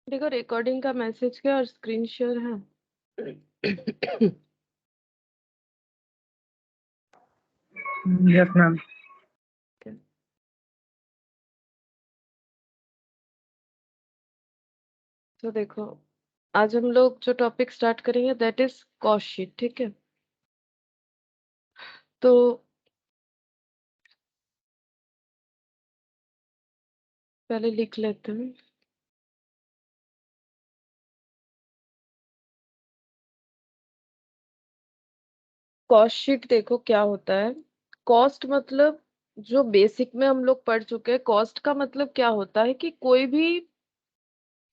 देखो रिकॉर्डिंग का मैसेज क्या और स्क्रीन शेयर है। Yes ma'am. तो देखो आज हम लोग जो टॉपिक स्टार्ट करेंगे दैट इज कॉस्ट शीट। ठीक है, तो पहले लिख लेते हैं। कॉस्ट शीट देखो क्या होता है। कॉस्ट मतलब जो बेसिक में हम लोग पढ़ चुके हैं, कॉस्ट का मतलब क्या होता है कि कोई भी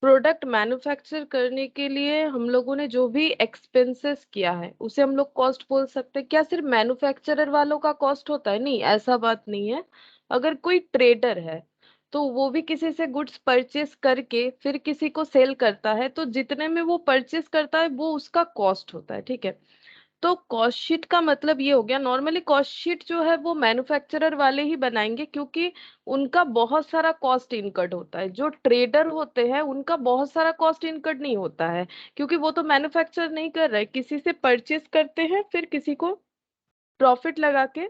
प्रोडक्ट मैन्युफैक्चर करने के लिए हम लोगों ने जो भी एक्सपेंसेस किया है उसे हम लोग कॉस्ट बोल सकते हैं। क्या सिर्फ मैन्युफैक्चरर वालों का कॉस्ट होता है? नहीं, ऐसा बात नहीं है। अगर कोई ट्रेडर है तो वो भी किसी से गुड्स परचेस करके फिर किसी को सेल करता है, तो जितने में वो परचेस करता है वो उसका कॉस्ट होता है। ठीक है, तो कॉस्ट शीट का मतलब ये हो गया। नॉर्मली कॉस्ट शीट जो है वो मैन्युफैक्चरर वाले ही बनाएंगे, क्योंकि उनका बहुत सारा कॉस्ट इनकट होता है। जो ट्रेडर होते हैं उनका बहुत सारा कॉस्ट इनकट नहीं होता है, क्योंकि वो तो मैन्युफैक्चर नहीं कर रहे, किसी से परचेस करते हैं फिर किसी को प्रॉफिट लगा के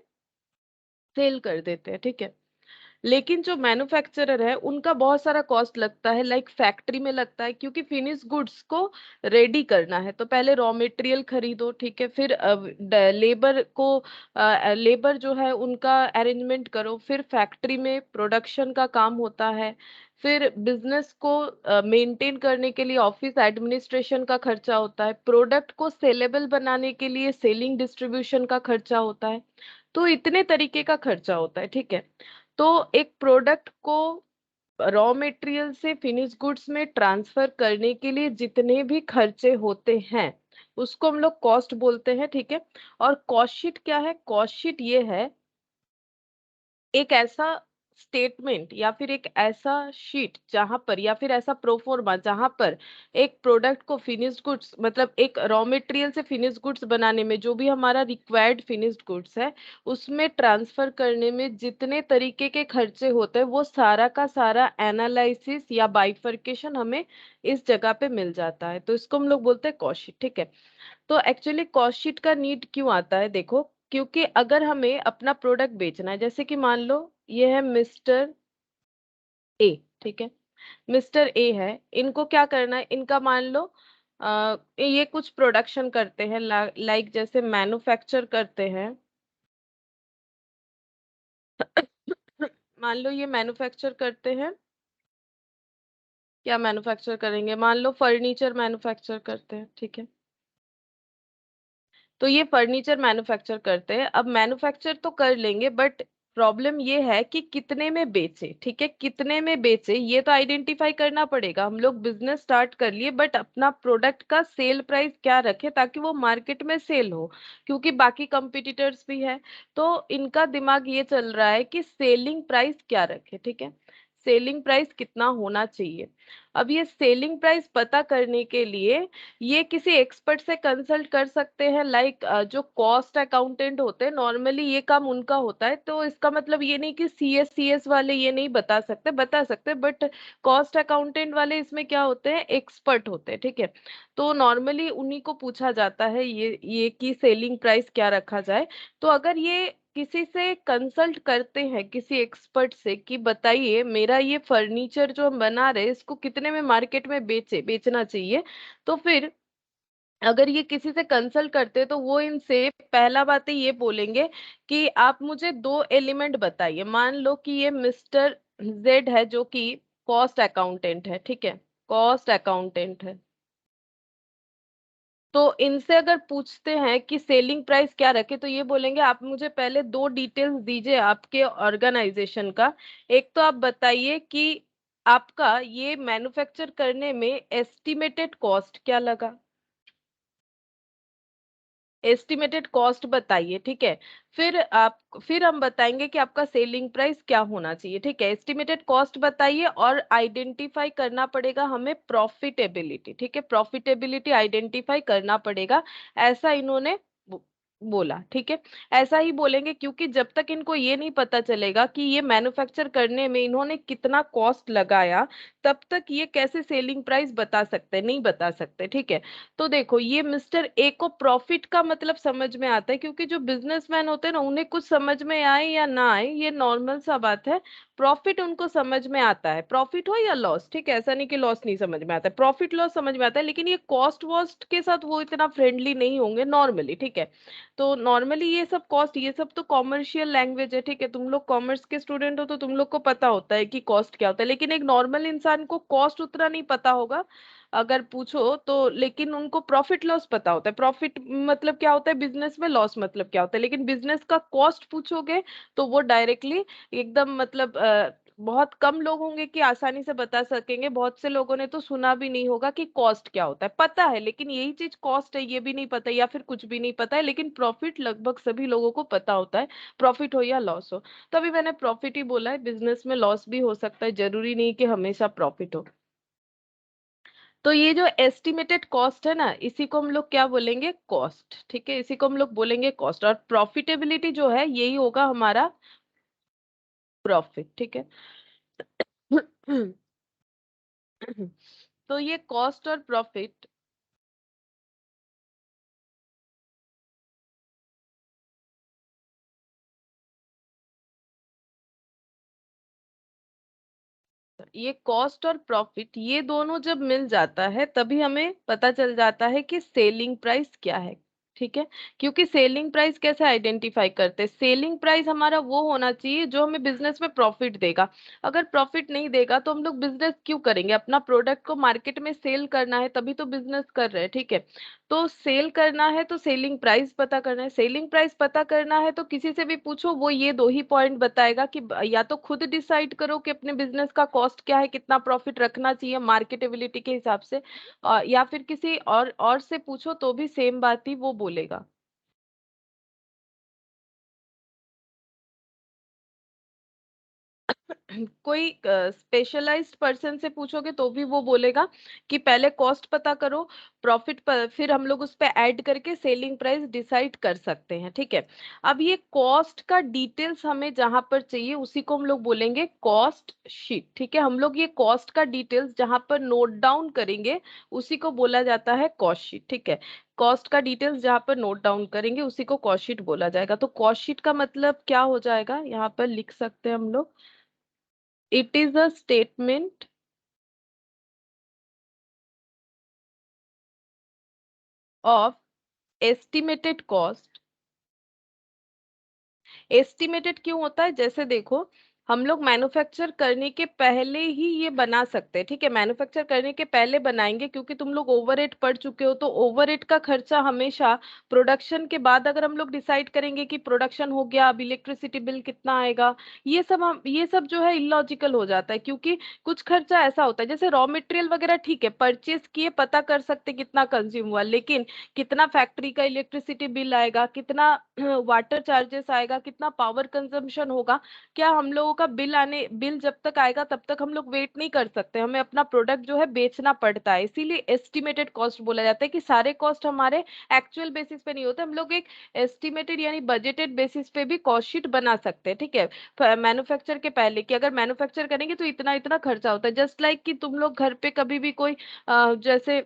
सेल कर देते हैं। ठीक है, लेकिन जो मैन्युफैक्चरर है उनका बहुत सारा कॉस्ट लगता है, लाइक फैक्ट्री में लगता है, क्योंकि फिनिश गुड्स को रेडी करना है तो पहले रॉ मटेरियल खरीदो। ठीक है, फिर लेबर को लेबर जो है उनका अरेंजमेंट करो, फिर फैक्ट्री में प्रोडक्शन का काम होता है, फिर बिजनेस को मेंटेन करने के लिए ऑफिस एडमिनिस्ट्रेशन का खर्चा होता है, प्रोडक्ट को सेलेबल बनाने के लिए सेलिंग डिस्ट्रीब्यूशन का खर्चा होता है। तो इतने तरीके का खर्चा होता है। ठीक है, तो एक प्रोडक्ट को रॉ मटेरियल से फिनिश गुड्स में ट्रांसफर करने के लिए जितने भी खर्चे होते हैं उसको हम लोग कॉस्ट बोलते हैं। ठीक है, और कॉस्ट शीट क्या है? कॉस्ट शीट ये है एक ऐसा स्टेटमेंट या फिर एक ऐसा शीट जहां पर, या फिर ऐसा प्रोफोर्मा जहां पर एक प्रोडक्ट को फिनिश्ड गुड्स, मतलब एक रॉ मटेरियल से फिनिश्ड गुड्स बनाने में जो भी हमारा रिक्वायर्ड फिनिश्ड गुड्स है उसमें ट्रांसफर करने में जितने तरीके के खर्चे होते हैं वो सारा का सारा एनालिसिस या बाइफरकेशन हमें इस जगह पे मिल जाता है, तो इसको हम लोग बोलते हैं कॉस्ट शीट। ठीक है, तो एक्चुअली कॉस्ट शीट का नीड क्यों आता है? देखो, क्योंकि अगर हमें अपना प्रोडक्ट बेचना है, जैसे कि मान लो ये है मिस्टर ए। ठीक है, मिस्टर ए है, इनको क्या करना है, इनका मान लो ये कुछ प्रोडक्शन करते हैं, लाइक जैसे मैन्युफैक्चर करते हैं। मान लो ये मैन्युफैक्चर करते हैं, क्या मैन्युफैक्चर करेंगे, मान लो फर्नीचर मैन्युफैक्चर करते हैं। ठीक है, तो ये फर्नीचर मैन्युफैक्चर करते हैं। अब मैन्युफैक्चर तो कर लेंगे बट प्रॉब्लम ये है कि कितने में बेचे। ठीक है, कितने में बेचे ये तो आइडेंटिफाई करना पड़ेगा। हम लोग बिजनेस स्टार्ट कर लिए बट अपना प्रोडक्ट का सेल प्राइस क्या रखे ताकि वो मार्केट में सेल हो, क्योंकि बाकी कंपटीटर्स भी है। तो इनका दिमाग ये चल रहा है कि सेलिंग प्राइस क्या रखे। ठीक है, सेलिंग प्राइस कितना होना चाहिए। अब ये सेलिंग प्राइस पता करने के लिए ये किसी एक्सपर्ट से कंसल्ट कर सकते हैं, लाइक जो कॉस्ट अकाउंटेंट होते हैं नॉर्मली ये काम उनका होता है। तो इसका मतलब ये नहीं कि सीएस वाले ये नहीं बता सकते, बता सकते, बट कॉस्ट अकाउंटेंट वाले इसमें क्या होते हैं, एक्सपर्ट होते हैं। ठीक है, तो नॉर्मली उन्हीं को पूछा जाता है ये कि सेलिंग प्राइस क्या रखा जाए। तो अगर ये किसी से कंसल्ट करते हैं, किसी एक्सपर्ट से, कि बताइए मेरा ये फर्नीचर जो हम बना रहे हैं इसको कितने में मार्केट में बेचना चाहिए, तो फिर अगर ये किसी से कंसल्ट करते हैं तो वो इनसे पहला बात है ये बोलेंगे कि आप मुझे दो एलिमेंट बताइए। मान लो कि ये मिस्टर जेड है जो कि कॉस्ट अकाउंटेंट है। ठीक है, कॉस्ट अकाउंटेंट है, तो इनसे अगर पूछते हैं कि सेलिंग प्राइस क्या रखे तो ये बोलेंगे आप मुझे पहले दो डिटेल्स दीजिए आपके ऑर्गेनाइजेशन का। एक तो आप बताइए कि आपका ये मैन्युफैक्चर करने में एस्टिमेटेड कॉस्ट क्या लगा, एस्टिमेटेड कॉस्ट बताइए। ठीक है, फिर हम बताएंगे कि आपका सेलिंग प्राइस क्या होना चाहिए। ठीक है, एस्टिमेटेड कॉस्ट बताइए और आइडेंटिफाई करना पड़ेगा हमें प्रॉफिटेबिलिटी। ठीक है, प्रॉफिटेबिलिटी आइडेंटिफाई करना पड़ेगा, ऐसा इन्होंने बोला, ठीक है। ऐसा ही बोलेंगे क्योंकि जब तक इनको ये नहीं पता चलेगा कि ये मैन्युफैक्चर करने में इन्होंने कितना कॉस्ट लगाया, तब तक ये कैसे सेलिंग प्राइस बता सकते हैं, नहीं बता सकते, ठीक है। तो देखो, ये मिस्टर ए को प्रॉफिट का मतलब समझ में आता है, क्योंकि जो बिजनेसमैन होते हैं ना, उन्हें कुछ समझ में आए या ना आए, ये नॉर्मल सा बात है। प्रॉफिट उनको समझ में आता है, प्रॉफिट हो या लॉस, ठीक है, ऐसा नहीं कि लॉस नहीं समझ में आता है, प्रॉफिट लॉस समझ में आता है, लेकिन ये कॉस्ट वॉस्ट के साथ वो इतना फ्रेंडली नहीं होंगे नॉर्मली, ठीक है। तो नॉर्मली ये सब कॉस्ट, ये सब तो कॉमर्शियल लैंग्वेज है, ठीक है, तुम लोग कॉमर्स के स्टूडेंट हो तो तुम लोग को पता होता है कि कॉस्ट क्या होता है, लेकिन एक नॉर्मल इंसान को कॉस्ट उतना नहीं पता होगा अगर पूछो तो। लेकिन उनको प्रॉफिट लॉस पता होता है, प्रॉफिट मतलब क्या होता है बिजनेस में, लॉस मतलब क्या होता है, लेकिन बिजनेस का कॉस्ट पूछोगे तो वो डायरेक्टली एकदम मतलब बहुत कम लोग होंगे कि आसानी से बता सकेंगे, बहुत से लोगों ने तो सुना भी नहीं होगा कि कॉस्ट क्या होता है, पता है लेकिन यही चीज कॉस्ट है ये भी नहीं पता, या फिर कुछ भी नहीं पता है, लेकिन प्रॉफिट लगभग सभी लोगों को पता होता है, प्रॉफिट हो या लॉस हो। तो अभी मैंने प्रॉफिट ही बोला है, बिजनेस में लॉस भी हो सकता है, जरूरी नहीं कि हमेशा प्रॉफिट हो। तो ये जो एस्टिमेटेड कॉस्ट है ना, इसी को हम लोग क्या बोलेंगे, कॉस्ट, ठीक है, इसी को हम लोग बोलेंगे कॉस्ट। और प्रॉफिटेबिलिटी जो है यही होगा हमारा प्रॉफिट, ठीक है। तो ये कॉस्ट और प्रॉफिट, ये कॉस्ट और प्रॉफिट ये दोनों जब मिल जाता है तभी हमें पता चल जाता है कि सेलिंग प्राइस क्या है, ठीक है। क्योंकि सेलिंग प्राइस कैसे आइडेंटिफाई करते हैं, सेलिंग प्राइस हमारा वो होना चाहिए जो हमें बिजनेस में प्रॉफिट देगा। अगर प्रॉफिट नहीं देगा तो हम लोग बिजनेस क्यों करेंगे, अपना प्रोडक्ट को मार्केट में सेल करना है तभी तो बिजनेस कर रहे हैं, ठीक है। तो सेल करना है तो सेलिंग प्राइस पता करना है, सेलिंग प्राइस पता करना है तो किसी से भी पूछो वो ये दो ही पॉइंट बताएगा कि या तो खुद डिसाइड करो कि अपने बिजनेस का कॉस्ट क्या है, कितना प्रॉफिट रखना चाहिए मार्केटेबिलिटी के हिसाब से, या फिर किसी और से पूछो तो भी सेम बात ही वो बोलेगा। कोई स्पेशलाइज्ड पर्सन से पूछोगे तो भी वो बोलेगा कि पहले कॉस्ट पता करो, प्रॉफिट पर फिर हम लोग उस पे ऐड करके सेलिंग प्राइस डिसाइड कर सकते हैं, ठीक है। अब ये कॉस्ट का डिटेल्स हमें जहां पर चाहिए उसी को हम लोग बोलेंगे कॉस्ट शीट, ठीक है। हम लोग ये कॉस्ट का डिटेल्स जहां पर नोट डाउन करेंगे उसी को बोला जाता है कॉस्ट शीट, ठीक है। कॉस्ट का डिटेल्स जहां पर नोट डाउन करेंगे उसी को कॉस्ट शीट बोला जाएगा। तो कॉस्ट शीट का मतलब क्या हो जाएगा, यहाँ पर लिख सकते हैं हम लोग, it is a statement of estimated cost। Estimated क्यों होता है, जैसे देखो हम लोग मैन्युफैक्चर करने के पहले ही ये बना सकते हैं, ठीक है, मैन्युफैक्चर करने के पहले बनाएंगे क्योंकि तुम लोग ओवरहेड पढ़ चुके हो, तो ओवरहेड का खर्चा हमेशा प्रोडक्शन के बाद अगर हम लोग डिसाइड करेंगे कि प्रोडक्शन हो गया अब इलेक्ट्रिसिटी बिल कितना आएगा, ये सब जो है इलॉजिकल हो जाता है, क्योंकि कुछ खर्चा ऐसा होता है जैसे रॉ मटेरियल वगैरह, ठीक है, परचेज किए पता कर सकते कितना कंज्यूम हुआ, लेकिन कितना फैक्ट्री का इलेक्ट्रिसिटी बिल आएगा, कितना वाटर चार्जेस आएगा, कितना पावर कंजम्पशन होगा, क्या हम लोगों का बिल जब तक आएगा तब तक हम लोग वेट नहीं कर सकते, हमें अपना प्रोडक्ट जो है बेचना पड़ता है, इसीलिए एस्टिमेटेड कॉस्ट बोला जाता है कि सारे कॉस्ट हमारे एक्चुअल बेसिस पे नहीं होते, हम लोग एक एस्टिमेटेड यानी बजटेड बेसिस पे भी कॉस्ट शीट बना सकते हैं, ठीक है। मैन्युफैक्चर के पहले कि अगर मैन्युफैक्चर करेंगे तो इतना इतना खर्चा होता है, जस्ट लाइक कि तुम लोग घर पे कभी भी कोई जैसे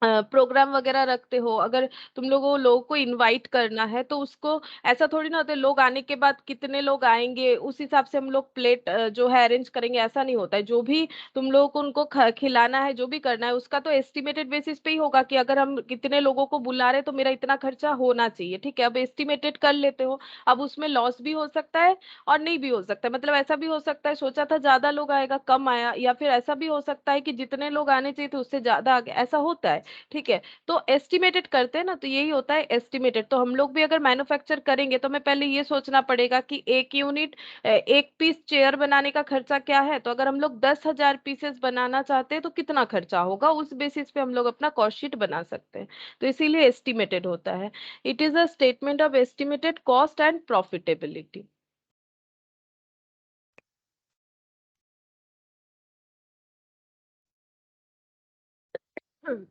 प्रोग्राम वगैरह रखते हो, अगर तुम लोगों को इनवाइट करना है तो उसको ऐसा थोड़ी ना होता है लोग आने के बाद कितने लोग आएंगे उस हिसाब से हम लोग प्लेट जो है अरेंज करेंगे, ऐसा नहीं होता है। जो भी तुम लोगों को उनको खिलाना है, जो भी करना है, उसका तो एस्टिमेटेड बेसिस पे ही होगा कि अगर हम कितने लोगों को बुला रहे हैं तो मेरा इतना खर्चा होना चाहिए, ठीक है, अब एस्टिमेटेड कर लेते हो। अब उसमें लॉस भी हो सकता है और नहीं भी हो सकता है, मतलब ऐसा भी हो सकता है सोचा था ज्यादा लोग आएगा कम आया, या फिर ऐसा भी हो सकता है कि जितने लोग आने चाहिए थे उससे ज्यादा आ गए, ऐसा होता है, ठीक है। तो एस्टिमेटेड करते हैं ना, तो यही होता है एस्टिमेटेड। तो हम लोग भी अगर मैन्युफैक्चर करेंगे तो हमें पहले ये सोचना पड़ेगा कि एक यूनिट, एक पीस चेयर बनाने का खर्चा क्या है, तो अगर हम लोग 10,000 पीसेस बनाना चाहते हैं तो कितना खर्चा होगा, उस बेसिस पे हम लोग अपना कॉस्ट शीट बना सकते हैं। तो इसीलिए एस्टिमेटेड होता है। It is a statement of estimated cost and profitability.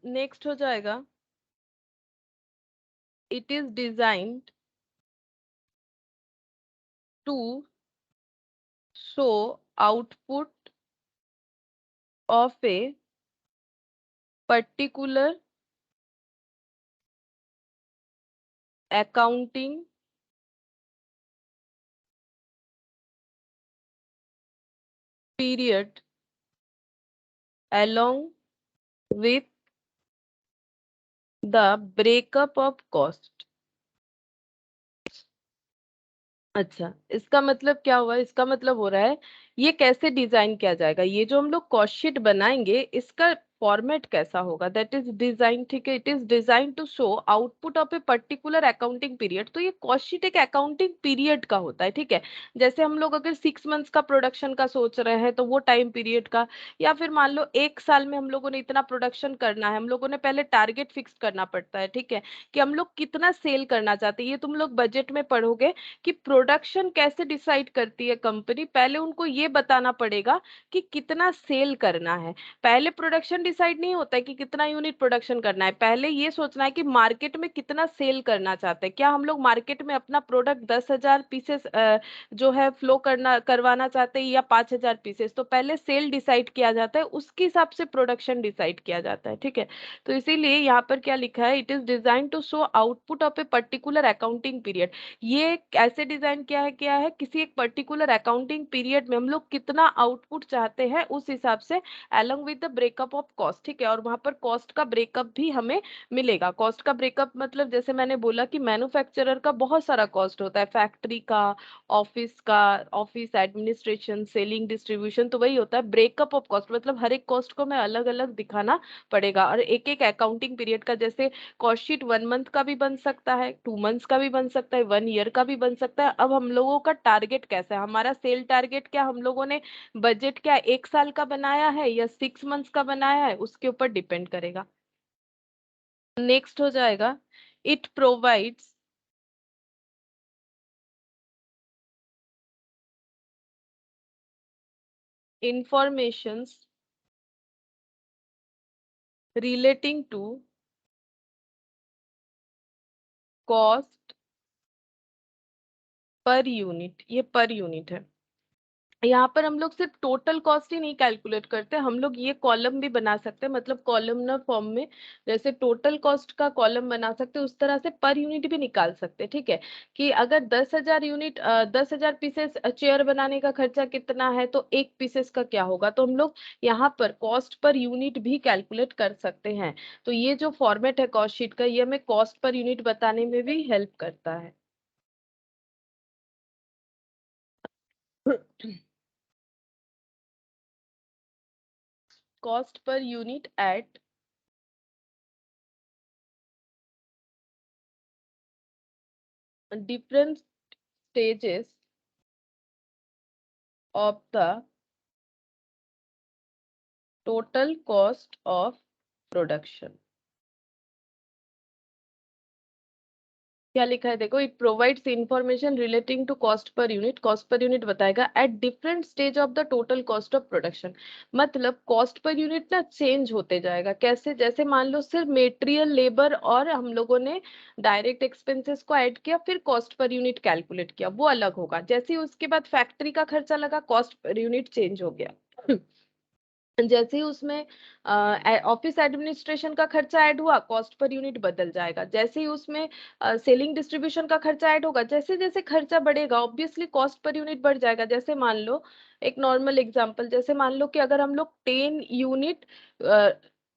Next हो जाएगा it is designed to show output of a particular accounting period along with the breakup of cost. अच्छा, इसका मतलब क्या हुआ? इसका मतलब हो रहा है ये कैसे डिजाइन किया जाएगा, ये जो हम लोग कॉस्ट शीट बनाएंगे इसका फॉर्मेट कैसा होगा, दैट इज डिजाइन, ठीक है। It is design to show output of a particular accounting period. तो ये कॉस्ट शीट एक अकाउंटिंग पीरियड का होता है, ठीक है। जैसे हम लोग अगर 6 मंथ्स का प्रोडक्शन का सोच रहे हैं तो वो टाइम पीरियड का, या फिर मान लो 1 साल में हम लोगों ने इतना प्रोडक्शन करना है, हम लोगों ने पहले टारगेट फिक्स करना पड़ता है, ठीक है, कि हम लोग कितना सेल करना चाहते हैं। ये तुम लोग बजट में पढ़ोगे कि प्रोडक्शन कैसे डिसाइड करती है कंपनी। पहले उनको ये बताना पड़ेगा कि कितना सेल करना है। पहले प्रोडक्शन डिसाइड नहीं होता है कि कितना यूनिट प्रोडक्शन करना है, पहले ये सोचना है कि मार्केट में कितना सेल करना चाहते हैं। क्या हम लोग मार्केट में अपना प्रोडक्ट 10,000 पीसेस जो है फ्लो करवाना चाहते हैं या 5,000 पीसेस। तो पहले सेल डिसाइड किया जाता है, उसके हिसाब से प्रोडक्शन डिसाइड किया जाता है, ठीक है। तो इसीलिए यहाँ पर क्या लिखा है, it is design to show output of a particular accounting period. ये कैसे डिजाइन किया है, किसी एक पर्टिकुलर अकाउंटिंग पीरियड में हम लोग कितना आउटपुट चाहते हैं उस हिसाब से, along with the breakup of cost, ठीक है। और वहां पर कॉस्ट का ब्रेकअप भी हमें मिलेगा। कॉस्ट का ब्रेकअप मतलब जैसे मैंने बोला कि मैन्युफैक्चरर का बहुत सारा कॉस्ट होता है, फैक्ट्री का, ऑफिस का, ऑफिस एडमिनिस्ट्रेशन, सेलिंग, डिस्ट्रीब्यूशन, तो वही होता है ब्रेकअप ऑफ कॉस्ट। मतलब हर एक कॉस्ट को मैं अलग अलग दिखाना पड़ेगा। और एक एक अकाउंटिंग पीरियड का, जैसे कॉस्ट शीट 1 मंथ का भी बन सकता है, 2 मंथ्स का भी बन सकता है, 1 ईयर का भी बन सकता है। अब हम लोगों का टारगेट कैसा है, हमारा सेल टारगेट क्या हम लोगों ने बजट क्या 1 साल का बनाया है या 6 मंथ्स का बनाया है, उसके ऊपर डिपेंड करेगा। नेक्स्ट हो जाएगा, it provides informations relating to cost per unit. ये पर यूनिट है। यहाँ पर हम लोग सिर्फ टोटल कॉस्ट ही नहीं कैलकुलेट करते, हम लोग ये कॉलम भी बना सकते हैं, मतलब कॉलमनर फॉर्म में। जैसे टोटल कॉस्ट का कॉलम बना सकते हैं, उस तरह से पर यूनिट भी निकाल सकते हैं, ठीक है। कि अगर 10,000 यूनिट 10,000 पीसेस चेयर बनाने का खर्चा कितना है, तो एक पीसेस का क्या होगा, तो हम लोग यहाँ पर कॉस्ट पर यूनिट भी कैलकुलेट कर सकते हैं। तो ये जो फॉर्मेट है कॉस्ट शीट का, ये हमें कॉस्ट पर यूनिट बताने में भी हेल्प करता है। Cost per unit at different stages of the total cost of production। क्या लिखा है देखो, it provides information relating to cost per unit. Cost per unit बताएगा at different stage of the total cost of production. मतलब cost per unit ना change होते जाएगा। कैसे? जैसे मान लो सिर्फ मेटेरियल, लेबर और हम लोगों ने डायरेक्ट एक्सपेंसेस को ऐड किया, फिर कॉस्ट पर यूनिट कैलकुलेट किया, वो अलग होगा। जैसे ही उसके बाद फैक्ट्री का खर्चा लगा, कॉस्ट पर यूनिट चेंज हो गया। जैसे ही उसमें ऑफिस एडमिनिस्ट्रेशन का खर्चा ऐड हुआ, कॉस्ट पर यूनिट बदल जाएगा। जैसे ही उसमें सेलिंग डिस्ट्रीब्यूशन का खर्चा ऐड होगा, जैसे जैसे खर्चा बढ़ेगा ऑब्वियसली कॉस्ट पर यूनिट बढ़ जाएगा। जैसे मान लो एक नॉर्मल एग्जांपल, जैसे मान लो कि अगर हम लोग 10 यूनिट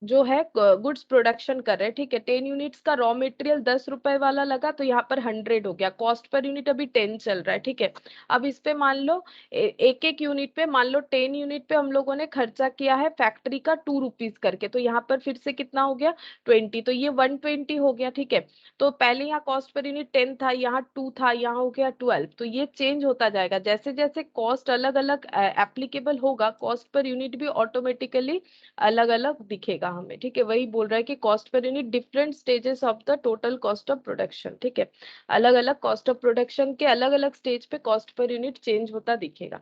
जो है गुड्स प्रोडक्शन कर रहे हैं, ठीक है, 10 यूनिट्स का रॉ मटेरियल 10 रुपए वाला लगा, तो यहाँ पर 100 हो गया। कॉस्ट पर यूनिट अभी 10 चल रहा है, ठीक है। अब इस पे मान लो एक एक यूनिट पे, मान लो 10 यूनिट पे हम लोगों ने खर्चा किया है फैक्ट्री का 2 रुपीज करके, तो यहाँ पर फिर से कितना हो गया 20, तो ये 120 हो गया, ठीक है। तो पहले यहाँ कॉस्ट पर यूनिट 10 था, यहाँ 2 था, यहाँ हो गया 12। तो ये चेंज होता जाएगा, जैसे जैसे कॉस्ट अलग अलग एप्लीकेबल होगा, कॉस्ट पर यूनिट भी ऑटोमेटिकली अलग अलग दिखेगा हमें, ठीक है। वही बोल रहा है कि cost per unit different stages of the total cost of production, ठीक है। अलग अलग कॉस्ट ऑफ प्रोडक्शन के अलग अलग स्टेज पे कॉस्ट पर यूनिट चेंज होता दिखेगा।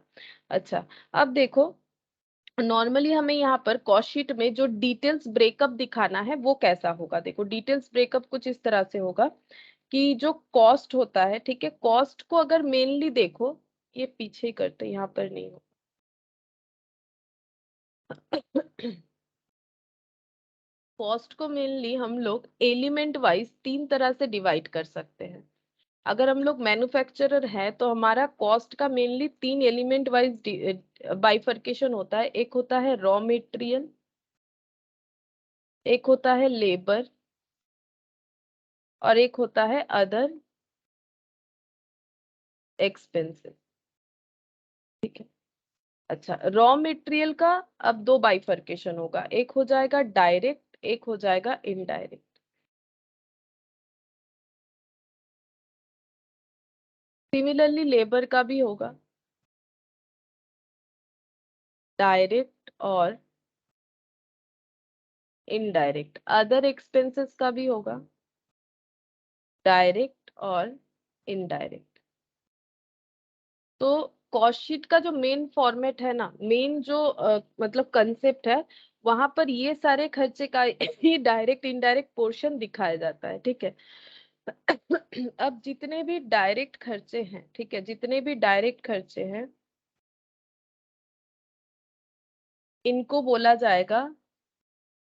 अच्छा, अब देखो नॉर्मली हमें यहाँ पर कॉस्ट शीट में जो डिटेल्स ब्रेकअप दिखाना है वो कैसा होगा। देखो डिटेल्स ब्रेकअप कुछ इस तरह से होगा कि जो कॉस्ट होता है, ठीक है, कॉस्ट को अगर मेनली देखो, ये पीछे ही करते, यहाँ पर नहीं हो कॉस्ट को मेनली हम लोग एलिमेंट वाइज 3 तरह से डिवाइड कर सकते हैं। अगर हम लोग मैन्युफैक्चरर है तो हमारा कॉस्ट का मेनली 3 एलिमेंट वाइज बाइफर्केशन होता है। एक होता है रॉ मटेरियल, एक होता है लेबर, और एक होता है अदर एक्सपेंसेस। ठीक है। अच्छा, रॉ मटेरियल का अब 2 बाइफर्केशन होगा, एक हो जाएगा डायरेक्ट, एक हो जाएगा इनडायरेक्ट। सिमिलरली लेबर का भी होगा डायरेक्ट और इनडायरेक्ट। अदर एक्सपेंसेस का भी होगा डायरेक्ट और इनडायरेक्ट। तो कॉस्ट शीट का जो मेन फॉर्मेट है ना, मेन जो मतलब कंसेप्ट है, वहां पर ये सारे खर्चे का ही डायरेक्ट इनडायरेक्ट पोर्शन दिखाया जाता है। ठीक है। अब जितने भी डायरेक्ट खर्चे हैं, ठीक है, जितने भी डायरेक्ट खर्चे हैं, इनको बोला जाएगा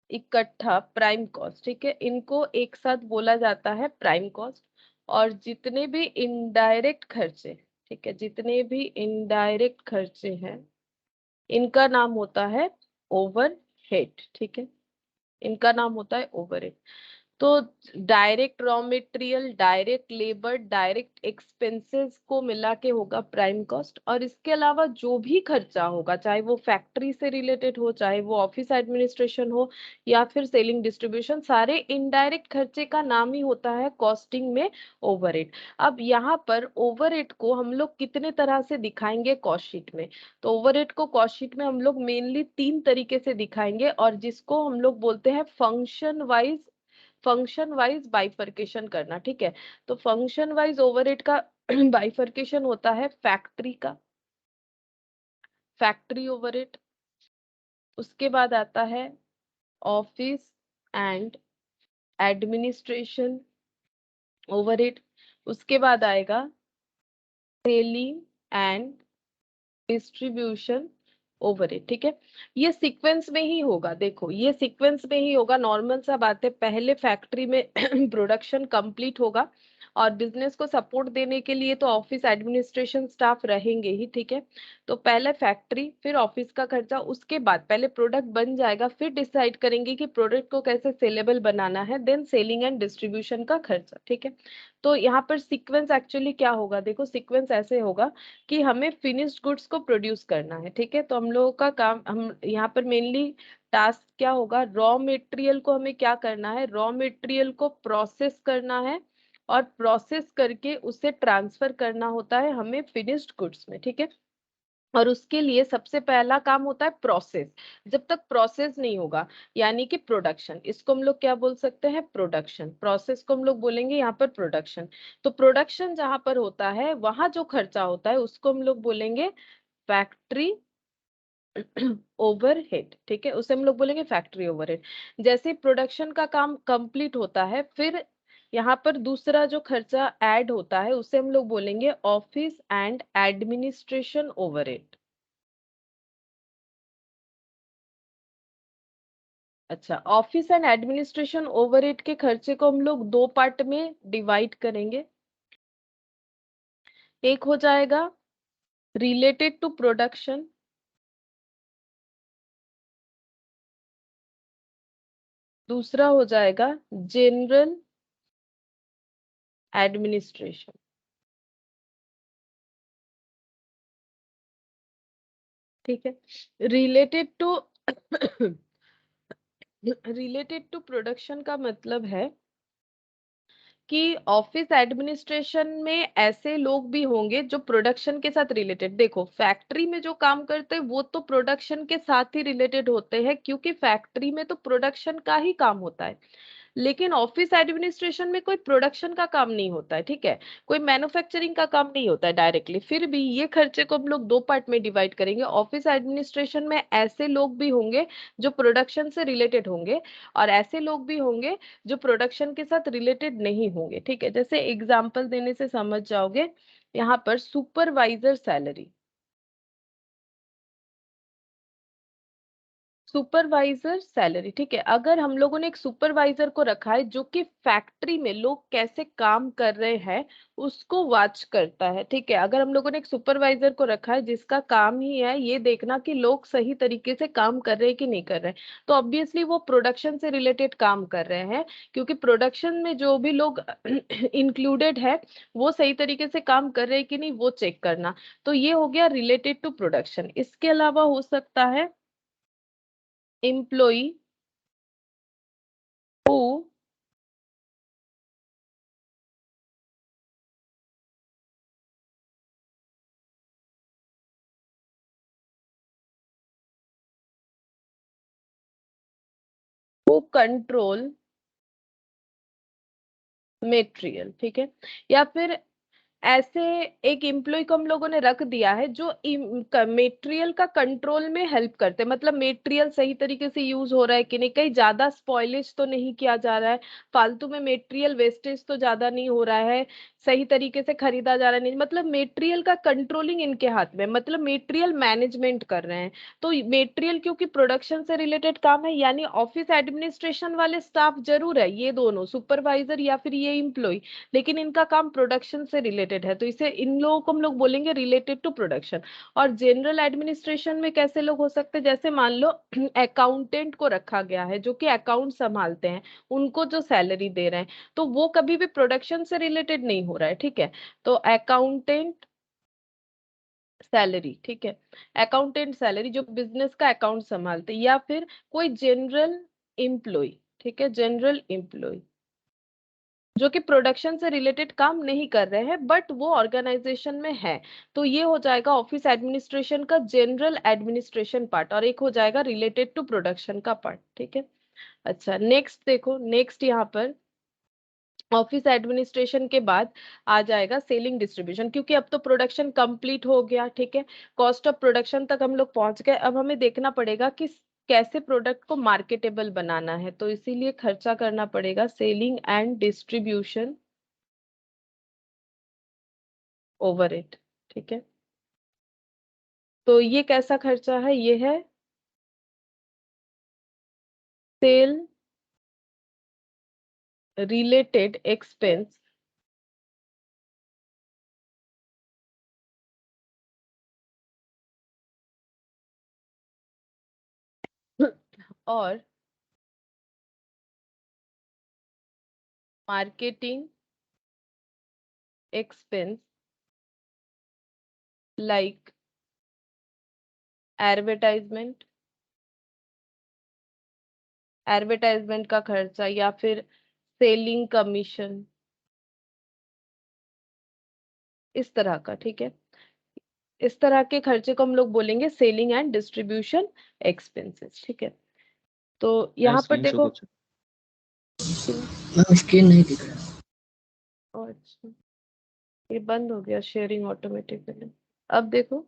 इकट्ठा प्राइम कॉस्ट। ठीक है, इनको एक साथ बोला जाता है प्राइम कॉस्ट। और जितने भी इनडायरेक्ट खर्चे, ठीक है, जितने भी इनडायरेक्ट खर्चे हैं, इनका नाम होता है ओवरहेड। ठीक है, इनका नाम होता है ओवरहेड। तो direct raw material, direct labour, direct expenses को मिला के होगा प्राइम कॉस्ट। और इसके अलावा जो भी खर्चा होगा, चाहे वो फैक्ट्री से रिलेटेड हो, चाहे वो ऑफिस एडमिनिस्ट्रेशन हो, या फिर सेलिंग डिस्ट्रीब्यूशन, सारे इनडायरेक्ट खर्चे का नाम ही होता है कॉस्टिंग में ओवरहेड। अब यहाँ पर ओवरहेड को हम लोग कितने तरह से दिखाएंगे कॉस्ट शीट में? तो ओवरहेड को कॉस्ट शीट में हम लोग मेनली 3 तरीके से दिखाएंगे, और जिसको हम लोग बोलते हैं फंक्शन वाइज बाइफर्केशन करना। ठीक है। तो फंक्शन वाइज ओवरहेड का बाइफर्केशन होता है फैक्ट्री का, फैक्ट्री ओवरहेड। उसके बाद आता है ऑफिस एंड एडमिनिस्ट्रेशन ओवरहेड। उसके बाद आएगा सेलिंग एंड डिस्ट्रीब्यूशन ओवरहेड। ठीक है। ये सीक्वेंस में ही होगा, देखो ये सीक्वेंस में ही होगा। नॉर्मल सा बात है, पहले फैक्ट्री में प्रोडक्शन कंप्लीट होगा, और बिजनेस को सपोर्ट देने के लिए तो ऑफिस एडमिनिस्ट्रेशन स्टाफ रहेंगे ही। ठीक है। तो पहले फैक्ट्री, फिर ऑफिस का खर्चा, उसके बाद पहले प्रोडक्ट बन जाएगा, फिर डिसाइड करेंगे कि प्रोडक्ट को कैसे सेलेबल बनाना है, देन सेलिंग एंड डिस्ट्रीब्यूशन का खर्चा। ठीक है। तो यहाँ पर सीक्वेंस एक्चुअली क्या होगा, देखो सीक्वेंस ऐसे होगा कि हमें फिनिश्ड गुड्स को प्रोड्यूस करना है। ठीक है। तो हम लोगों का काम, हम यहाँ पर मेनली टास्क क्या होगा, रॉ मटेरियल को हमें क्या करना है, रॉ मटेरियल को प्रोसेस करना है, और प्रोसेस करके उसे ट्रांसफर करना होता है हमें फिनिश्ड गुड्स में। ठीक है। और उसके लिए सबसे पहला काम होता है प्रोसेस। जब तक प्रोसेस नहीं होगा, यानी कि प्रोडक्शन, इसको हम लोग क्या बोल सकते हैं, प्रोडक्शन। प्रोसेस को हम लोग बोलेंगे यहाँ पर प्रोडक्शन। तो प्रोडक्शन जहां पर होता है, वहां जो खर्चा होता है उसको हम लोग बोलेंगे फैक्ट्री ओवरहेड। ठीक है, उसे हम लोग बोलेंगे फैक्ट्री ओवरहेड। जैसे प्रोडक्शन का काम कंप्लीट होता है, फिर यहाँ पर दूसरा जो खर्चा ऐड होता है, उसे हम लोग बोलेंगे ऑफिस एंड एडमिनिस्ट्रेशन ओवरहेड। अच्छा, ऑफिस एंड एडमिनिस्ट्रेशन ओवरहेड के खर्चे को हम लोग 2 पार्ट में डिवाइड करेंगे। एक हो जाएगा रिलेटेड टू प्रोडक्शन, दूसरा हो जाएगा जनरल एडमिनिस्ट्रेशन। ठीक है। Related to related to production का मतलब है कि ऑफिस एडमिनिस्ट्रेशन में ऐसे लोग भी होंगे जो प्रोडक्शन के साथ रिलेटेड, देखो फैक्ट्री में जो काम करते हैं वो तो प्रोडक्शन के साथ ही रिलेटेड होते हैं, क्योंकि फैक्ट्री में तो प्रोडक्शन का ही काम होता है। लेकिन ऑफिस एडमिनिस्ट्रेशन में कोई प्रोडक्शन का काम नहीं होता है, ठीक है, कोई मैन्युफैक्चरिंग का काम नहीं होता है डायरेक्टली। फिर भी ये खर्चे को हम लोग दो पार्ट में डिवाइड करेंगे। ऑफिस एडमिनिस्ट्रेशन में ऐसे लोग भी होंगे जो प्रोडक्शन से रिलेटेड होंगे, और ऐसे लोग भी होंगे जो प्रोडक्शन के साथ रिलेटेड नहीं होंगे, ठीक है। जैसे एग्जांपल देने से समझ जाओगे, यहाँ पर सुपरवाइजर सैलरी, सुपरवाइजर सैलरी, ठीक है। अगर हम लोगों ने एक सुपरवाइजर को रखा है जो कि फैक्ट्री में लोग कैसे काम कर रहे हैं उसको वॉच करता है, ठीक है। अगर हम लोगों ने एक सुपरवाइजर को रखा है जिसका काम ही है ये देखना कि लोग सही तरीके से काम कर रहे हैं कि नहीं कर रहे हैं, तो ऑब्वियसली वो प्रोडक्शन से रिलेटेड काम कर रहे हैं, क्योंकि प्रोडक्शन में जो भी लोग इंक्लूडेड है वो सही तरीके से काम कर रहे हैं कि नहीं वो चेक करना। तो ये हो गया रिलेटेड टू प्रोडक्शन। इसके अलावा हो सकता है एम्प्लॉय who कंट्रोल मटेरियल, ठीक है। या फिर ऐसे एक एम्प्लॉय को हम लोगों ने रख दिया है जो मटेरियल का कंट्रोल में हेल्प करते हैं, मतलब मटेरियल सही तरीके से यूज हो रहा है कि नहीं, कहीं ज्यादा स्पॉइलेज तो नहीं किया जा रहा है, फालतू में मटेरियल वेस्टेज तो ज्यादा नहीं हो रहा है, सही तरीके से खरीदा जा रहा है नहीं, मतलब मटेरियल का कंट्रोलिंग इनके हाथ में, मतलब मटेरियल मैनेजमेंट कर रहे हैं। तो मटेरियल क्योंकि प्रोडक्शन से रिलेटेड काम है, यानी ऑफिस एडमिनिस्ट्रेशन वाले स्टाफ जरूर है, ये दोनों सुपरवाइजर या फिर ये एम्प्लॉय, लेकिन इनका काम प्रोडक्शन से रिलेटेड है, तो इसे इन लोगों को हम लोग बोलेंगे रिलेटेड टू प्रोडक्शन। और जनरल एडमिनिस्ट्रेशन में कैसे लोग हो सकते हैं, जैसे मान लो अकाउंटेंट को रखा गया है जो कि अकाउंट संभालते हैं, उनको जो सैलरी दे रहे हैं, तो वो कभी भी प्रोडक्शन से रिलेटेड नहीं हो रहा है, ठीक है। तो अकाउंटेंट सैलरी, ठीक है, अकाउंटेंट सैलरी जो बिजनेस का अकाउंट संभालते हैं, या फिर कोई जनरल एम्प्लॉय, ठीक है, जनरल एम्प्लॉय जो कि प्रोडक्शन से रिलेटेड काम नहीं कर रहे हैं बट वो ऑर्गेनाइजेशन में है, तो ये हो जाएगा ऑफिस एडमिनिस्ट्रेशन का जनरल एडमिनिस्ट्रेशन पार्ट, और एक हो जाएगा रिलेटेड टू प्रोडक्शन का पार्ट, ठीक है। अच्छा नेक्स्ट देखो, नेक्स्ट यहाँ पर ऑफिस एडमिनिस्ट्रेशन के बाद आ जाएगा सेलिंग डिस्ट्रीब्यूशन, क्योंकि अब तो प्रोडक्शन कंप्लीट हो गया, ठीक है, कॉस्ट ऑफ प्रोडक्शन तक हम लोग पहुंच गए, अब हमें देखना पड़ेगा कि कैसे प्रोडक्ट को मार्केटेबल बनाना है, तो इसीलिए खर्चा करना पड़ेगा selling and distribution over it, ठीक है। तो ये कैसा खर्चा है, ये है सेल रिलेटेड एक्सपेंस और marketing expense like advertisement, advertisement का खर्चा, या फिर सेलिंग कमीशन, इस तरह का, ठीक है। इस तरह के खर्चे को हम लोग बोलेंगे सेलिंग एंड डिस्ट्रीब्यूशन एक्सपेंसेस, ठीक है। तो मैं यहाँ पर स्क्रीन शो देखो, कर मैम स्क्रीन नहीं दिख रहा। अच्छा ये बंद हो गया शेयरिंग ऑटोमेटिकली, अब देखो।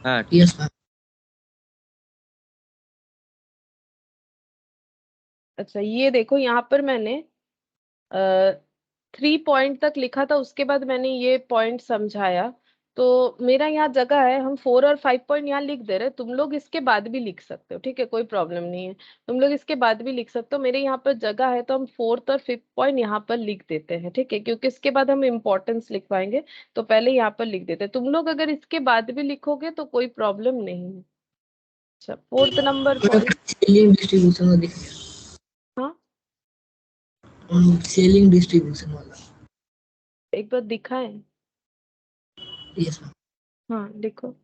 हाँ यस मैम। अच्छा ये देखो, यहाँ पर मैंने 3 पॉइंट तक लिखा था, उसके बाद मैंने ये पॉइंट समझाया, तो मेरा यहाँ जगह है, हम 4 और 5 पॉइंट यहाँ लिख दे रहे, तुम लोग इसके बाद भी लिख सकते हो, ठीक है, कोई प्रॉब्लम नहीं है, तुम लोग इसके बाद भी लिख सकते हो, मेरे यहाँ पर जगह है, तो हम 4th और 5th पॉइंट यहाँ पर लिख देते हैं, ठीक है, क्योंकि इसके बाद हम इम्पोर्टेंस लिखवाएंगे, तो पहले यहाँ पर लिख देते हैं, तुम लोग अगर इसके बाद भी लिखोगे तो कोई प्रॉब्लम नहीं है। अच्छा 4th number point. Selling distribution में दिख हाँ गया, सेलिंग डिस्ट्रीब्यूशन वाला। एक बार दिखाएं, यस मैम। हाँ लिखो।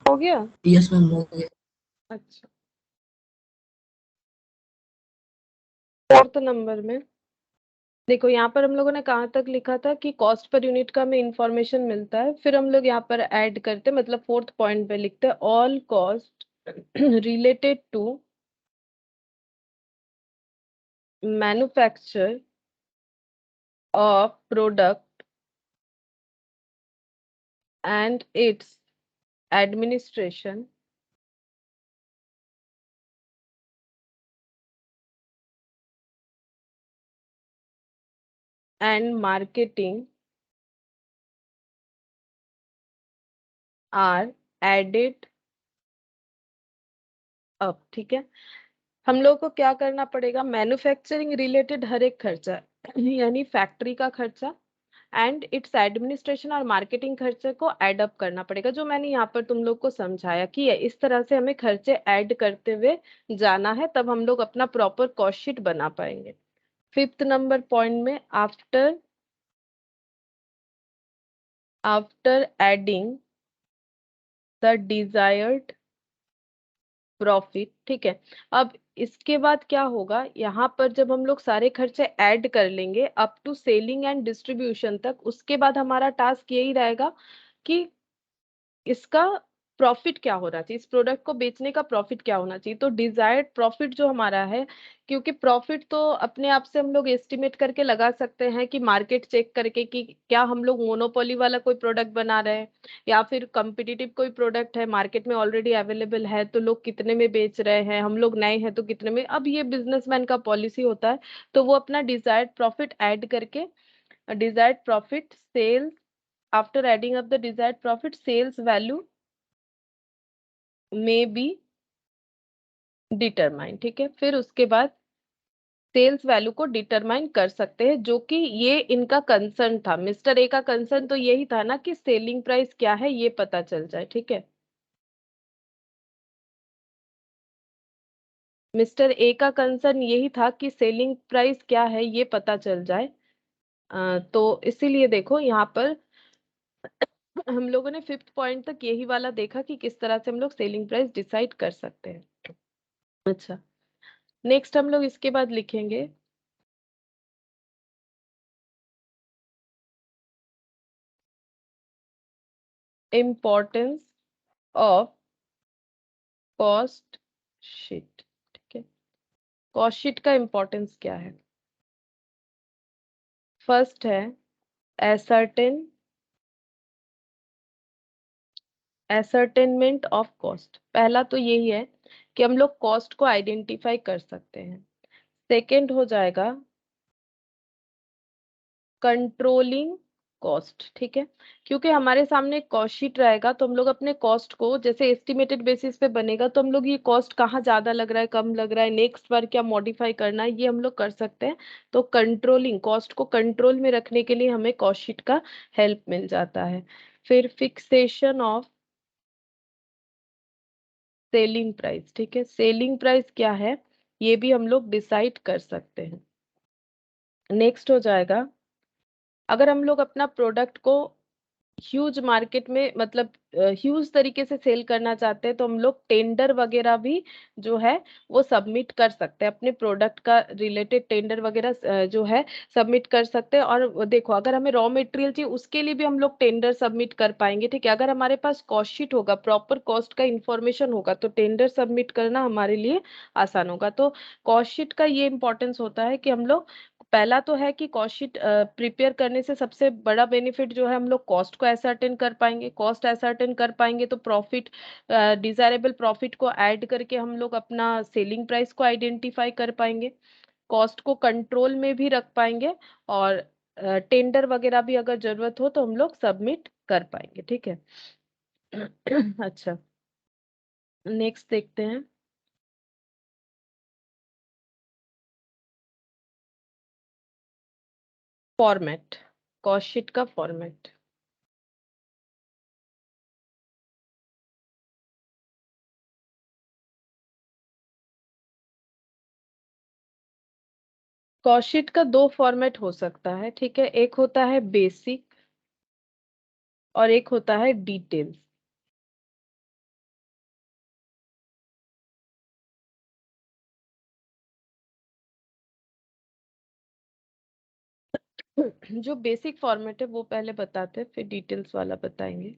हो गया? यस मैम, हो गया। अच्छा, 4th नंबर में देखो, यहाँ पर हम लोगों ने कहाँ तक लिखा था कि कॉस्ट पर यूनिट का हमें इंफॉर्मेशन मिलता है, फिर हम लोग यहाँ पर ऐड करते, मतलब 4th पॉइंट पे लिखते हैं all cost related to manufacture of product and its administration and marketing are added up. ठीक है, हम लोग को क्या करना पड़ेगा, मैन्युफैक्चरिंग रिलेटेड हर एक खर्चा यानी फैक्ट्री का खर्चा एंड इट्स एडमिनिस्ट्रेशन और मार्केटिंग खर्चे को ऐड अप करना पड़ेगा, जो मैंने यहाँ पर तुम लोग को समझाया कि इस तरह से हमें खर्चे ऐड करते हुए जाना है, तब हम लोग अपना प्रॉपर कॉस्ट शीट बना पाएंगे। 5th नंबर पॉइंट में after adding the desired profit. ठीक है, अब इसके बाद क्या होगा, यहाँ पर जब हम लोग सारे खर्चे ऐड कर लेंगे up to selling and distribution तक, उसके बाद हमारा टास्क यही रहेगा कि इसका प्रॉफिट क्या होना चाहिए, इस प्रोडक्ट को बेचने का प्रॉफिट क्या होना चाहिए। तो डिजायर्ड प्रॉफिट जो हमारा है, क्योंकि प्रॉफिट तो अपने आप से हम लोग एस्टिमेट करके लगा सकते हैं कि मार्केट चेक करके कि क्या हम लोग मोनोपोली वाला कोई प्रोडक्ट बना रहे हैं या फिर कंपिटिटिव कोई प्रोडक्ट है मार्केट में ऑलरेडी अवेलेबल है तो लोग कितने में बेच रहे हैं, हम लोग नए हैं तो कितने में। अब ये बिजनेसमैन का पॉलिसी होता है, तो वो अपना डिजायर्ड प्रॉफिट ऐड करके, desired profit sales, after adding up the desired profit sales value में बी डिटरमाइन। ठीक है, फिर उसके बाद सेल्स वैल्यू को डिटरमाइन कर सकते हैं, जो कि ये इनका कंसर्न था, मिस्टर ए का कंसर्न तो यही था ना कि सेलिंग प्राइस क्या है ये पता चल जाए। ठीक है, मिस्टर ए का कंसर्न यही था कि सेलिंग प्राइस क्या है ये पता चल जाए। तो इसीलिए देखो यहाँ पर हम लोगों ने 5th पॉइंट तक यही वाला देखा कि किस तरह से हम लोग सेलिंग प्राइस डिसाइड कर सकते हैं। अच्छा, नेक्स्ट हम लोग इसके बाद लिखेंगे इम्पोर्टेंस ऑफ कॉस्ट शीट। ठीक है, कॉस्ट शीट का इम्पोर्टेंस क्या है। फर्स्ट है एसर्टेन एसर्टेनमेंट ऑफ कॉस्ट। पहला तो यही है कि हम लोग कॉस्ट को आइडेंटिफाई कर सकते हैं। सेकंड हो जाएगा कंट्रोलिंग कॉस्ट। ठीक है, क्योंकि हमारे सामने कॉस्ट शीट रहेगा तो हम लोग अपने कॉस्ट को जैसे एस्टिमेटेड बेसिस पे बनेगा, तो हम लोग ये कॉस्ट कहाँ ज्यादा लग रहा है कम लग रहा है नेक्स्ट बार क्या मॉडिफाई करना है ये हम लोग कर सकते हैं। तो कंट्रोलिंग कॉस्ट को कंट्रोल में रखने के लिए हमें कॉस्ट शीट का हेल्प मिल जाता है। फिर फिक्सेशन ऑफ सेलिंग प्राइस। ठीक है, सेलिंग प्राइस क्या है ये भी हम लोग डिसाइड कर सकते हैं। नेक्स्ट हो जाएगा, अगर हम लोग अपना प्रोडक्ट को ह्यूज मार्केट में मतलब ह्यूज तरीके से सेल करना चाहते हैं, तो हम लोग टेंडर वगैरह भी जो है वो सबमिट कर सकते हैं, अपने प्रोडक्ट का रिलेटेड टेंडर वगैरह जो है सबमिट कर सकते हैं। और देखो, अगर हमें रॉ मटेरियल चाहिए उसके लिए भी हम लोग टेंडर सबमिट कर पाएंगे। ठीक है, अगर हमारे पास कॉस्ट शीट होगा, प्रॉपर कॉस्ट का इंफॉर्मेशन होगा, तो टेंडर सबमिट करना हमारे लिए आसान होगा। तो कॉस्ट शीट का ये इंपॉर्टेंस होता है कि हम लोग, पहला तो है कि कॉस्ट शीट प्रिपेयर करने से सबसे बड़ा बेनिफिट जो है हम लोग कॉस्ट को असर्टेन कर पाएंगे, कॉस्ट असर्टेन कर पाएंगे तो प्रॉफिट, डिजायरेबल प्रॉफिट को ऐड करके हम लोग अपना सेलिंग प्राइस को आइडेंटिफाई कर पाएंगे, कॉस्ट को कंट्रोल में भी रख पाएंगे, और टेंडर वगैरह भी अगर जरूरत हो तो हम लोग सबमिट कर पाएंगे। ठीक है अच्छा, नेक्स्ट देखते हैं फॉर्मेट, कॉस्ट शीट का फॉर्मेट। कॉस्ट शीट का दो फॉर्मेट हो सकता है। ठीक है, एक होता है बेसिक और एक होता है डिटेल्स। जो बेसिक फॉर्मेट है वो पहले बताते हैं, फिर डिटेल्स वाला बताएंगे।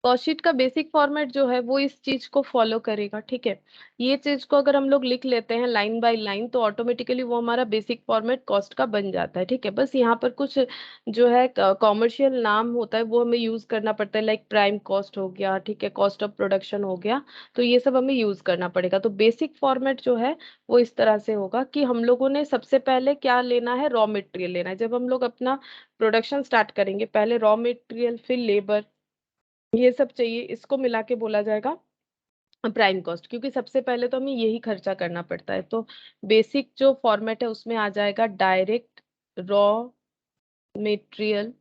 कॉस्टशीट का बेसिक फॉर्मेट जो है वो इस चीज को फॉलो करेगा, ठीक है। ये चीज को अगर हम लोग लिख लेते हैं लाइन बाय लाइन तो ऑटोमेटिकली वो हमारा बेसिक फॉर्मेट कॉस्ट का बन जाता है, ठीक है। बस यहाँ पर कुछ जो है कॉमर्शियल नाम होता है वो हमें यूज करना पड़ता है, लाइक प्राइम कॉस्ट हो गया, ठीक है, कॉस्ट ऑफ प्रोडक्शन हो गया। तो ये सब हमें यूज करना पड़ेगा। तो बेसिक फॉर्मेट जो है वो इस तरह से होगा कि हम लोगों ने सबसे पहले क्या लेना है, रॉ मटेरियल लेना है। जब हम लोग अपना प्रोडक्शन स्टार्ट करेंगे पहले रॉ मटेरियल फिर लेबर ये सब चाहिए, इसको मिला के बोला जाएगा प्राइम कॉस्ट, क्योंकि सबसे पहले तो हमें यही खर्चा करना पड़ता है। तो बेसिक जो फॉर्मेट है उसमें आ जाएगा डायरेक्ट रॉ मटेरियल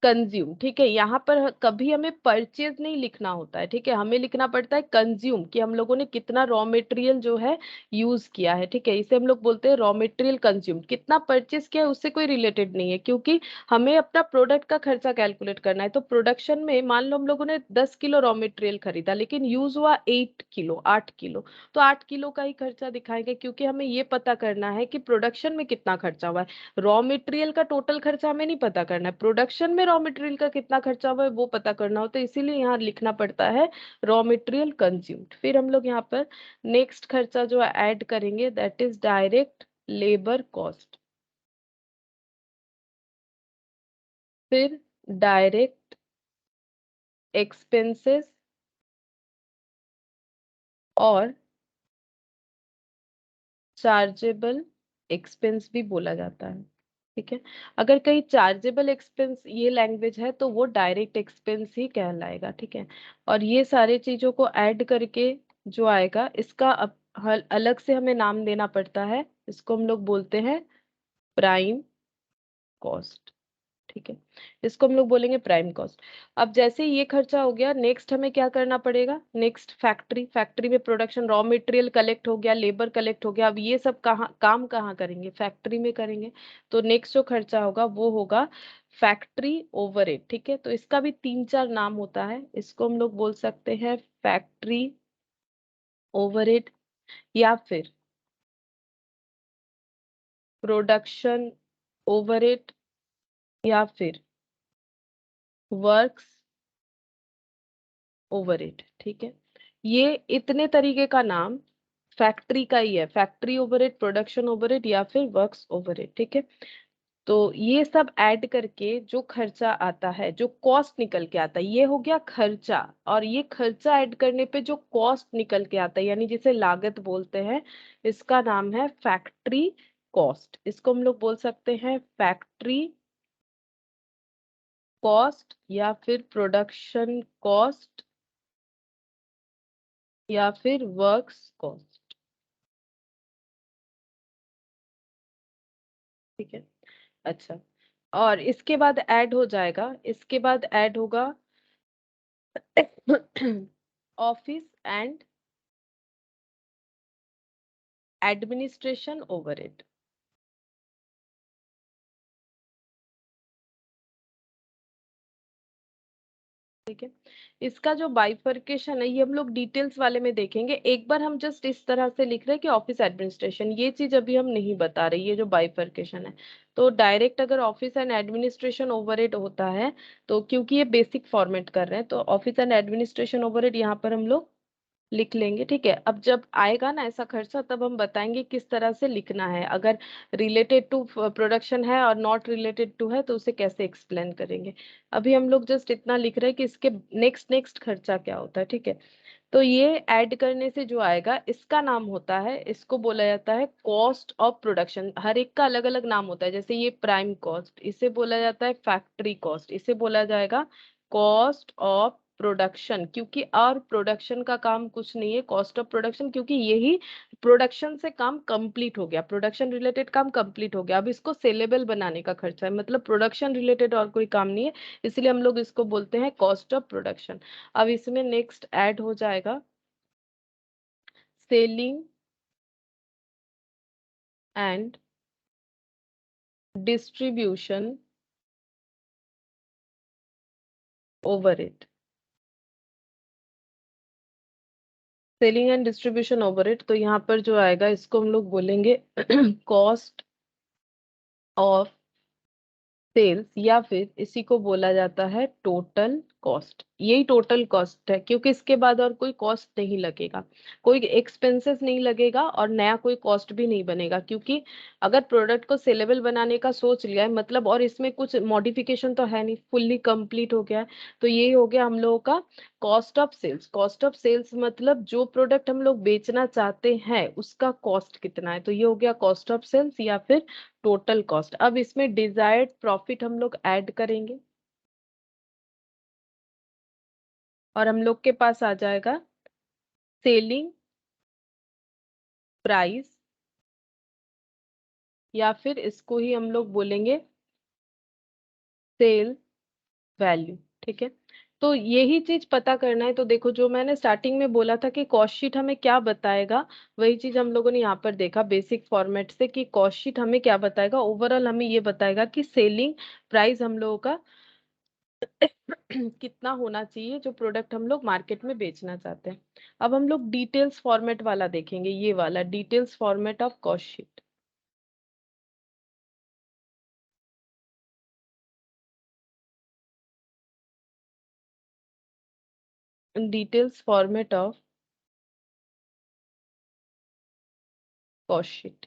कंज्यूम, ठीक है। यहाँ पर कभी हमें परचेज नहीं लिखना होता है, ठीक है, हमें लिखना पड़ता है कंज्यूम, कि हम लोगों ने कितना रॉ मटेरियल जो है यूज किया है, ठीक है। इसे हम लोग बोलते हैं रॉ मटेरियल कंज्यूम। कितना परचेज किया है उससे कोई रिलेटेड नहीं है, क्योंकि हमें अपना प्रोडक्ट का खर्चा कैलकुलेट करना है। तो प्रोडक्शन में मान लो हम लोगों ने 10 किलो रॉ मटेरियल खरीदा लेकिन यूज हुआ 8 किलो, 8 किलो, तो 8 किलो का ही खर्चा दिखाएंगे, क्योंकि हमें ये पता करना है कि प्रोडक्शन में कितना खर्चा हुआ है। रॉ मटेरियल का टोटल खर्चा हमें नहीं पता करना है, प्रोडक्शन में रॉ मटेरियल का कितना खर्चा हुआ है वो पता करना होता है, इसीलिए यहाँ लिखना पड़ता है रॉ मटेरियल कंज्यूम्ड। फिर हम लोग यहाँ पर नेक्स्ट खर्चा जो ऐड करेंगे that is direct labour cost, फिर डायरेक्ट एक्सपेंसेस और चार्जेबल एक्सपेंस भी बोला जाता है, ठीक है। अगर कहीं चार्जेबल एक्सपेंस ये लैंग्वेज है तो वो डायरेक्ट एक्सपेंस ही कहलाएगा, ठीक है। और ये सारे चीजों को ऐड करके जो आएगा इसका अलग से हमें नाम देना पड़ता है, इसको हम लोग बोलते हैं प्राइम कॉस्ट, ठीक है। इसको हम लोग बोलेंगे प्राइम कॉस्ट। अब जैसे ये खर्चा हो गया नेक्स्ट हमें क्या करना पड़ेगा, नेक्स्ट फैक्ट्री, फैक्ट्री में प्रोडक्शन रॉ मटेरियल कलेक्ट हो गया, लेबर कलेक्ट हो गया। अब ये सब कहाँ काम कहाँ करेंगे, फैक्ट्री में करेंगे। तो नेक्स्ट जो खर्चा होगा वो होगा फैक्ट्री ओवरहेड, ठीक है। तो इसका भी 3 4 नाम होता है, इसको हम लोग बोल सकते हैं फैक्ट्री ओवरहेड, या फिर प्रोडक्शन ओवरहेड, या फिर वर्क्स ओवरहेड, ठीक है। ये इतने तरीके का नाम फैक्ट्री का ही है, फैक्ट्री ओवरहेड, प्रोडक्शन ओवरहेड या फिर वर्क्स ओवरहेड, ठीक है। तो ये सब ऐड करके जो खर्चा आता है, जो कॉस्ट निकल के आता है, ये हो गया खर्चा। और ये खर्चा ऐड करने पे जो कॉस्ट निकल के आता है यानी जिसे लागत बोलते हैं, इसका नाम है फैक्ट्री कॉस्ट। इसको हम लोग बोल सकते हैं फैक्ट्री कॉस्ट या फिर प्रोडक्शन कॉस्ट या फिर वर्क्स कॉस्ट, ठीक है। अच्छा, और इसके बाद ऐड हो जाएगा, इसके बाद ऐड होगा ऑफिस एंड एडमिनिस्ट्रेशन ओवरहेड, ठीक है। इसका जो बाइफर्केशन है ये हम लोग डिटेल्स वाले में देखेंगे, एक बार हम जस्ट इस तरह से लिख रहे हैं कि ऑफिस एडमिनिस्ट्रेशन, ये चीज अभी हम नहीं बता रहे, ये जो बाइफर्केशन है। तो डायरेक्ट अगर ऑफिस एंड एडमिनिस्ट्रेशन ओवरहेड होता है तो क्योंकि ये बेसिक फॉर्मेट कर रहे हैं तो ऑफिस एंड एडमिनिस्ट्रेशन ओवरहेड यहाँ पर हम लोग लिख लेंगे, ठीक है। अब जब आएगा ना ऐसा खर्चा तब हम बताएंगे किस तरह से लिखना है, अगर रिलेटेड टू प्रोडक्शन है और नॉट रिलेटेड टू है तो उसे कैसे एक्सप्लेन करेंगे। अभी हम लोग जस्ट इतना लिख रहे हैं कि इसके नेक्स्ट नेक्स्ट खर्चा क्या होता है, ठीक है। तो ये ऐड करने से जो आएगा इसका नाम होता है, इसको बोला जाता है कॉस्ट ऑफ प्रोडक्शन। हर एक का अलग अलग नाम होता है, जैसे ये प्राइम कॉस्ट, इसे बोला जाता है फैक्ट्री कॉस्ट, इसे बोला जाएगा कॉस्ट ऑफ प्रोडक्शन, क्योंकि और प्रोडक्शन का काम कुछ नहीं है, कॉस्ट ऑफ प्रोडक्शन, क्योंकि यही प्रोडक्शन से काम कंप्लीट हो गया, प्रोडक्शन रिलेटेड काम कंप्लीट हो गया। अब इसको सेलेबल बनाने का खर्चा है, मतलब प्रोडक्शन रिलेटेड और कोई काम नहीं है, इसलिए हम लोग इसको बोलते हैं कॉस्ट ऑफ प्रोडक्शन। अब इसमें नेक्स्ट ऐड हो जाएगा selling and distribution overhead, selling and distribution overhead, तो यहाँ पर जो आएगा इसको हम लोग बोलेंगे कॉस्ट ऑफ सेल्स, या फिर इसी को बोला जाता है टोटल कॉस्ट। यही टोटल कॉस्ट है, क्योंकि इसके बाद और कोई कॉस्ट नहीं लगेगा, कोई एक्सपेंसेस नहीं लगेगा और नया कोई कॉस्ट भी नहीं बनेगा, क्योंकि अगर प्रोडक्ट को सेलेबल बनाने का सोच लिया है मतलब, और इसमें कुछ मॉडिफिकेशन तो है नहीं, फुल्ली कंप्लीट हो गया है, तो ये हो गया हम लोगों का cost of sales. Cost of sales मतलब जो प्रोडक्ट हम लोग बेचना चाहते हैं उसका कॉस्ट कितना है, तो ये हो गया कॉस्ट ऑफ सेल्स या फिर टोटल कॉस्ट। अब इसमें डिजायर्ड प्रॉफिट हम लोग ऐड करेंगे और हम लोग के पास आ जाएगा सेलिंग प्राइस, या फिर इसको ही हम लोग बोलेंगे सेल वैल्यू। ठीक है, तो यही चीज पता करना है। तो देखो, जो मैंने स्टार्टिंग में बोला था कि कॉस्ट शीट हमें क्या बताएगा, वही चीज हम लोगों ने यहाँ पर देखा बेसिक फॉर्मेट से, कि कॉस्ट शीट हमें क्या बताएगा, ओवरऑल हमें ये बताएगा कि सेलिंग प्राइस हम लोगों का कितना होना चाहिए जो प्रोडक्ट हम लोग मार्केट में बेचना चाहते हैं। अब हम लोग डिटेल्स फॉर्मेट वाला देखेंगे, ये वाला details format of cost sheet. Details format of cost sheet,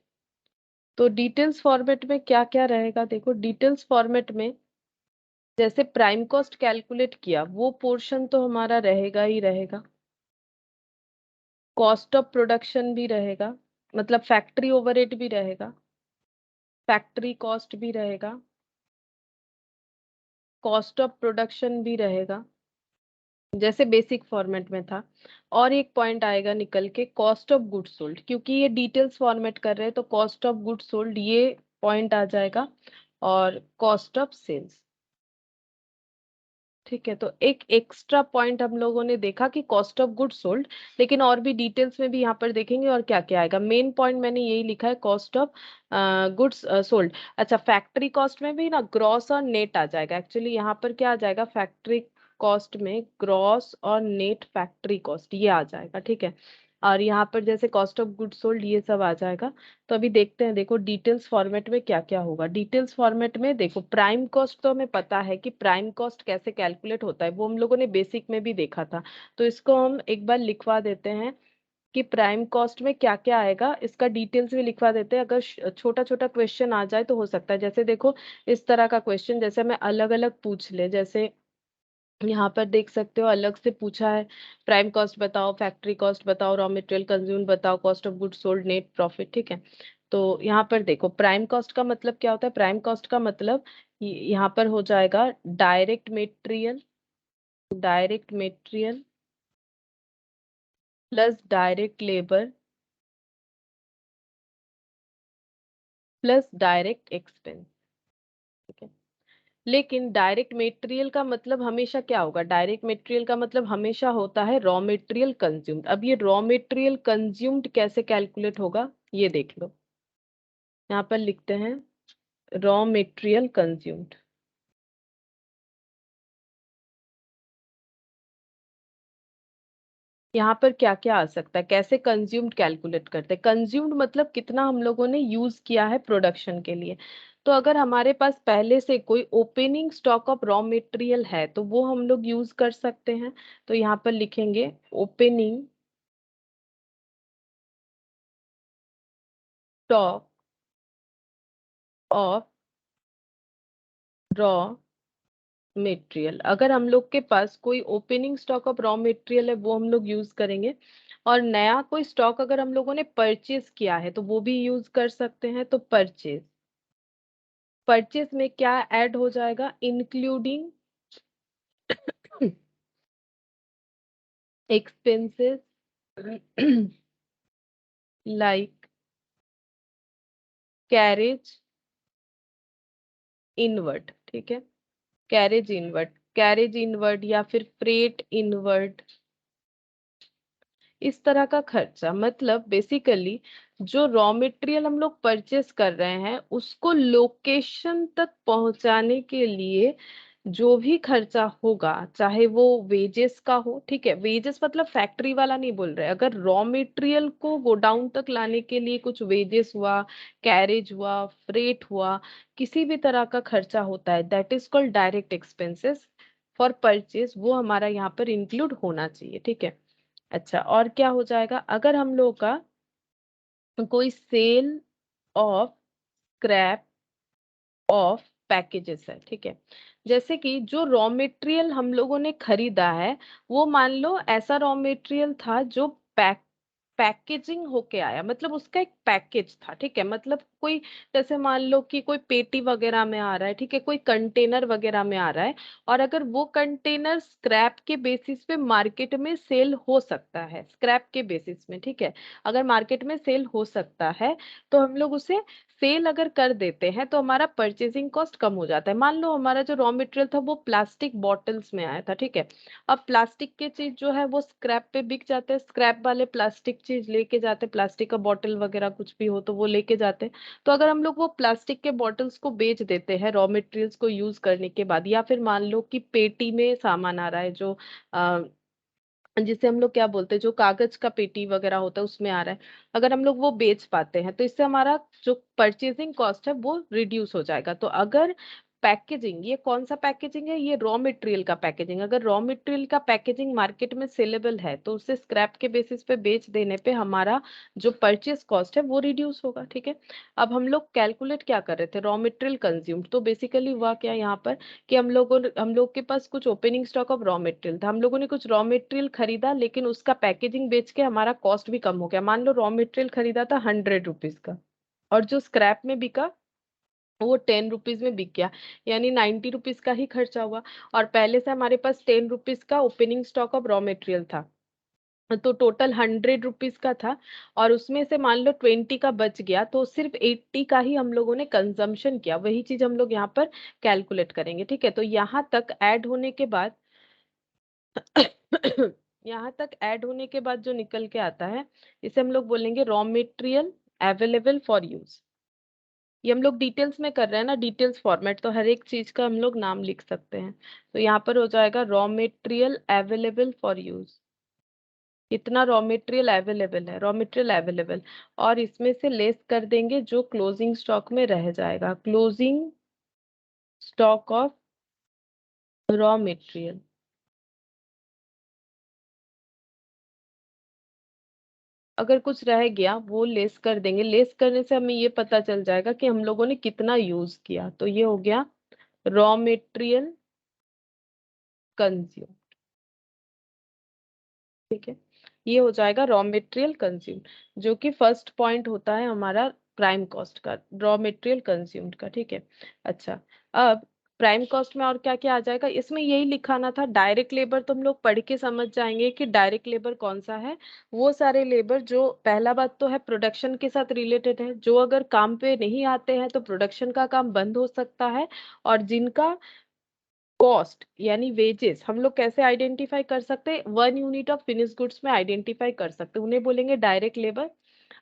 तो डिटेल्स फॉर्मेट में क्या क्या रहेगा, देखो डिटेल्स फॉर्मेट में जैसे प्राइम कॉस्ट कैलकुलेट किया वो पोर्शन तो हमारा रहेगा ही रहेगा, कॉस्ट ऑफ प्रोडक्शन भी रहेगा, मतलब फैक्ट्री ओवरहेड भी रहेगा, फैक्ट्री कॉस्ट भी रहेगा, कॉस्ट ऑफ प्रोडक्शन भी रहेगा, जैसे बेसिक फॉर्मेट में था। और एक पॉइंट आएगा निकल के कॉस्ट ऑफ गुड्स सोल्ड, क्योंकि ये डिटेल्स फॉर्मेट कर रहे हैं तो कॉस्ट ऑफ गुड्स सोल्ड ये पॉइंट आ जाएगा, और कॉस्ट ऑफ सेल्स। ठीक है, तो एक एक्स्ट्रा पॉइंट हम लोगों ने देखा कि कॉस्ट ऑफ गुड्स सोल्ड, लेकिन और भी डिटेल्स में भी यहाँ पर देखेंगे और क्या क्या आएगा। मेन पॉइंट मैंने यही लिखा है, कॉस्ट ऑफ गुड्स सोल्ड। अच्छा, फैक्ट्री कॉस्ट में भी ना ग्रॉस और नेट आ जाएगा, एक्चुअली यहाँ पर क्या आ जाएगा, फैक्ट्री कॉस्ट में ग्रॉस और नेट फैक्ट्री कॉस्ट ये आ जाएगा। ठीक है, और यहाँ पर जैसे कॉस्ट ऑफ गुड्स सोल्ड ये सब आ जाएगा। तो अभी देखते हैं, देखो डिटेल्स फॉर्मेट में क्या क्या होगा। डिटेल्स फॉर्मेट में देखो, प्राइम कॉस्ट तो हमें पता है कि प्राइम कॉस्ट कैसे कैलकुलेट होता है, वो हम लोगों ने बेसिक में भी देखा था, तो इसको हम एक बार लिखवा देते हैं कि प्राइम कॉस्ट में क्या क्या आएगा, इसका डिटेल्स भी लिखवा देते हैं। अगर छोटा छोटा क्वेश्चन आ जाए तो हो सकता है, जैसे देखो इस तरह का क्वेश्चन जैसे मैं अलग अलग पूछ ले, जैसे यहाँ पर देख सकते हो अलग से पूछा है, प्राइम कॉस्ट बताओ, फैक्ट्री कॉस्ट बताओ, रॉ मटेरियल कंज्यूम बताओ, cost of goods sold, net profit. ठीक है, तो यहाँ पर देखो प्राइम कॉस्ट का मतलब क्या होता है, प्राइम कॉस्ट का मतलब यहाँ पर हो जाएगा direct material plus direct labour plus direct expense. ठीक है, लेकिन डायरेक्ट मटेरियल का मतलब हमेशा क्या होगा, डायरेक्ट मटेरियल का मतलब हमेशा होता है रॉ मटेरियल कंज्यूम्ड। अब ये रॉ मटेरियल कंज्यूम्ड कैसे कैलकुलेट होगा, ये देख लो, यहाँ पर लिखते हैं रॉ मटेरियल कंज्यूम्ड। यहाँ पर क्या क्या आ सकता है, कैसे कंज्यूम्ड कैलकुलेट करते हैं, कंज्यूम्ड मतलब कितना हम लोगों ने यूज किया है प्रोडक्शन के लिए। तो अगर हमारे पास पहले से कोई opening stock of raw material है तो वो हम लोग यूज कर सकते हैं। तो यहाँ पर लिखेंगे opening stock of raw material, अगर हम लोग के पास कोई opening stock of raw material है वो हम लोग यूज करेंगे, और नया कोई स्टॉक अगर हम लोगों ने परचेज किया है तो वो भी यूज कर सकते हैं। तो परचेज, परचेज में क्या ऐड हो जाएगा, including expenses like carriage inward. ठीक है, कैरेज इनवर्ड या फिर फ्रेट इनवर्ड, इस तरह का खर्चा। मतलब बेसिकली जो रॉ मटेरियल हम लोग परचेस कर रहे हैं उसको लोकेशन तक पहुंचाने के लिए जो भी खर्चा होगा, चाहे वो वेजेस का हो, ठीक है, वेजेस मतलब फैक्ट्री वाला नहीं बोल रहे, अगर रॉ मटेरियल को गोडाउन तक लाने के लिए कुछ वेजेस हुआ, कैरेज हुआ, फ्रेट हुआ, किसी भी तरह का खर्चा होता है, that is called direct expenses for purchase, वो हमारा यहाँ पर इंक्लूड होना चाहिए, ठीक है। अच्छा, और क्या हो जाएगा, अगर हम लोग का कोई sale of scrap of packages है, ठीक है, जैसे कि जो रॉ मटेरियल हम लोगों ने खरीदा है, वो मान लो ऐसा रॉ मटेरियल था जो पैकेजिंग होके आया, मतलब उसका एक पैकेज था, ठीक है, मतलब कोई, जैसे मान लो कि कोई पेटी वगैरह में आ रहा है, ठीक है, कोई कंटेनर वगैरह में आ रहा है, और अगर वो कंटेनर स्क्रैप के बेसिस पे मार्केट में सेल हो सकता है, स्क्रैप के बेसिस में, ठीक है, अगर मार्केट में सेल हो सकता है, तो हम लोग उसे सेल अगर कर देते हैं तो हमारा परचेसिंग कॉस्ट कम हो जाता है। मान लो हमारा जो रॉ मटेरियल था वो प्लास्टिक बॉटल्स में आया था, ठीक है, अब प्लास्टिक के चीज जो है वो स्क्रैप पे बिक जाते हैं, स्क्रैप वाले प्लास्टिक चीज लेके जाते हैं, प्लास्टिक का बॉटल वगैरह कुछ भी हो तो वो लेके जाते हैं। तो अगर हम लोग वो प्लास्टिक के बॉटल्स को बेच देते हैं रॉ मटेरियल्स को यूज करने के बाद, या फिर मान लो कि पेटी में सामान आ रहा है जो जिसे हम लोग क्या बोलते हैं, जो कागज का पेटी वगैरह होता है उसमें आ रहा है, अगर हम लोग वो बेच पाते हैं तो इससे हमारा जो परचेसिंग कॉस्ट है वो रिड्यूस हो जाएगा। तो अगर पैकेजिंग, ये कौन सा पैकेजिंग है, ये रॉ मटेरियल का पैकेजिंग, अगर रॉ मटेरियल का पैकेजिंग मार्केट में सेलेबल है तो उसे स्क्रैप के बेसिस पे बेच देने पे हमारा जो परचेस कॉस्ट है वो रिड्यूस होगा, ठीक है। अब हम लोग कैलकुलेट क्या कर रहे थे, रॉ मटेरियल कंज्यूम्ड, तो बेसिकली हुआ क्या यहाँ पर कि हम लोग के पास कुछ opening stock of raw material था, हम लोगों ने कुछ रॉ मटेरियल खरीदा, लेकिन उसका पैकेजिंग बेच के हमारा कॉस्ट भी कम हो गया। मान लो रॉ मटेरियल खरीदा था 100 रुपीज का, और जो स्क्रैप में बिका वो 10 रुपीज में बिक गया, यानी 90 रुपीज का ही खर्चा हुआ। और पहले से हमारे पास 10 रुपीज का opening stock of raw material था, तो टोटल 100 रुपीज का था, और उसमें से मान लो 20 का बच गया, तो सिर्फ 80 का ही हम लोगों ने कंजम्पशन किया, वही चीज हम लोग यहाँ पर कैलकुलेट करेंगे, ठीक है। तो यहाँ तक ऐड होने के बाद यहाँ तक ऐड होने के बाद जो निकल के आता है, इसे हम लोग बोलेंगे raw material available for use. ये हम लोग डिटेल्स में कर रहे हैं ना, डिटेल्स फॉर्मेट, तो हर एक चीज का हम लोग नाम लिख सकते हैं। तो यहाँ पर हो जाएगा raw material available for use, इतना रॉ मटेरियल अवेलेबल है, रॉ मटेरियल अवेलेबल, और इसमें से लेस कर देंगे जो क्लोजिंग स्टॉक में रह जाएगा, closing stock of raw material. अगर कुछ रह गया वो लेस कर देंगे, लेस करने से हमें ये पता चल जाएगा कि हम लोगों ने कितना यूज किया, तो ये हो गया रॉ मटेरियल कंज्यूम, ठीक है, ये हो जाएगा रॉ मटेरियल कंज्यूम, जो कि फर्स्ट पॉइंट होता है हमारा प्राइम कॉस्ट का, रॉ मटेरियल कंज्यूम्ड का, ठीक है। अच्छा, अब प्राइम कॉस्ट में और क्या क्या आ जाएगा, इसमें यही लिखाना था, डायरेक्ट लेबर तो हम लोग पढ़ के समझ जाएंगे कि डायरेक्ट लेबर कौन सा है, वो सारे लेबर जो, पहला बात तो है प्रोडक्शन के साथ रिलेटेड है, जो अगर काम पे नहीं आते हैं तो प्रोडक्शन का काम बंद हो सकता है, और जिनका कॉस्ट यानी वेजेस हम लोग कैसे आइडेंटिफाई कर सकते हैं, 1 यूनिट ऑफ फिनिश गुड्स में आइडेंटिफाई कर सकते हैं, उन्हें बोलेंगे डायरेक्ट लेबर।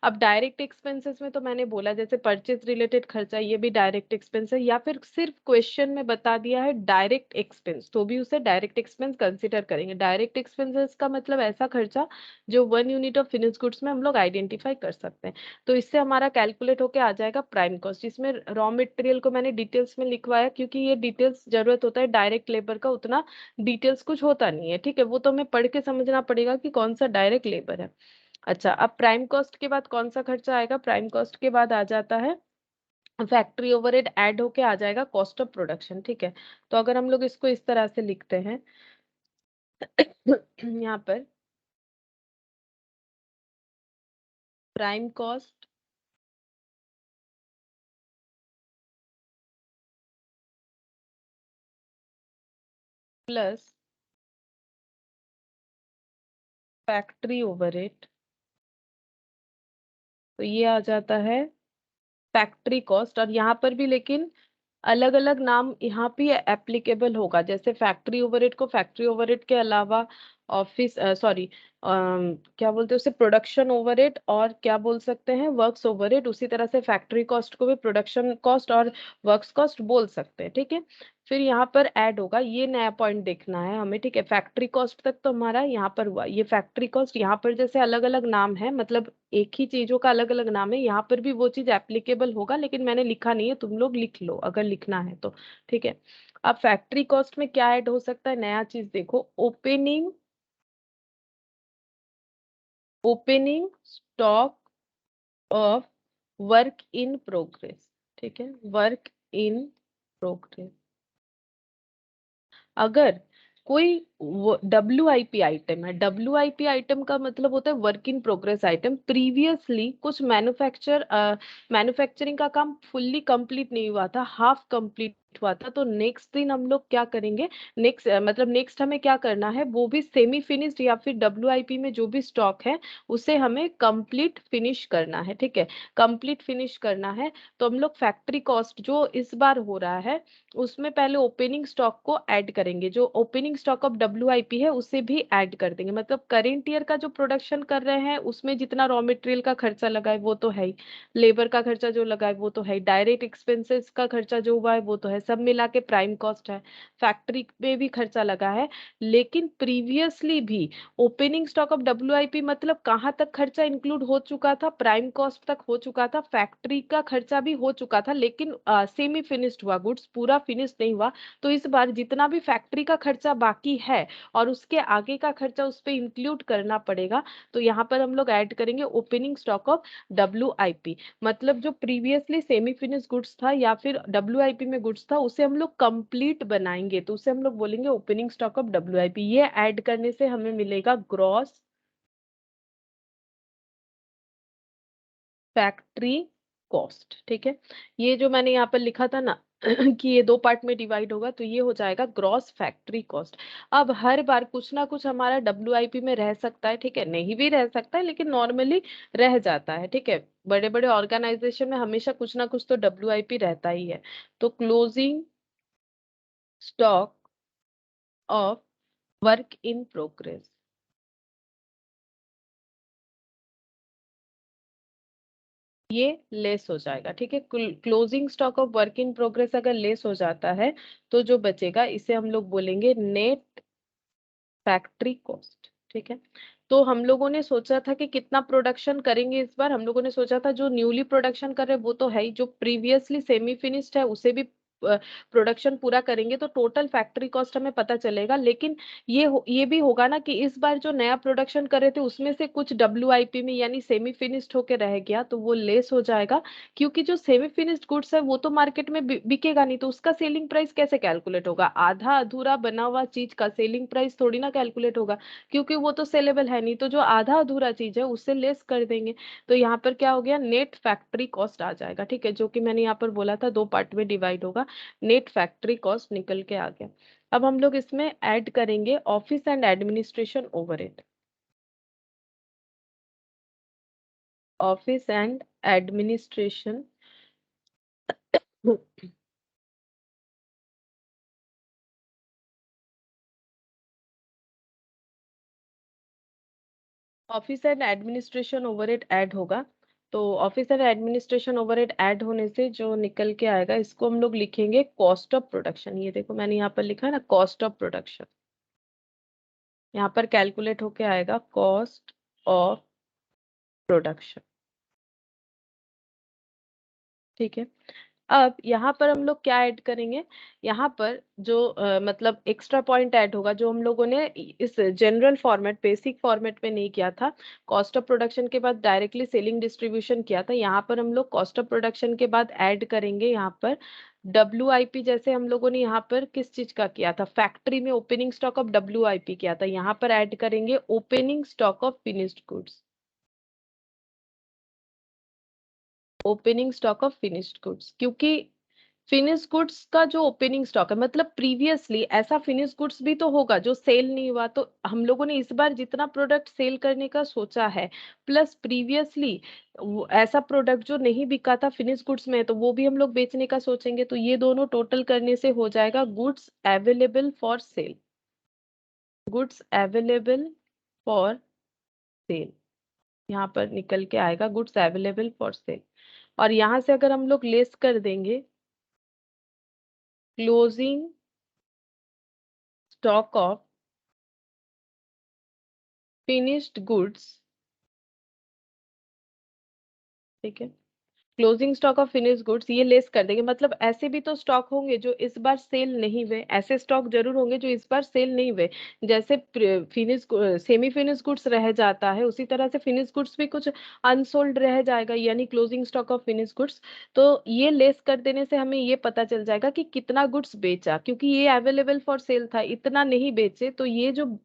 अब डायरेक्ट एक्सपेंसेस में तो मैंने बोला जैसे परचेज रिलेटेड खर्चा, ये भी डायरेक्ट एक्सपेंस है, या फिर सिर्फ क्वेश्चन में बता दिया है डायरेक्ट एक्सपेंस तो भी उसे डायरेक्ट एक्सपेंस कंसिडर करेंगे। डायरेक्ट एक्सपेंसेस का मतलब ऐसा खर्चा जो 1 यूनिट ऑफ फिनिश गुड्स में हम लोग आइडेंटिफाई कर सकते हैं। तो इससे हमारा कैलकुलेट होके आ जाएगा प्राइम कॉस्ट, इसमें रॉ मटेरियल को मैंने डिटेल्स में लिखवाया क्योंकि ये डिटेल्स जरूरत होता है, डायरेक्ट लेबर का उतना डिटेल्स कुछ होता नहीं है, ठीक है, वो तो हमें पढ़ के समझना पड़ेगा कि कौन सा डायरेक्ट लेबर है। अच्छा, अब प्राइम कॉस्ट के बाद कौन सा खर्चा आएगा, प्राइम कॉस्ट के बाद आ जाता है फैक्ट्री ओवरहेड, ऐड होके आ जाएगा कॉस्ट ऑफ प्रोडक्शन, ठीक है। तो अगर हम लोग इसको इस तरह से लिखते हैं यहाँ पर prime cost plus factory overhead, तो ये आ जाता है फैक्ट्री कॉस्ट। और यहाँ पर भी लेकिन अलग अलग नाम यहाँ भी एप्लीकेबल होगा, जैसे फैक्ट्री ओवरहेड को फैक्ट्री ओवरहेड के अलावा ऑफिस सॉरी क्या बोलते हैं उसे, प्रोडक्शन ओवरहेड, और क्या बोल सकते हैं, वर्क्स ओवरहेड, उसी तरह से फैक्ट्री कॉस्ट को भी प्रोडक्शन कॉस्ट और वर्क्स कॉस्ट बोल सकते हैं, ठीक है। फिर यहाँ पर ऐड होगा, ये नया पॉइंट देखना है हमें, ठीक है। फैक्ट्री कॉस्ट तक तो हमारा यहाँ पर हुआ, ये फैक्ट्री कॉस्ट यहाँ पर जैसे अलग अलग नाम है, मतलब एक ही चीजों का अलग अलग नाम है, यहाँ पर भी वो चीज एप्लीकेबल होगा, लेकिन मैंने लिखा नहीं है, तुम लोग लिख लो अगर लिखना है तो, ठीक है। अब फैक्ट्री कॉस्ट में क्या ऐड हो सकता है, नया चीज देखो, opening stock of work in progress, ठीक है, वर्क इन प्रोग्रेस। अगर कोई WIP आइटम है, WIP आइटम का मतलब होता है work in progress item, previously कुछ मैन्युफैक्चरिंग का काम फुल्ली कंप्लीट नहीं हुआ था, हाफ कंप्लीट हुआ था, तो नेक्स्ट दिन हम लोग क्या करेंगे, मतलब नेक्स्ट हमें क्या करना है, वो भी सेमी फिनिश्ड या फिर WIP में जो भी स्टॉक है उसे हमें कंप्लीट फिनिश करना है, ठीक है, कंप्लीट फिनिश करना है। तो हम लोग फैक्ट्री कॉस्ट जो इस बार हो रहा है उसमें पहले ओपनिंग स्टॉक को ऐड करेंगे, जो ओपनिंग स्टॉक ऑफ WIP है उसे भी ऐड कर देंगे, मतलब करेंट ईयर का जो प्रोडक्शन कर रहे हैं उसमें जितना रॉ मटेरियल का खर्चा लगा है वो तो है ही, लेबर का खर्चा जो लगा है वो तो है ही, डायरेक्ट एक्सपेंसेस का खर्चा जो हुआ है वो तो है, सब मिला के प्राइम कॉस्ट है, फैक्ट्री में भी खर्चा लगा है। लेकिन प्रीवियसली भी ओपनिंग स्टॉक ऑफ WIP मतलब कहाँ तक खर्चा इंक्लूड हो चुका था, प्राइम कॉस्ट तक हो चुका था, फैक्ट्री का खर्चा भी हो चुका था, लेकिन सेमी फिनिश्ड हुआ, गुड्स पूरा फिनिश नहीं हुआ। तो इस बार जितना भी फैक्ट्री का खर्चा बाकी है और उसके आगे का खर्चा उस पर इंक्लूड करना पड़ेगा, तो यहाँ पर हम लोग ऐड करेंगे ओपनिंग स्टॉक ऑफ WIP, मतलब जो प्रीवियसली सेमी फिनिश गुड्स था या फिर WIP में गुड्स था उसे हम लोग कंप्लीट बनाएंगे, तो उसे हम लोग बोलेंगे ओपनिंग स्टॉक ऑफ WIP। ये ऐड करने से हमें मिलेगा ग्रॉस फैक्ट्री कॉस्ट, ठीक है। ये जो मैंने यहाँ पर लिखा था ना कि ये दो पार्ट में डिवाइड होगा, तो ये हो जाएगा ग्रॉस फैक्ट्री कॉस्ट। अब हर बार कुछ ना कुछ हमारा WIP में रह सकता है, ठीक है, नहीं भी रह सकता है, लेकिन नॉर्मली रह जाता है, ठीक है। बड़े बड़े ऑर्गेनाइजेशन में हमेशा कुछ ना कुछ तो WIP रहता ही है। तो closing stock of work in progress, ये लेस हो जाएगा, ठीक है। Closing stock of work in progress अगर लेस हो जाता है तो जो बचेगा इसे हम लोग बोलेंगे नेट फैक्ट्री कॉस्ट, ठीक है। तो हम लोगों ने सोचा था कि कितना प्रोडक्शन करेंगे इस बार, हम लोगों ने सोचा था जो न्यूली प्रोडक्शन कर रहे हैं वो तो है ही, जो प्रीवियसली सेमी फिनिश्ड है उसे भी प्रोडक्शन पूरा करेंगे, तो टोटल फैक्ट्री कॉस्ट हमें पता चलेगा। लेकिन ये भी होगा ना कि इस बार जो नया प्रोडक्शन कर रहे थे उसमें से कुछ WIP में यानी सेमी फिनिश्ड होके रह गया, तो वो लेस हो जाएगा, क्योंकि जो सेमी फिनिश्ड गुड्स है वो तो मार्केट में बिकेगा नहीं, तो उसका सेलिंग प्राइस कैसे कैलकुलेट होगा, आधा अधूरा बना हुआ चीज का सेलिंग प्राइस थोड़ी ना कैलकुलेट होगा, क्योंकि वो तो सेलेबल है नहीं, तो जो आधा अधूरा चीज है उससे लेस कर देंगे। तो यहाँ पर क्या हो गया, नेट फैक्ट्री कॉस्ट आ जाएगा, ठीक है, जो कि मैंने यहाँ पर बोला था दो पार्ट में डिवाइड होगा, नेट फैक्ट्री कॉस्ट निकल के आ गया। अब हम लोग इसमें ऐड करेंगे office and administration overhead, office and administration office and administration overhead add होगा। तो office and administration overhead add होने से जो निकल के आएगा इसको हम लोग लिखेंगे कॉस्ट ऑफ प्रोडक्शन, ये देखो मैंने यहाँ पर लिखा है ना कॉस्ट ऑफ प्रोडक्शन, यहाँ पर कैलकुलेट होके आएगा कॉस्ट ऑफ प्रोडक्शन, ठीक है। अब यहाँ पर हम लोग क्या ऐड करेंगे, यहाँ पर जो मतलब एक्स्ट्रा पॉइंट ऐड होगा जो हम लोगों ने इस जनरल फॉर्मेट बेसिक फॉर्मेट में नहीं किया था, कॉस्ट ऑफ प्रोडक्शन के बाद डायरेक्टली सेलिंग डिस्ट्रीब्यूशन किया था, यहाँ पर हम लोग कॉस्ट ऑफ प्रोडक्शन के बाद ऐड करेंगे यहाँ पर WIP, जैसे हम लोगों ने यहाँ पर किस चीज का किया था, फैक्ट्री में ओपनिंग स्टॉक ऑफ WIP किया था, यहाँ पर ऐड करेंगे opening stock of finished goods, opening stock of finished goods, क्योंकि फिनिश गुड्स का जो ओपनिंग स्टॉक है मतलब प्रीवियसली ऐसा फिनिश गुड्स भी तो होगा जो सेल नहीं हुआ, तो हम लोगों ने इस बार जितना प्रोडक्ट सेल करने का सोचा है प्लस प्रीवियसली ऐसा प्रोडक्ट जो नहीं बिका था फिनिश गुड्स में, तो वो भी हम लोग बेचने का सोचेंगे, तो ये दोनों टोटल करने से हो जाएगा goods available for sale, goods available for cell, यहाँ पर निकल के आएगा गुड्स अवेलेबल फॉर सेल। और यहाँ से अगर हम लोग लेस कर देंगे closing stock of finished goods, ठीक है, closing stock of finish goods, ये लेस कर देंगे। मतलब ऐसे भी तो स्टॉक होंगे जो इस बार सेल नहीं हुए, ऐसे स्टॉक जरूर होंगे जो इस बार सेल नहीं हुए। जैसे फिनिश सेमी फिनिश गुड्स रह जाता है, उसी तरह से फिनिश गुड्स भी कुछ अनसोल्ड रह जाएगा, यानी closing stock of finish goods. तो ये लेस कर देने से हमें ये पता चल जाएगा कि कितना गुड्स बेचा, क्योंकि ये अवेलेबल फॉर सेल था, इतना नहीं बेचे, तो ये जो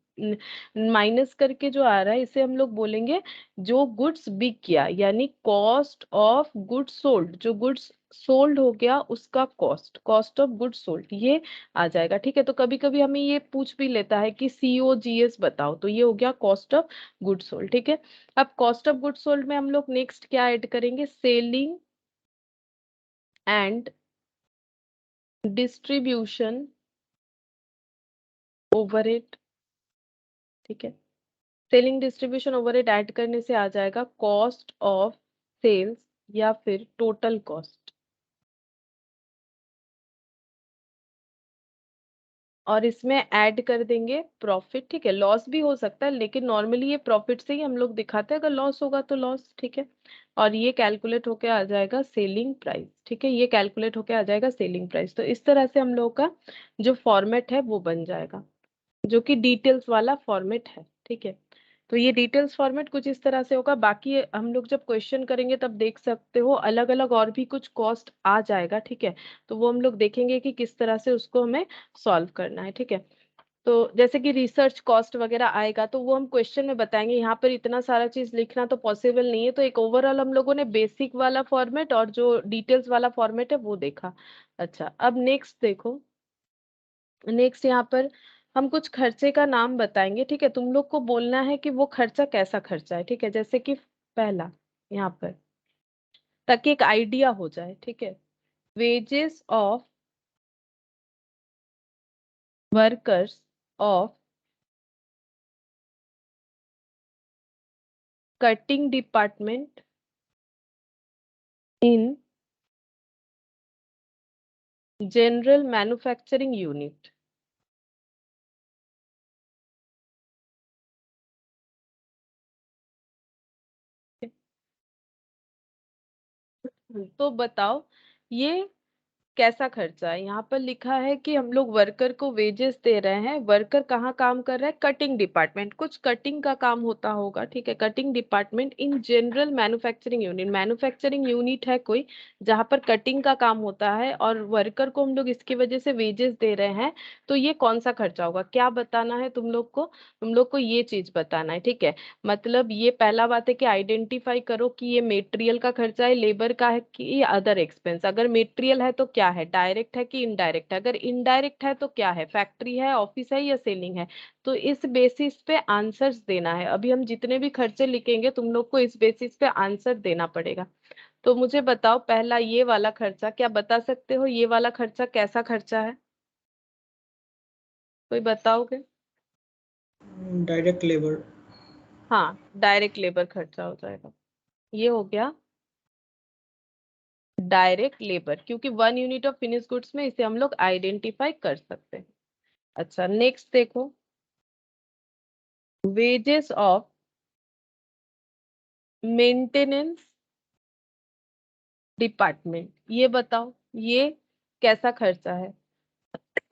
माइनस करके जो आ रहा है इसे हम लोग बोलेंगे जो गुड्स बिक गया, यानी कॉस्ट ऑफ गुड्स सोल्ड, जो गुड्स सोल्ड हो गया उसका cost, cost of goods sold, ये आ जाएगा। ठीक है, तो कभी कभी हमें ये पूछ भी लेता है कि COGS बताओ, तो ये हो गया कॉस्ट ऑफ गुड्स सोल्ड। ठीक है, अब कॉस्ट ऑफ गुड्स सोल्ड में हम लोग नेक्स्ट क्या ऐड करेंगे, सेलिंग एंड डिस्ट्रीब्यूशन ओवरहेड। ठीक है, सेलिंग डिस्ट्रीब्यूशन ओवरहेड ऐड करने से आ जाएगा कॉस्ट ऑफ सेल्स या फिर टोटल कॉस्ट। और इसमें ऐड कर देंगे प्रॉफिट। ठीक है, लॉस भी हो सकता है लेकिन नॉर्मली ये प्रॉफिट से ही हम लोग दिखाते हैं, अगर लॉस होगा तो लॉस। ठीक है, और ये कैलकुलेट होके आ जाएगा सेलिंग प्राइस। ठीक है, ये कैलकुलेट होके आ जाएगा सेलिंग प्राइस। तो इस तरह से हम लोग का जो फॉर्मेट है वो बन जाएगा, जो कि डिटेल्स वाला फॉर्मेट है। ठीक है, तो ये डिटेल्स फॉर्मेट कुछ इस तरह से होगा। बाकी हम लोग जब क्वेश्चन करेंगे तब देख सकते हो अलग अलग और भी कुछ कॉस्ट आ जाएगा। ठीक है, तो वो हम लोग देखेंगे कि किस तरह से उसको हमें सॉल्व करना है। ठीक है, तो जैसे कि रिसर्च कॉस्ट वगैरह आएगा तो वो हम क्वेश्चन में बताएंगे, यहाँ पर इतना सारा चीज लिखना तो पॉसिबल नहीं है। तो एक ओवरऑल हम लोगों ने बेसिक वाला फॉर्मेट और जो डिटेल्स वाला फॉर्मेट है वो देखा। अच्छा, अब नेक्स्ट देखो, नेक्स्ट यहाँ पर हम कुछ खर्चे का नाम बताएंगे। ठीक है, तुम लोग को बोलना है कि वो खर्चा कैसा खर्चा है। ठीक है, जैसे कि पहला यहाँ पर, ताकि एक आइडिया हो जाए। ठीक है, wages of workers of cutting department in general manufacturing unit. तो बताओ ये कैसा खर्चा है। यहाँ पर लिखा है कि हम लोग वर्कर को वेजेस दे रहे हैं, वर्कर कहाँ काम कर रहा है, कटिंग डिपार्टमेंट, कुछ कटिंग का काम होता होगा। ठीक है, cutting department in general manufacturing unit, manufacturing unit है कोई जहाँ पर कटिंग का काम होता है, और वर्कर को हम लोग इसकी वजह से वेजेस दे रहे हैं। तो ये कौन सा खर्चा होगा, क्या बताना है तुम लोग को, तुम लोग को ये चीज बताना है। ठीक है, मतलब ये पहला बात है कि आइडेंटिफाई करो कि ये मेटेरियल का खर्चा है, लेबर का है कि अदर एक्सपेंस। अगर मेटेरियल है तो क्या है, डायरेक्ट है कि इनडायरेक्ट है, अगर इनडायरेक्ट है तो क्या है, फैक्ट्री है, ऑफिस है या सेलिंग है। तो इस बेसिस पे आंसर्स देना है। अभी हम जितने भी खर्चे लिखेंगे तुम लोग को इस बेसिस पे आंसर देना पड़ेगा। तो मुझे बताओ पहला ये वाला खर्चा, क्या बता सकते हो ये वाला खर्चा कैसा खर्चा है, कोई बताओगे। Direct labour. हाँ, डायरेक्ट लेबर खर्चा हो जाएगा, ये हो गया डायरेक्ट लेबर, क्योंकि 1 यूनिट ऑफ फिनिश गुड्स में इसे हम लोग आइडेंटिफाई कर सकते हैं। अच्छा, नेक्स्ट देखो, वेजेस ऑफ मेंटेनेंस डिपार्टमेंट, ये बताओ ये कैसा खर्चा है।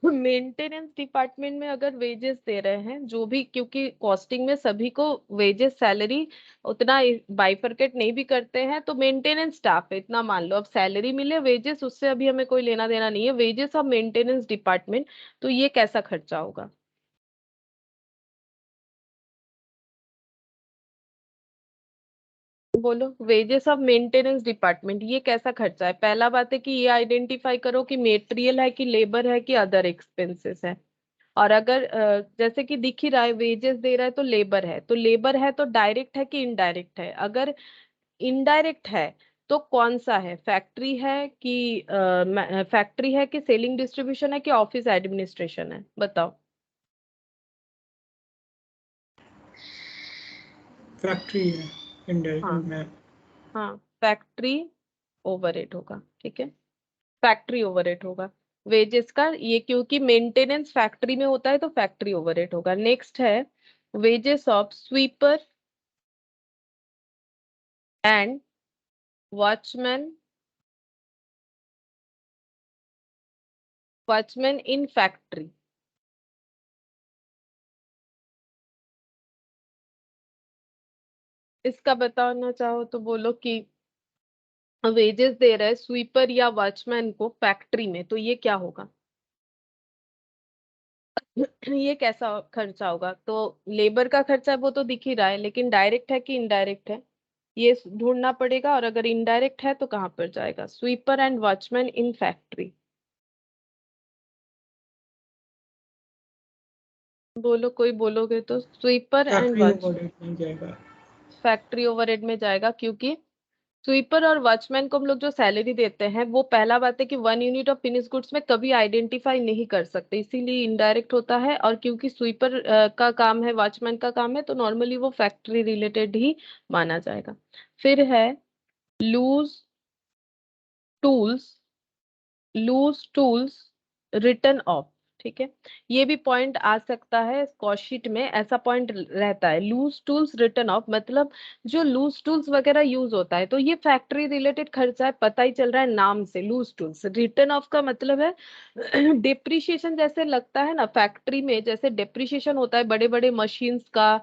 मेंटेनेंस डिपार्टमेंट में अगर वेजेस दे रहे हैं जो भी, क्योंकि कॉस्टिंग में सभी को वेजेस सैलरी उतना बाइफरकेट नहीं भी करते हैं, तो मेंटेनेंस स्टाफ है इतना मान लो, अब सैलरी मिले वेजेस उससे अभी हमें कोई लेना देना नहीं है, वेजेस ऑफ मेंटेनेंस डिपार्टमेंट, तो ये कैसा खर्चा होगा। बोलो, वेजेस ऑफ मेंटेनेंस डिपार्टमेंट ये कैसा खर्चा है। पहला बात है कि ये आइडेंटिफाई करो कि मेटेरियल है कि लेबर है कि अदर एक्सपेंसेस है। और अगर जैसे कि दिख ही रहा है वेजेस दे रहा है तो लेबर है, तो लेबर है तो डायरेक्ट है कि इनडायरेक्ट है, अगर इनडायरेक्ट है तो कौन सा है, फैक्ट्री है कि फैक्ट्री है कि सेलिंग डिस्ट्रीब्यूशन है कि ऑफिस एडमिनिस्ट्रेशन है, बताओ। फैक्ट्री है इंडिया हाँ, में। हाँ, फैक्ट्री ओवरहेड होगा। ठीक है, फैक्ट्री ओवरहेड होगा। वेजेस का, ये क्योंकि मेंटेनेंस फैक्ट्री में होता है तो फैक्ट्री ओवरहेड होगा। नेक्स्ट है wages of sweeper and watchman, watchman in factory. इसका बताना चाहो तो बोलो कि वेजेस दे रहे हैं स्वीपर या वॉचमैन को फैक्ट्री में, तो ये क्या होगा? ये कैसा खर्चा होगा? तो लेबर का खर्चा है वो तो दिख ही रहा है, लेकिन डायरेक्ट है कि इनडायरेक्ट है ये ढूंढना पड़ेगा। और अगर इनडायरेक्ट है तो कहाँ पर जाएगा? Sweeper and watchman in factory, बोलो कोई बोलोगे तो। Sweeper and factory watch, overhead में जाएगा। फैक्ट्री ओवरहेड में जाएगा, क्योंकि स्वीपर और वॉचमैन को हम लोग जो सैलरी देते हैं वो पहला बात है कि 1 यूनिट ऑफ फिनिश गुड्स में कभी आइडेंटिफाई नहीं कर सकते, इसीलिए इनडायरेक्ट होता है। और क्योंकि स्वीपर का काम है, वॉचमैन का काम है, तो नॉर्मली वो फैक्ट्री रिलेटेड ही माना जाएगा। फिर है loose tools, loose tools written off. ठीक है, ये भी पॉइंट आ सकता है कॉस्ट में, ऐसा पॉइंट रहता है लूज टूल्स रिटर्न ऑफ, मतलब जो लूज टूल्स वगैरह यूज होता है तो ये फैक्ट्री रिलेटेड खर्चा है, पता ही चल रहा है नाम से लूज टूल्स। रिटर्न ऑफ का मतलब है डिप्रिशिएशन, जैसे लगता है ना फैक्ट्री में जैसे डिप्रिशिएशन होता है बड़े बड़े मशीन्स का,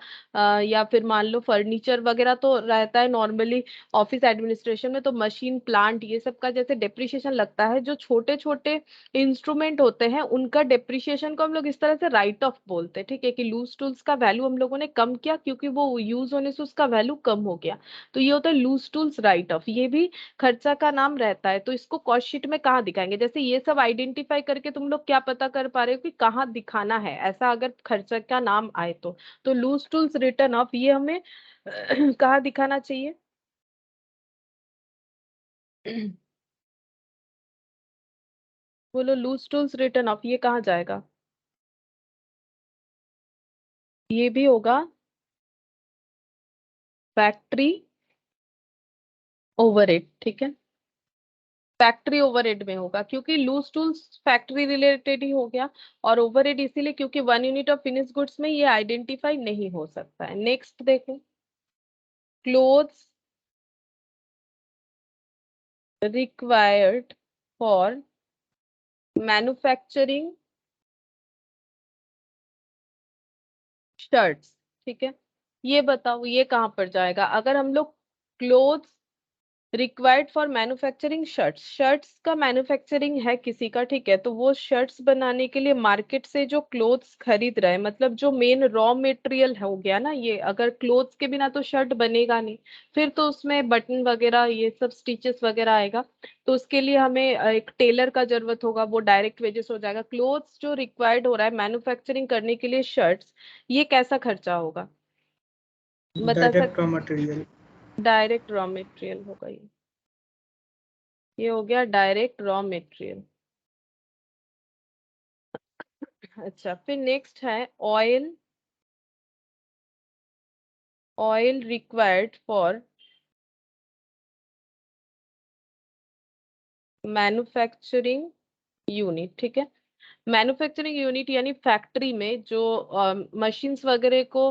या फिर मान लो फर्नीचर वगैरह तो रहता है नॉर्मली ऑफिस एडमिनिस्ट्रेशन में, तो मशीन प्लांट ये सब का जैसे डेप्रिशिएशन लगता है, जो छोटे छोटे इंस्ट्रूमेंट होते हैं उनका डेप्रिशिएशन को हम लोग इस तरह से राइट ऑफ बोलते हैं। ठीक है, कि लूज टूल्स का वैल्यू हम लोगों ने कम किया क्योंकि वो यूज होने से उसका वैल्यू कम हो गया, तो ये होता है लूज टूल्स राइट ऑफ। ये भी खर्चा का नाम रहता है। तो इसको कॉस्ट शीट में कहाँ दिखाएंगे? जैसे ये सब आइडेंटिफाई करके तुम लोग क्या पता कर पा रहे हो कि कहाँ दिखाना है, ऐसा अगर खर्चा का नाम आए तो लूज टूल्स रिटर्न ऑफ ये हमें कहाँ दिखाना चाहिए? बोलो लूज टूल्स रिटर्न ऑफ ये कहाँ जाएगा? ये भी होगा फैक्ट्री ओवरहेड। ठीक है, फैक्ट्री ओवरहेड में होगा क्योंकि लूज टूल्स फैक्ट्री रिलेटेड ही हो गया, और ओवरहेड इसीलिए क्योंकि 1 यूनिट ऑफ फिनिश गुड्स में ये आइडेंटिफाई नहीं हो सकता है। नेक्स्ट देखो, clothes required for manufacturing shirts. ठीक है, ये बताओ ये कहाँ पर जाएगा? अगर हम लोग clothes required for manufacturing shirts, shirts का मैन्युफैक्चरिंग है किसी का, ठीक है, तो वो शर्ट्स बनाने के लिए मार्केट से जो क्लोथ्स खरीद रहे हैं, मतलब जो मेन रॉ मटेरियल हो गया ना ये, अगर क्लोथ्स के बिना तो शर्ट बनेगा नहीं, फिर तो उसमें बटन वगैरह ये सब स्टिचेस वगैरह आएगा, तो उसके लिए हमें एक टेलर का जरूरत होगा, वो डायरेक्ट वेजेस हो जाएगा। क्लोथ्स जो रिक्वायर्ड हो रहा है मैन्युफैक्चरिंग करने के लिए शर्ट्स, ये कैसा खर्चा होगा बता डायरेक्ट सकते? Raw material. Direct raw material होगा ये हो गया डायरेक्ट रॉ मटेरियल। अच्छा, फिर नेक्स्ट है oil, oil required for manufacturing unit. ठीक है, मैन्युफैक्चरिंग यूनिट यानी फैक्ट्री में जो मशीन्स वगैरह को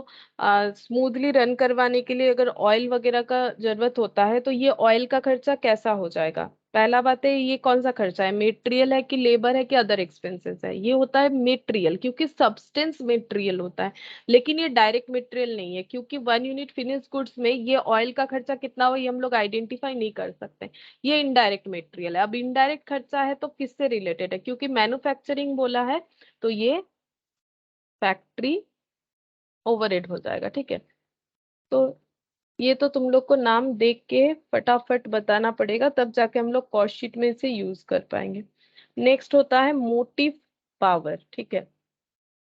स्मूथली रन करवाने के लिए अगर ऑयल वगैरह का जरूरत होता है, तो ये ऑयल का खर्चा कैसा हो जाएगा? पहला बात है ये कौन सा खर्चा है, मेटेरियल है कि लेबर है कि अदर एक्सपेंसेस है? ये होता है मेटेरियल, क्योंकि सब्सटेंस मेटेरियल होता है, लेकिन ये डायरेक्ट मेटेरियल नहीं है, क्योंकि 1 यूनिट फिनिश गुड्स में ये ऑयल का खर्चा कितना हो ये हम लोग आइडेंटिफाई नहीं कर सकते, ये इनडायरेक्ट मटेरियल है। अब इनडायरेक्ट खर्चा है तो किससे रिलेटेड है? क्योंकि मैन्युफैक्चरिंग बोला है तो ये फैक्ट्री ओवरहेड हो जाएगा। ठीक है, तो ये तो तुम लोग को नाम देख के फटाफट बताना पड़ेगा, तब जाके हम लोग कॉस्ट शीट में इसे यूज कर पाएंगे। नेक्स्ट होता है मोटिव पावर। ठीक है,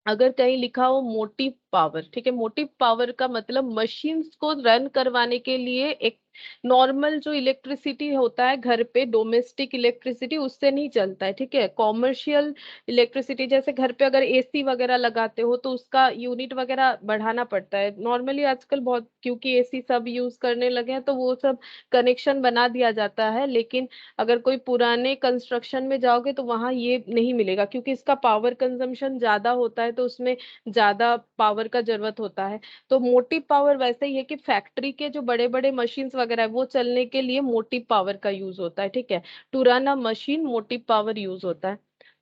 अगर कहीं लिखा हो मोटिव पावर, ठीक है। मोटिव पावर का मतलब मशीन्स को रन करवाने के लिए एक नॉर्मल जो इलेक्ट्रिसिटी होता है घर पे, डोमेस्टिक इलेक्ट्रिसिटी, उससे नहीं चलता है, ठीक है। कॉमर्शियल इलेक्ट्रिसिटी, जैसे घर पे अगर एसी वगैरह लगाते हो तो उसका यूनिट वगैरह बढ़ाना पड़ता है नॉर्मली आजकल बहुत, क्योंकि एसी सब यूज करने लगे हैं तो वो सब कनेक्शन बना दिया जाता है। लेकिन अगर कोई पुराने कंस्ट्रक्शन में जाओगे तो वहां ये नहीं मिलेगा, क्योंकि इसका पावर कंजम्पशन ज्यादा होता है, तो उसमें ज्यादा पावर का जरूरत होता है। तो मोटिव पावर वैसे ही है कि फैक्ट्री के जो बड़े बड़े मशीन्स वगैरह है वो चलने के लिए मोटिव पावर का यूज होता है, ठीक है। To run a machine motive power use होता है।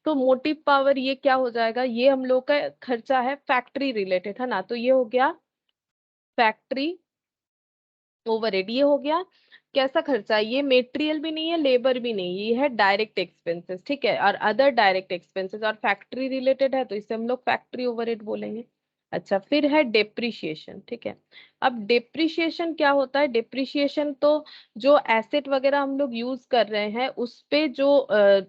तो मोटिव पावर ये क्या हो जाएगा, ये हम लोग का खर्चा है फैक्ट्री रिलेटेड, है ना। तो ये हो गया फैक्ट्री ओवरहेड। ये हो गया कैसा खर्चा है, ये मेटेरियल भी नहीं है, लेबर भी नहीं, ये है डायरेक्ट एक्सपेंसेस, ठीक है। और अदर डायरेक्ट एक्सपेंसेस और फैक्ट्री रिलेटेड है तो इसे हम लोग फैक्ट्री ओवरहेड बोलेंगे। अच्छा, फिर है डेप्रिशिएशन, ठीक है। अब डेप्रिशिएशन क्या होता है, डेप्रिशिएशन तो जो एसेट वगैरह हम लोग यूज कर रहे हैं उस पे जो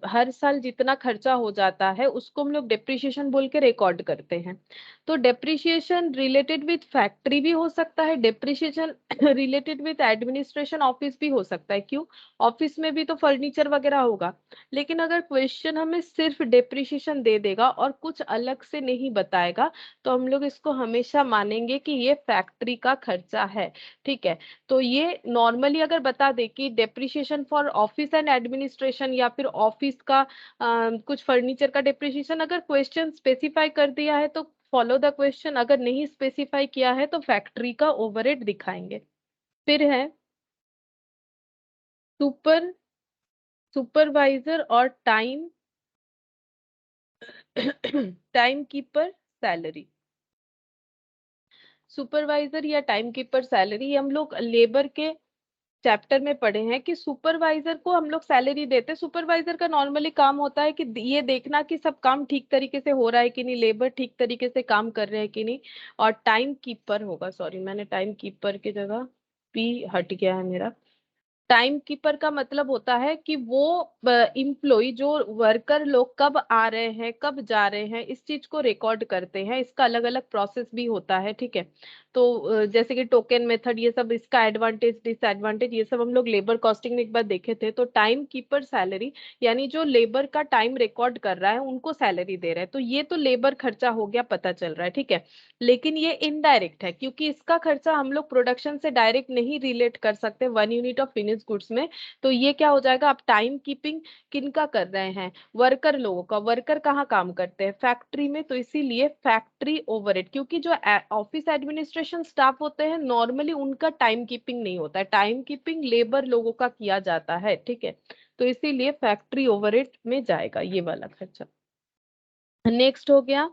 हर साल जितना खर्चा हो जाता है उसको हम लोग डेप्रिशिएशन बोल के रिकॉर्ड करते हैं। तो डेप्रिशिएशन रिलेटेड विथ फैक्ट्री भी हो सकता है, depreciation related with administration office भी हो सकता है। क्यों, ऑफिस में भी तो फर्नीचर वगैरह होगा। लेकिन अगर क्वेश्चन हमें सिर्फ डेप्रिशिएशन दे देगा और कुछ अलग से नहीं बताएगा तो हम लोग इसको हमेशा मानेंगे कि ये फैक्ट्री का खर्चा है, ठीक है। तो ये नॉर्मली अगर बता दे कि depreciation for office and administration या फिर ऑफिस का कुछ फर्नीचर का डेप्रिशिएशन, अगर क्वेश्चन स्पेसिफाई कर दिया है तो फॉलो द क्वेश्चन, अगर नहीं स्पेसिफाई किया है तो फैक्ट्री का ओवरहेड दिखाएंगे। फिर है सुपर सुपरवाइजर और time time keeper salary. Supervisor या टाइम कीपर सैलरी हम लोग लेबर के चैप्टर में पढ़े हैं कि सुपरवाइजर को हम लोग सैलरी देते हैं। सुपरवाइजर का नॉर्मली काम होता है कि ये देखना कि सब काम ठीक तरीके से हो रहा है कि नहीं, लेबर ठीक तरीके से काम कर रहे हैं कि नहीं। और टाइम कीपर होगा, सॉरी मैंने टाइम कीपर की जगह पी हट गया है मेरा। टाइम कीपर का मतलब होता है कि वो इम्प्लॉय जो वर्कर लोग कब आ रहे हैं कब जा रहे हैं इस चीज को रिकॉर्ड करते हैं। इसका अलग अलग प्रोसेस भी होता है, ठीक है। तो जैसे कि टोकन मेथड, ये सब इसका एडवांटेज डिसएडवांटेज ये सब हम लोग लेबर कॉस्टिंग में एक बार देखे थे। तो टाइम कीपर सैलरी यानी जो लेबर का टाइम रिकॉर्ड कर रहा है उनको सैलरी दे रहा है, तो ये तो लेबर खर्चा हो गया, पता चल रहा है, ठीक है। लेकिन ये इनडायरेक्ट है क्योंकि इसका खर्चा हम लोग प्रोडक्शन से डायरेक्ट नहीं रिलेट कर सकते one unit of finish goods में। तो ये क्या हो जाएगा, आप टाइम कीपिंग किनका कर रहे हैं, वर्कर लोगों का। वर्कर कहाँ काम करते हैं, फैक्ट्री में, तो इसीलिए फैक्ट्री ओवरहेड। क्योंकि जो ऑफिस एडमिनिस्ट्रेशन स्टाफ होते हैं नॉर्मली उनका टाइम कीपिंग नहीं होता है, टाइम कीपिंग लेबर लोगों का किया जाता है, ठीक है। तो इसीलिए फैक्ट्री ओवरहेड में जाएगा ये वाला खर्चा। नेक्स्ट हो गया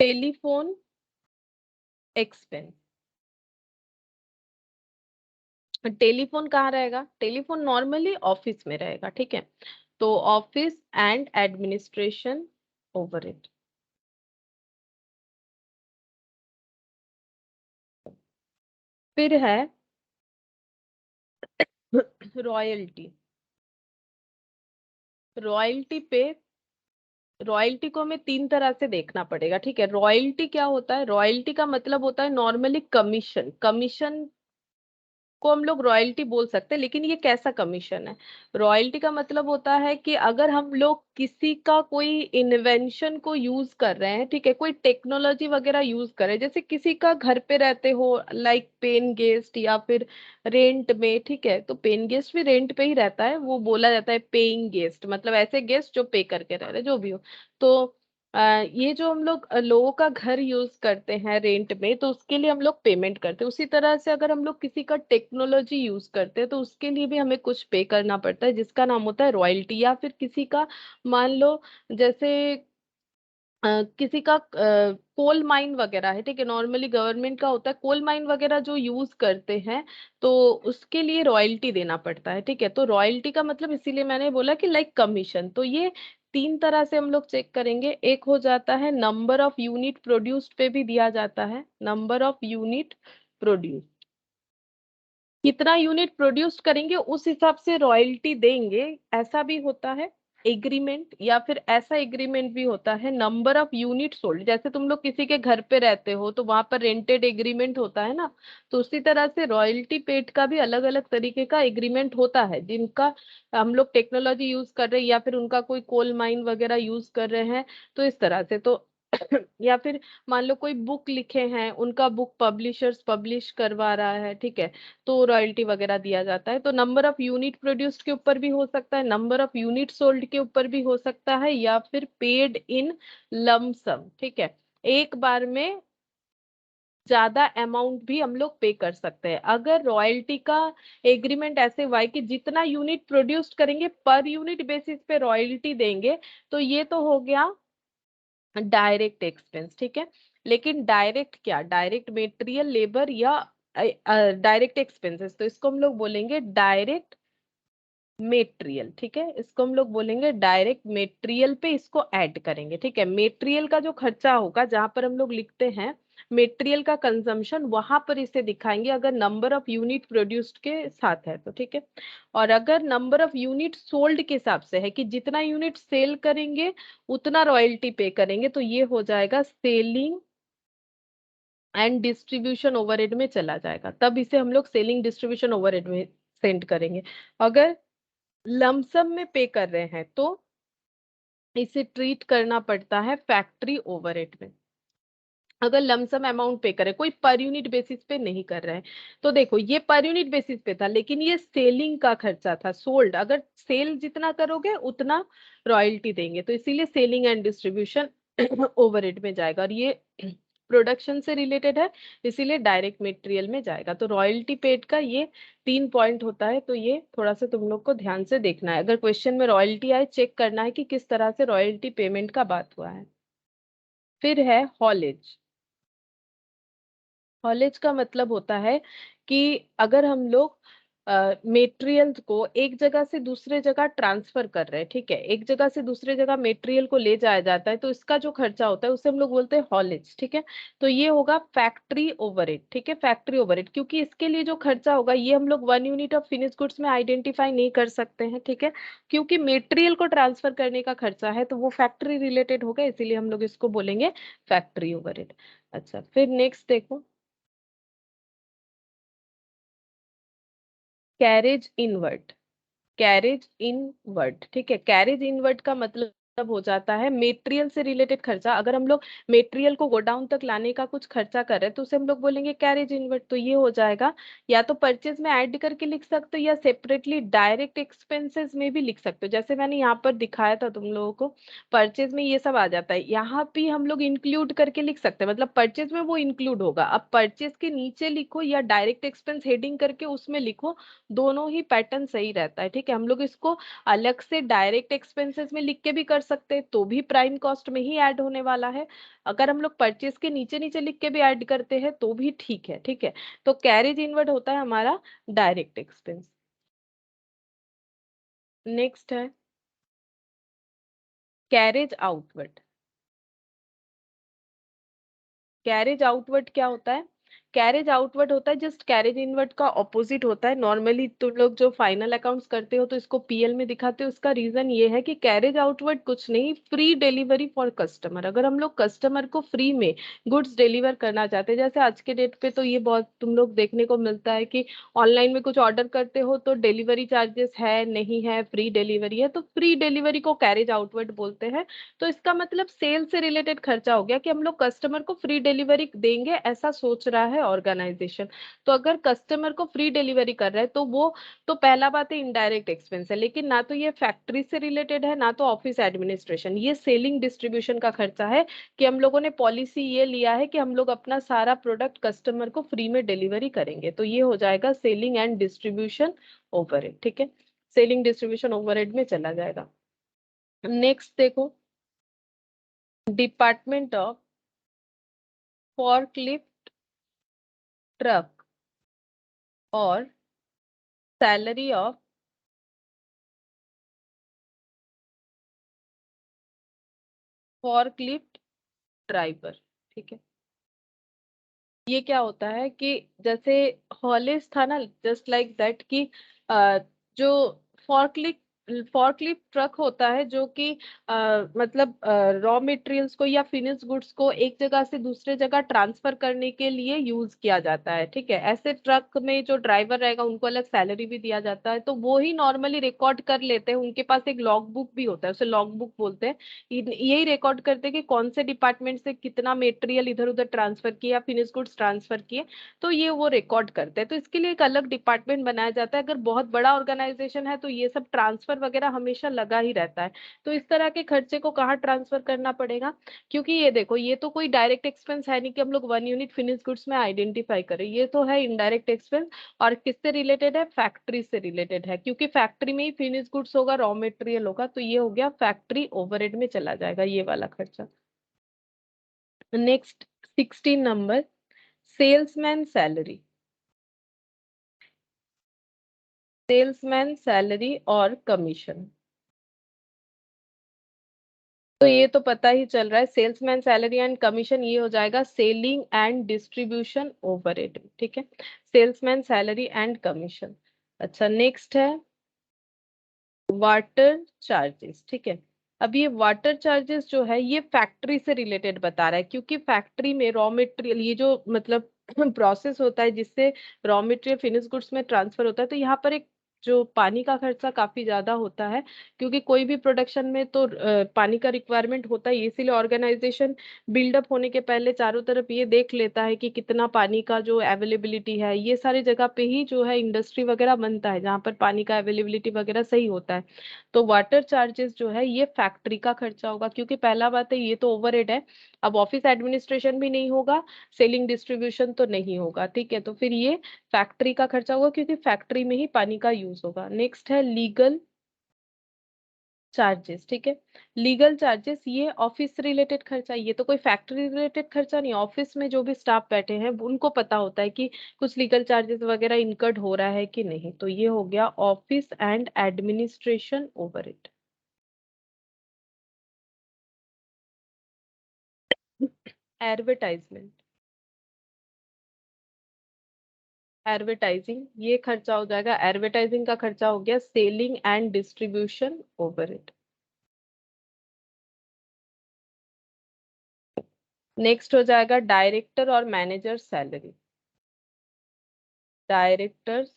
टेलीफोन एक्सपेंस। टेलीफोन कहाँ रहेगा, टेलीफोन नॉर्मली ऑफिस में रहेगा, ठीक है। तो ऑफिस एंड एडमिनिस्ट्रेशन ओवरहेड। फिर है रॉयल्टी। रॉयल्टी पे, रॉयल्टी को हमें तीन तरह से देखना पड़ेगा, ठीक है। रॉयल्टी क्या होता है, रॉयल्टी का मतलब होता है नॉर्मली कमीशन। कमीशन को हम लोग रॉयल्टी बोल सकते हैं, लेकिन ये कैसा कमीशन है। रॉयल्टी का मतलब होता है कि अगर हम लोग किसी का कोई इन्वेंशन को यूज कर रहे हैं, ठीक है, कोई टेक्नोलॉजी वगैरह यूज कर रहे हैं, जैसे किसी का घर पे रहते हो लाइक पेन गेस्ट या फिर रेंट में, ठीक है। तो पेन गेस्ट भी रेंट पे ही रहता है, वो बोला जाता है पेइंग गेस्ट, मतलब ऐसे गेस्ट जो पे करके रह रहे जो भी हो। तो ये जो हम लोग लोगों का घर यूज करते हैं रेंट में तो उसके लिए हम लोग पेमेंट करते हैं। उसी तरह से अगर हम लोग किसी का टेक्नोलॉजी यूज करते हैं तो उसके लिए भी हमें कुछ पे करना पड़ता है जिसका नाम होता है रॉयल्टी। या फिर किसी का मान लो जैसे किसी का कोल माइन वगैरह है, ठीक है, नॉर्मली गवर्नमेंट का होता है कोल माइन वगैरह जो यूज करते हैं तो उसके लिए रॉयल्टी देना पड़ता है, ठीक है। तो रॉयल्टी का मतलब इसीलिए मैंने बोला कि लाइक कमीशन। तो ये तीन तरह से हम लोग चेक करेंगे। एक हो जाता है नंबर ऑफ यूनिट प्रोड्यूस्ड पे भी दिया जाता है, नंबर ऑफ यूनिट प्रोड्यूस, कितना यूनिट प्रोड्यूस करेंगे उस हिसाब से रॉयल्टी देंगे, ऐसा भी होता है। एग्रीमेंट, या फिर ऐसा एग्रीमेंट भी होता है नंबर ऑफ यूनिट सोल्ड। जैसे तुम लोग किसी के घर पे रहते हो तो वहां पर रेंटेड एग्रीमेंट होता है ना, तो उसी तरह से रॉयल्टी पेड का भी अलग अलग तरीके का एग्रीमेंट होता है, जिनका हम लोग टेक्नोलॉजी यूज कर रहे हैं या फिर उनका कोई कोल माइन वगैरह यूज कर रहे हैं, तो इस तरह से। तो या फिर मान लो कोई बुक लिखे हैं, उनका बुक पब्लिशर्स पब्लिश करवा रहा है, ठीक है, तो रॉयल्टी वगैरह दिया जाता है। तो नंबर ऑफ यूनिट प्रोड्यूस्ड के ऊपर भी हो सकता है, नंबर ऑफ यूनिट सोल्ड के ऊपर भी हो सकता है, या फिर पेड इन लमसम, ठीक है, एक बार में ज्यादा अमाउंट भी हम लोग पे कर सकते हैं। अगर रॉयल्टी का एग्रीमेंट ऐसे हुआ है कि जितना यूनिट प्रोड्यूस्ड करेंगे पर यूनिट बेसिस पे रॉयल्टी देंगे, तो ये तो हो गया डायरेक्ट एक्सपेंस, ठीक है। लेकिन डायरेक्ट क्या, डायरेक्ट मेटेरियल लेबर या डायरेक्ट एक्सपेंसेस, तो इसको हम लोग बोलेंगे डायरेक्ट मेटेरियल, ठीक है, इसको हम लोग बोलेंगे डायरेक्ट मेटेरियल पे इसको ऐड करेंगे, ठीक है। मेटेरियल का जो खर्चा होगा, जहां पर हम लोग लिखते हैं मेटेरियल का कंजम्पशन, वहां पर इसे दिखाएंगे अगर नंबर ऑफ यूनिट प्रोड्यूस्ड के साथ है तो, ठीक है। और अगर नंबर ऑफ यूनिट सोल्ड के हिसाब से है कि जितना यूनिट सेल करेंगे उतना रॉयल्टी पे करेंगे, तो ये हो जाएगा सेलिंग एंड डिस्ट्रीब्यूशन ओवरहेड में चला जाएगा, तब इसे हम लोग सेलिंग डिस्ट्रीब्यूशन ओवरहेड में सेंड करेंगे। अगर लमसम में पे कर रहे हैं तो इसे ट्रीट करना पड़ता है फैक्ट्री ओवरहेड में। अगर लमसम अमाउंट पे करे, कोई पर यूनिट बेसिस पे नहीं कर रहे हैं, तो देखो ये पर यूनिट बेसिस पे था, लेकिन ये सेलिंग का खर्चा था, सोल्ड, अगर सेल जितना करोगे उतना रॉयल्टी देंगे, तो इसीलिए सेलिंग एंड डिस्ट्रीब्यूशन ओवरहेड में जाएगा। और ये प्रोडक्शन से रिलेटेड है, इसीलिए डायरेक्ट मटेरियल में जाएगा। तो रॉयल्टी पेड का ये 3 पॉइंट होता है, तो ये थोड़ा सा तुम लोग को ध्यान से देखना है। अगर क्वेश्चन में रॉयल्टी आए, चेक करना है कि किस तरह से रॉयल्टी पेमेंट का बात हुआ है। फिर है हॉलेज। हॉलेज का मतलब होता है कि अगर हम लोग मेटेरियल को एक जगह से दूसरे जगह ट्रांसफर कर रहे हैं, ठीक है, एक जगह से दूसरे जगह मेटेरियल को ले जाया जाता है, तो इसका जो खर्चा होता है उसे हम लोग बोलते हैं हॉलेज, ठीक है। तो ये होगा फैक्ट्री ओवरहेड, ठीक है, फैक्ट्री ओवरहेड, क्योंकि इसके लिए जो खर्चा होगा ये हम लोग 1 यूनिट ऑफ फिनिश गुड्स में आइडेंटिफाई नहीं कर सकते हैं, ठीक है, क्योंकि मेटेरियल को ट्रांसफर करने का खर्चा है, तो वो फैक्ट्री रिलेटेड होगा, इसीलिए हम लोग इसको बोलेंगे फैक्ट्री ओवरहेड। अच्छा, फिर नेक्स्ट देखो, कैरेज इनवर्ट। कैरेज इनवर्ट, ठीक है, कैरेज इनवर्ट का मतलब हो जाता है मेटेरियल से रिलेटेड खर्चा। अगर हम लोग मेटेरियल को गोडाउन तक लाने का कुछ खर्चा कर रहे हैं तो उसे हम लोग बोलेंगे कैरेज इनवर्ट। तो ये हो जाएगा, या तो परचेज में ऐड करके लिख सकते हो या सेपरेटली डायरेक्ट एक्सपेंसेस में भी लिख सकते हो, जैसे मैंने यहाँ पर दिखाया था तुम लोगों को, परचेज में ये सब आ जाता है, यहाँ भी हम लोग इंक्लूड करके लिख सकते हैं, मतलब परचेज में वो इंक्लूड होगा। अब परचेज के नीचे लिखो या डायरेक्ट एक्सपेंस हेडिंग करके उसमें लिखो, दोनों ही पैटर्न सही रहता है, ठीक है। हम लोग इसको अलग से डायरेक्ट एक्सपेंसेस में लिख के भी कर सकते हैं, तो भी प्राइम कॉस्ट में ही ऐड होने वाला है। अगर हम लोग परचेज के नीचे नीचे लिख के भी ऐड करते हैं तो भी ठीक है, ठीक है। तो कैरेज इनवर्ड होता है हमारा डायरेक्ट एक्सपेंस। नेक्स्ट है कैरेज आउटवर्ड। कैरेज आउटवर्ड क्या होता है, कैरेज आउटवर्ड होता है जस्ट कैरेज इनवर्ड का ऑपोजिट होता है। नॉर्मली तुम लोग जो फाइनल अकाउंट्स करते हो तो इसको पीएल में दिखाते हो, उसका रीजन ये है कि कैरेज आउटवर्ड कुछ नहीं, फ्री डिलीवरी फॉर कस्टमर। अगर हम लोग कस्टमर को फ्री में गुड्स डिलीवर करना चाहते हैं, जैसे आज के डेट पे तो ये बहुत तुम लोग देखने को मिलता है कि ऑनलाइन में कुछ ऑर्डर करते हो तो डिलीवरी चार्जेस है नहीं है, फ्री डिलीवरी है, तो फ्री डिलीवरी को कैरेज आउटवर्ड बोलते हैं। तो इसका मतलब सेल से रिलेटेड खर्चा हो गया कि हम लोग कस्टमर को फ्री डिलीवरी देंगे, ऐसा सोच रहा है ऑर्गेनाइजेशन। तो अगर कस्टमर को फ्री डिलीवरी कर रहे हैं तो वो, तो पहला बात है इनडायरेक्ट एक्सपेंस है, लेकिन ना तो ये फैक्ट्री से रिलेटेड है ना तो ऑफिस एडमिनिस्ट्रेशन, ये सेलिंग डिस्ट्रीब्यूशन का खर्चा है कि हम लोगों ने पॉलिसी ये लिया है कि हम लोग अपना सारा प्रोडक्ट कस्टमर को फ्री में डिलीवरी करेंगे, तो ये हो जाएगा सेलिंग एंड डिस्ट्रीब्यूशन ओवरहेड, ठीक है, सेलिंग डिस्ट्रीब्यूशन ओवरहेड में चला जाएगा। नेक्स्ट देखो, डिपार्टमेंट ऑफ फॉरक्लिफ्ट ट्रक और सैलरी ऑफ फॉरक्लिफ्ट ड्राइवर, ठीक है। ये क्या होता है कि जैसे हॉलेज था ना, जस्ट लाइक दैट कि जो फॉरक्लिफ्ट फॉर्कलिफ्ट ट्रक होता है जो कि मतलब रॉ मटेरियल्स को या फिनिश गुड्स को एक जगह से दूसरे जगह ट्रांसफर करने के लिए यूज किया जाता है। ठीक है, ऐसे ट्रक में जो ड्राइवर रहेगा उनको अलग सैलरी भी दिया जाता है, तो वो ही नॉर्मली रिकॉर्ड कर लेते हैं। उनके पास एक लॉग बुक भी होता है, उसे लॉग बुक बोलते हैं। यही रिकॉर्ड करते हैं कि कौन से डिपार्टमेंट से कितना मटेरियल इधर उधर ट्रांसफर किया, फिनिश गुड्स ट्रांसफर किए, तो ये वो रिकॉर्ड करते हैं। तो इसके लिए एक अलग डिपार्टमेंट बनाया जाता है। अगर बहुत बड़ा ऑर्गेनाइजेशन है तो ये सब ट्रांसफर वगैरह हमेशा लगा ही रहता है। तो इस तरह के खर्चे को कहाँ ट्रांसफर करना पड़ेगा, क्योंकि ये देखो ये तो कोई डायरेक्ट एक्सपेंस है नहीं कि हम लोग 1 यूनिट फिनिश गुड्स में आइडेंटिफाई करें, ये तो है इनडायरेक्ट एक्सपेंस। और किससे रिलेटेड है, फैक्ट्री से रिलेटेड है, क्योंकि फैक्ट्री में ही फिनिश गुड्स होगा, रॉ मटेरियल होगा, तो ये हो गया फैक्ट्री ओवरहेड में चला जाएगा ये वाला खर्चा। Next 16 number, salesman salary. Salesman salary और कमीशन, तो ये तो पता ही चल रहा है, सेल्समैन सैलरी एंड कमीशन ये हो जाएगा सेलिंग एंड डिस्ट्रीब्यूशन ओवरहेड। ठीक है, सेल्समैन सैलरी एंड कमीशन। अच्छा, नेक्स्ट है वाटर चार्जेस। ठीक है, अब ये वाटर चार्जेस जो है ये फैक्ट्री से रिलेटेड बता रहा है, क्योंकि फैक्ट्री में रॉ मटेरियल ये जो मतलब प्रोसेस होता है जिससे रॉ मटेरियल फिनिश गुड्स में ट्रांसफर होता है, तो यहाँ पर एक जो पानी का खर्चा काफी ज्यादा होता है, क्योंकि कोई भी प्रोडक्शन में तो पानी का रिक्वायरमेंट होता है। इसीलिए ऑर्गेनाइजेशन बिल्डअप होने के पहले चारों तरफ ये देख लेता है कि कितना पानी का जो अवेलेबिलिटी है, ये सारी जगह पे ही जो है इंडस्ट्री वगैरह बनता है जहाँ पर पानी का अवेलेबिलिटी वगैरह सही होता है। तो वाटर चार्जेस जो है ये फैक्ट्री का खर्चा होगा, क्योंकि पहला बात है ये तो ओवरहेड है। अब ऑफिस एडमिनिस्ट्रेशन भी नहीं होगा, सेलिंग डिस्ट्रीब्यूशन तो नहीं होगा। ठीक है, तो फिर ये फैक्ट्री का खर्चा होगा, क्योंकि फैक्ट्री में ही पानी का यूज होगा। नेक्स्ट है लीगल चार्जेस। ठीक है, लीगल चार्जेस ये ऑफिस से रिलेटेड खर्चा, ये तो कोई फैक्ट्री रिलेटेड खर्चा नहीं। ऑफिस में जो भी स्टाफ बैठे हैं उनको पता होता है कि कुछ लीगल चार्जेस वगैरह इनकर्ड हो रहा है कि नहीं, तो ये हो गया office and administration overhead. Advertisement, advertising ये खर्चा हो जाएगा, एडवर्टाइजिंग का खर्चा हो गया selling and distribution overhead. Next हो जाएगा डायरेक्टर और मैनेजर सैलरी। डायरेक्टर्स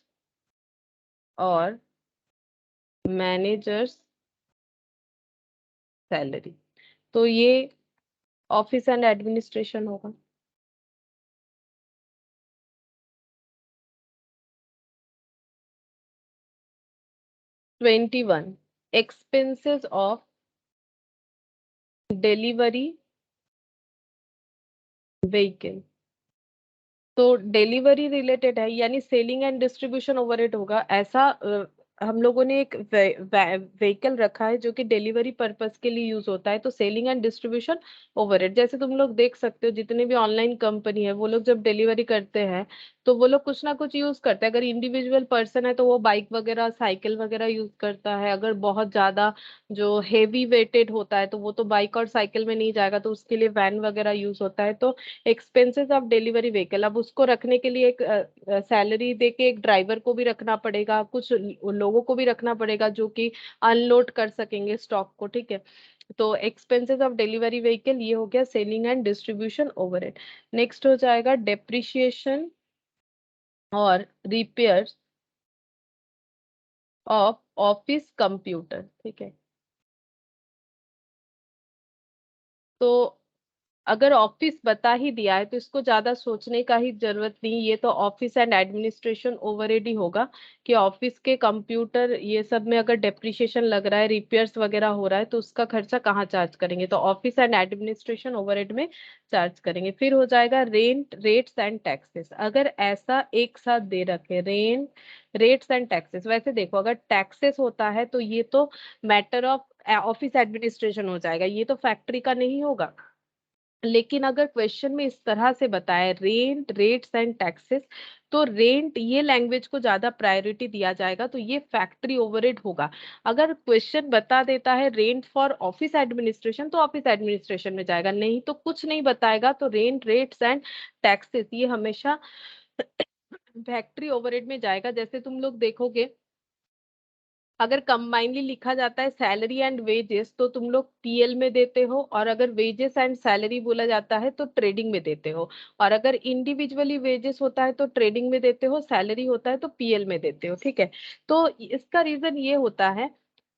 और मैनेजर्स सैलरी, तो ये ऑफिस एंड एडमिनिस्ट्रेशन होगा। 21, एक्सपेंसेस ऑफ डिलीवरी व्हीकल। तो डिलीवरी रिलेटेड है, यानी सेलिंग एंड डिस्ट्रीब्यूशन ओवरहेड होगा। ऐसा हम लोगों ने एक व्हीकल रखा है जो कि डिलीवरी पर्पस के लिए यूज होता है, तो सेलिंग एंड डिस्ट्रीब्यूशन ओवरहेड। जैसे तुम लोग देख सकते हो जितने भी ऑनलाइन कंपनी है वो लोग जब डिलीवरी करते हैं तो वो लोग कुछ ना कुछ यूज करते हैं। अगर इंडिविजुअल पर्सन है तो वो बाइक वगैरह साइकिल वगैरह यूज करता है। अगर बहुत ज्यादा जो हेवी वेटेड होता है तो वो तो बाइक और साइकिल में नहीं जाएगा, तो उसके लिए वैन वगैरह यूज होता है। तो एक्सपेंसेस ऑफ डिलीवरी व्हीकल, अब उसको रखने के लिए एक सैलरी दे के एक ड्राइवर को भी रखना पड़ेगा, कुछ लोगों को भी रखना पड़ेगा जो कि अनलोड कर सकेंगे स्टॉक को। ठीक है, तो एक्सपेंसेस ऑफ डिलीवरी व्हीकल ये हो गया selling and distribution overhead. Next हो जाएगा डेप्रिसिएशन और रिपेयर्स ऑफ ऑफिस कंप्यूटर। ठीक है, तो अगर ऑफिस बता ही दिया है तो इसको ज्यादा सोचने का ही जरूरत नहीं, ये तो ऑफिस एंड एडमिनिस्ट्रेशन ओवरहेड ही होगा कि ऑफिस के कंप्यूटर ये सब में अगर डेप्रिसिएशन लग रहा है, रिपेयर्स वगैरह हो रहा है, तो उसका खर्चा कहाँ चार्ज करेंगे, तो ऑफिस एंड एडमिनिस्ट्रेशन ओवरहेड में चार्ज करेंगे। फिर हो जाएगा रेंट, रेट्स एंड टैक्सेस। अगर ऐसा एक साथ दे रखे रेंट, रेट्स एंड टैक्सेस, वैसे देखो अगर टैक्सेस होता है तो ये तो मैटर ऑफ ऑफिस एडमिनिस्ट्रेशन हो जाएगा, ये तो फैक्ट्री का नहीं होगा। लेकिन अगर क्वेश्चन में इस तरह से बताया रेंट, रेट्स एंड टैक्सेस, तो रेंट ये लैंग्वेज को ज्यादा प्रायोरिटी दिया जाएगा, तो ये फैक्ट्री ओवरहेड होगा। अगर क्वेश्चन बता देता है रेंट फॉर ऑफिस एडमिनिस्ट्रेशन तो ऑफिस एडमिनिस्ट्रेशन में जाएगा, नहीं तो कुछ नहीं बताएगा तो रेंट, रेट्स एंड टैक्सेस ये हमेशा फैक्ट्री ओवरहेड में जाएगा। जैसे तुम लोग देखोगे अगर कंबाइनली लिखा जाता है सैलरी एंड वेजेस तो तुम लोग पीएल में देते हो, और अगर वेजेस एंड सैलरी बोला जाता है तो ट्रेडिंग में देते हो, और अगर इंडिविजुअली वेजेस होता है तो ट्रेडिंग में देते हो, सैलरी होता है तो पीएल में देते हो। ठीक है, तो इसका रीजन ये होता है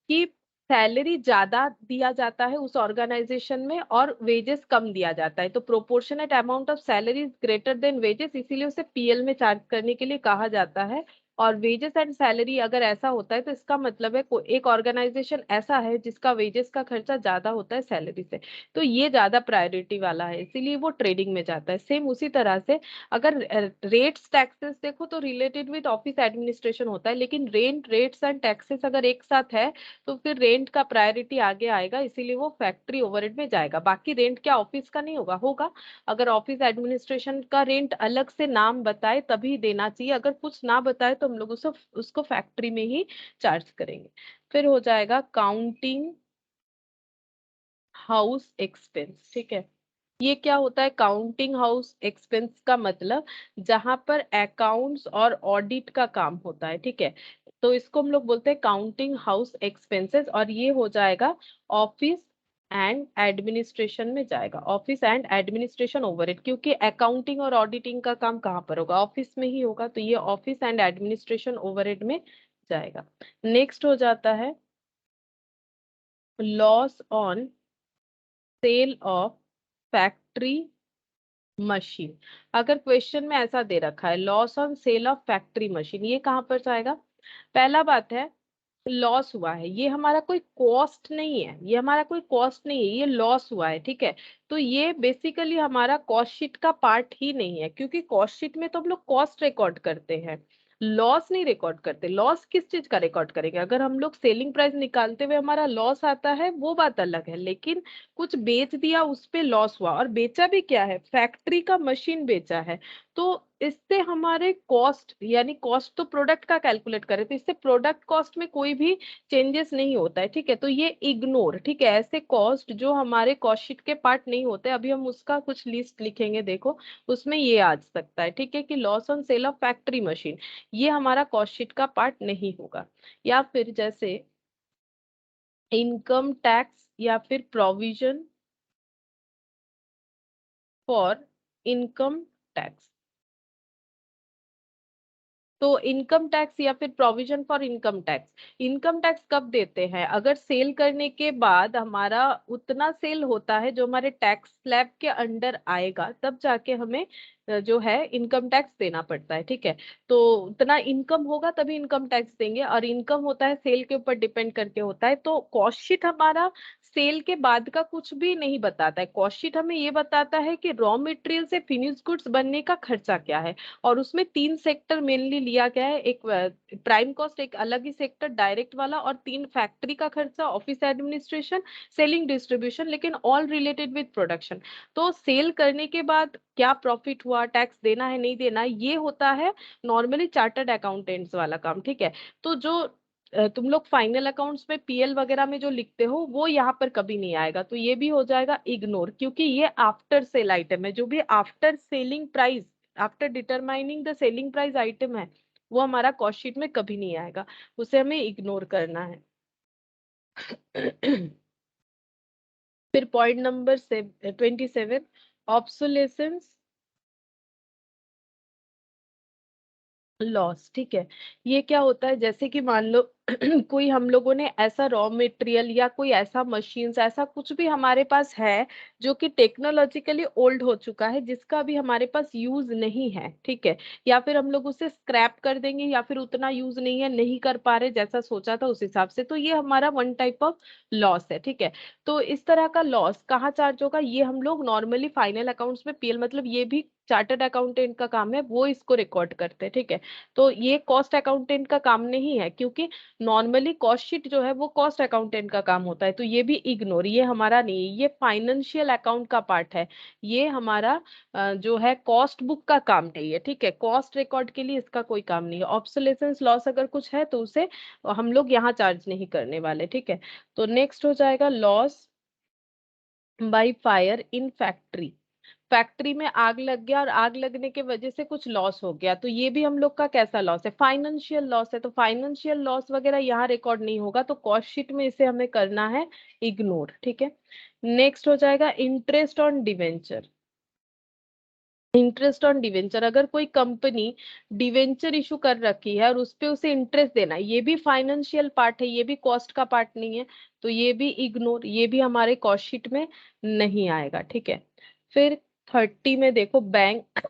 कि सैलरी ज्यादा दिया जाता है उस ऑर्गेनाइजेशन में और वेजेस कम दिया जाता है, तो proportionate amount of salary is greater than wages, इसीलिए उसे पीएल में चार्ज करने के लिए कहा जाता है। और वेजेस एंड सैलरी अगर ऐसा होता है तो इसका मतलब है एक ऑर्गेनाइजेशन ऐसा है जिसका वेजेस का खर्चा ज्यादा होता है सैलरी से, तो ये ज्यादा प्रायोरिटी वाला है, इसीलिए वो ट्रेडिंग में जाता है। सेम उसी तरह से अगर रेट्स टैक्सेस देखो तो रिलेटेड विद ऑफिस एडमिनिस्ट्रेशन होता है, लेकिन रेंट रेट्स एंड टैक्सेस अगर एक साथ है तो फिर रेंट का प्रायोरिटी आगे आएगा, इसीलिए वो फैक्ट्री ओवरहेड में जाएगा। बाकी रेंट क्या ऑफिस का नहीं होगा? होगा। अगर ऑफिस एडमिनिस्ट्रेशन का रेंट अलग से नाम बताए तभी देना चाहिए, अगर कुछ ना बताए तो हम लोग उसको फैक्ट्री में ही चार्ज करेंगे। फिर हो जाएगा काउंटिंग हाउस एक्सपेंस। ठीक है, ये क्या होता है? काउंटिंग हाउस एक्सपेंस का मतलब जहां पर अकाउंट्स और ऑडिट का काम होता है। ठीक है, तो इसको हम लोग बोलते हैं काउंटिंग हाउस एक्सपेंसेस, और ये हो जाएगा ऑफिस एंड एडमिनिस्ट्रेशन में जाएगा, ऑफिस एंड एडमिनिस्ट्रेशन ओवरहेड, क्योंकि अकाउंटिंग और ऑडिटिंग का काम कहाँ पर होगा? ऑफिस में ही होगा, तो ये ऑफिस एंड एडमिनिस्ट्रेशन ओवरहेड में जाएगा। नेक्स्ट हो जाता है loss on sale of factory machine. अगर क्वेश्चन में ऐसा दे रखा है loss on sale of factory machine, ये कहां पर जाएगा? पहला बात है, लॉस हुआ है, ये हमारा कोई कॉस्ट नहीं है, ये हमारा कोई कॉस्ट नहीं है, ये लॉस हुआ है। ठीक है, तो ये बेसिकली हमारा कॉस्ट शीट का पार्ट ही नहीं है, क्योंकि कॉस्ट शीट में तो हम लोग कॉस्ट रिकॉर्ड करते हैं, लॉस नहीं रिकॉर्ड करते। लॉस किस चीज का रिकॉर्ड करेंगे? अगर हम लोग सेलिंग प्राइस निकालते हुए हमारा लॉस आता है वो बात अलग है, लेकिन कुछ बेच दिया उस पे लॉस हुआ, और बेचा भी क्या है? फैक्ट्री का मशीन बेचा है, तो इससे हमारे कॉस्ट, यानी कॉस्ट तो प्रोडक्ट का कैलकुलेट करें, तो इससे प्रोडक्ट कॉस्ट में कोई भी चेंजेस नहीं होता है। ठीक है, तो ये इग्नोर। ठीक है, ऐसे कॉस्ट जो हमारे कॉस्ट शीट के पार्ट नहीं होते, अभी हम उसका कुछ लिस्ट लिखेंगे, देखो उसमें ये आ सकता है। ठीक है, कि loss on sale of factory machine ये हमारा कॉस्ट शीट का पार्ट नहीं होगा। या फिर जैसे इनकम टैक्स या फिर प्रोविजन फॉर इनकम टैक्स, तो इनकम टैक्स या फिर provision for income tax, income tax कब देते हैं? अगर सेल करने के बाद हमारा उतना सेल होता है जो हमारे टैक्स स्लैब के अंडर आएगा, तब जाके हमें जो है इनकम टैक्स देना पड़ता है। ठीक है, तो उतना इनकम होगा तभी इनकम टैक्स देंगे, और इनकम होता है सेल के ऊपर डिपेंड करके होता है। तो कॉस्ट शीट हमारा सेल के बाद का कुछ भी नहीं बताता है, कॉस्ट शीट हमें ये बताता है कि रॉ मटेरियल से फिनिश गुड्स बनने का खर्चा क्या है, और उसमें तीन सेक्टर मेनली लिया गया है, एक प्राइम कॉस्ट, एक अलग ही सेक्टर डायरेक्ट वाला, और तीन फैक्ट्री का खर्चा, ऑफिस एडमिनिस्ट्रेशन, सेलिंग डिस्ट्रीब्यूशन, लेकिन ऑल रिलेटेड विद प्रोडक्शन। तो सेल करने के बाद क्या प्रॉफिट हुआ, टैक्स देना है नहीं देना है, ये होता है नॉर्मली चार्टर्ड अकाउंटेंट्स वाला काम। ठीक है, तो जो तुम लोग फाइनल अकाउंट्स में पीएल वगैरह में जो लिखते हो वो यहाँ पर कभी नहीं आएगा, तो ये भी हो जाएगा इग्नोर, क्योंकि ये आफ्टर सेल आइटम है, जो भी after selling price, after determining the selling price item है, वो हमारा कॉस्ट शीट में कभी नहीं आएगा, उसे हमें इग्नोर करना है। फिर पॉइंट नंबर 27, ऑब्सोलेसेंस लॉस। ठीक है, ये क्या होता है? जैसे कि मान लो कोई हम लोगों ने ऐसा रॉ मटेरियल या कोई ऐसा मशीन ऐसा कुछ भी हमारे पास है जो कि टेक्नोलॉजिकली ओल्ड हो चुका है, जिसका भी हमारे पास यूज नहीं है। ठीक है, या फिर हम लोग उसे स्क्रैप कर देंगे, या फिर उतना यूज नहीं है, नहीं कर पा रहे जैसा सोचा था उस हिसाब से, तो ये हमारा वन टाइप ऑफ लॉस है। ठीक है, तो इस तरह का लॉस कहाँ चार्ज होगा? ये हम लोग नॉर्मली फाइनल अकाउंट्स में पीएल, मतलब ये भी चार्टर्ड अकाउंटेंट का काम है, वो इसको रिकॉर्ड करते हैं। ठीक है, तो ये कॉस्ट अकाउंटेंट का काम नहीं है, क्योंकि नॉर्मली कॉस्ट शीट जो है वो कॉस्ट अकाउंटेंट का काम होता है, तो ये भी इग्नोर, ये हमारा नहीं है, ये फाइनेंशियल अकाउंट का पार्ट है, ये हमारा जो है कॉस्ट बुक का काम नहीं है। ठीक है, कॉस्ट रिकॉर्ड के लिए इसका कोई काम नहीं है। ऑब्सोलेसेंस लॉस अगर कुछ है तो उसे हम लोग यहाँ चार्ज नहीं करने वाले। ठीक है, तो नेक्स्ट हो जाएगा loss by fire in factory. Factory में आग लग गया और आग लगने के वजह से कुछ लॉस हो गया, तो ये भी हम लोग का कैसा लॉस है, फाइनेंशियल लॉस है। तो फाइनेंशियल लॉस वगैरह यहाँ रिकॉर्ड नहीं होगा, तो कॉस्ट शीट में इसे हमें करना है इग्नोर, ठीक है। नेक्स्ट हो जाएगा interest on debenture. Interest on debenture, अगर कोई कंपनी डिवेंचर इशू कर रखी है और उस पे उसे इंटरेस्ट देना है, ये भी फाइनेंशियल पार्ट है, ये भी कॉस्ट का पार्ट नहीं है, तो ये भी इग्नोर, ये भी हमारे कॉस्ट शीट में नहीं आएगा, ठीक है। फिर 30 में देखो बैंक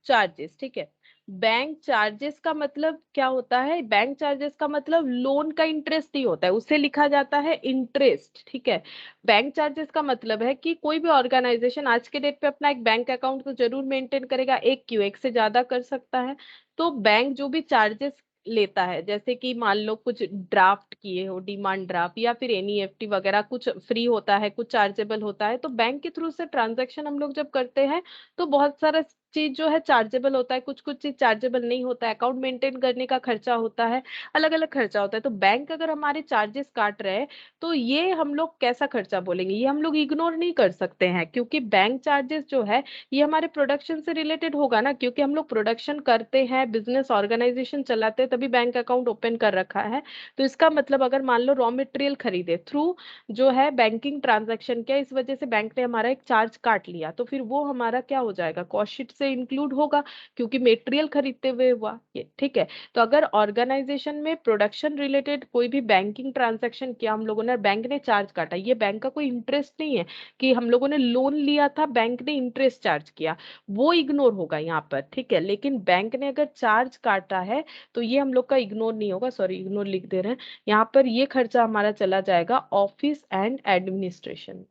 चार्जेस, ठीक है। बैंक चार्जेस का मतलब क्या होता है, बैंक चार्जेस का मतलब लोन का इंटरेस्ट ही होता है, उसे लिखा जाता है इंटरेस्ट, ठीक है। बैंक चार्जेस का मतलब है कि कोई भी ऑर्गेनाइजेशन आज के डेट पे अपना एक बैंक अकाउंट तो जरूर मेंटेन करेगा, एक क्यों एक से ज्यादा कर सकता है। तो बैंक जो भी चार्जेस लेता है, जैसे कि मान लो कुछ ड्राफ्ट किए हो, डिमांड ड्राफ्ट या फिर एनईएफटी वगैरह, कुछ फ्री होता है, कुछ चार्जेबल होता है, तो बैंक के थ्रू से ट्रांजैक्शन हम लोग जब करते हैं तो बहुत सारा चीज जो है चार्जेबल होता है, कुछ कुछ चीज चार्जेबल नहीं होता है, अकाउंट मेंटेन करने का खर्चा होता है, अलग अलग खर्चा होता है। तो बैंक अगर हमारे चार्जेस काट रहे हैं तो ये हम लोग कैसा खर्चा बोलेंगे, ये हम लोग इग्नोर नहीं कर सकते हैं, क्योंकि बैंक चार्जेस जो है ये हमारे प्रोडक्शन से रिलेटेड होगा ना, क्योंकि हम लोग प्रोडक्शन करते हैं, बिजनेस ऑर्गेनाइजेशन चलाते हैं, तभी बैंक अकाउंट ओपन कर रखा है। तो इसका मतलब अगर मान लो रॉ मटेरियल खरीदे थ्रू जो है बैंकिंग ट्रांजैक्शन किया, इस वजह से बैंक ने हमारा एक चार्ज काट लिया, तो फिर वो हमारा क्या हो जाएगा, कॉस्ट शीट से इंक्लूड होगा, क्योंकि मटेरियल खरीदते हुए हुआ ये, ठीक है। तो अगर ऑर्गेनाइजेशन में प्रोडक्शन रिलेटेड कोई भी बैंकिंग ट्रांजैक्शन किया हम लोगों ने, बैंक ने चार्ज काटा, ये बैंक का कोई इंटरेस्ट नहीं है कि हम लोगों ने लोन लिया था, बैंक ने इंटरेस्ट चार्ज किया, वो इग्नोर होगा यहाँ पर, ठीक है। लेकिन बैंक ने अगर चार्ज काटा है तो ये हम लोग का इग्नोर नहीं होगा, सॉरी इग्नोर लिख दे रहे हैं यहाँ पर। ये खर्चा हमारा चला जाएगा office and administration,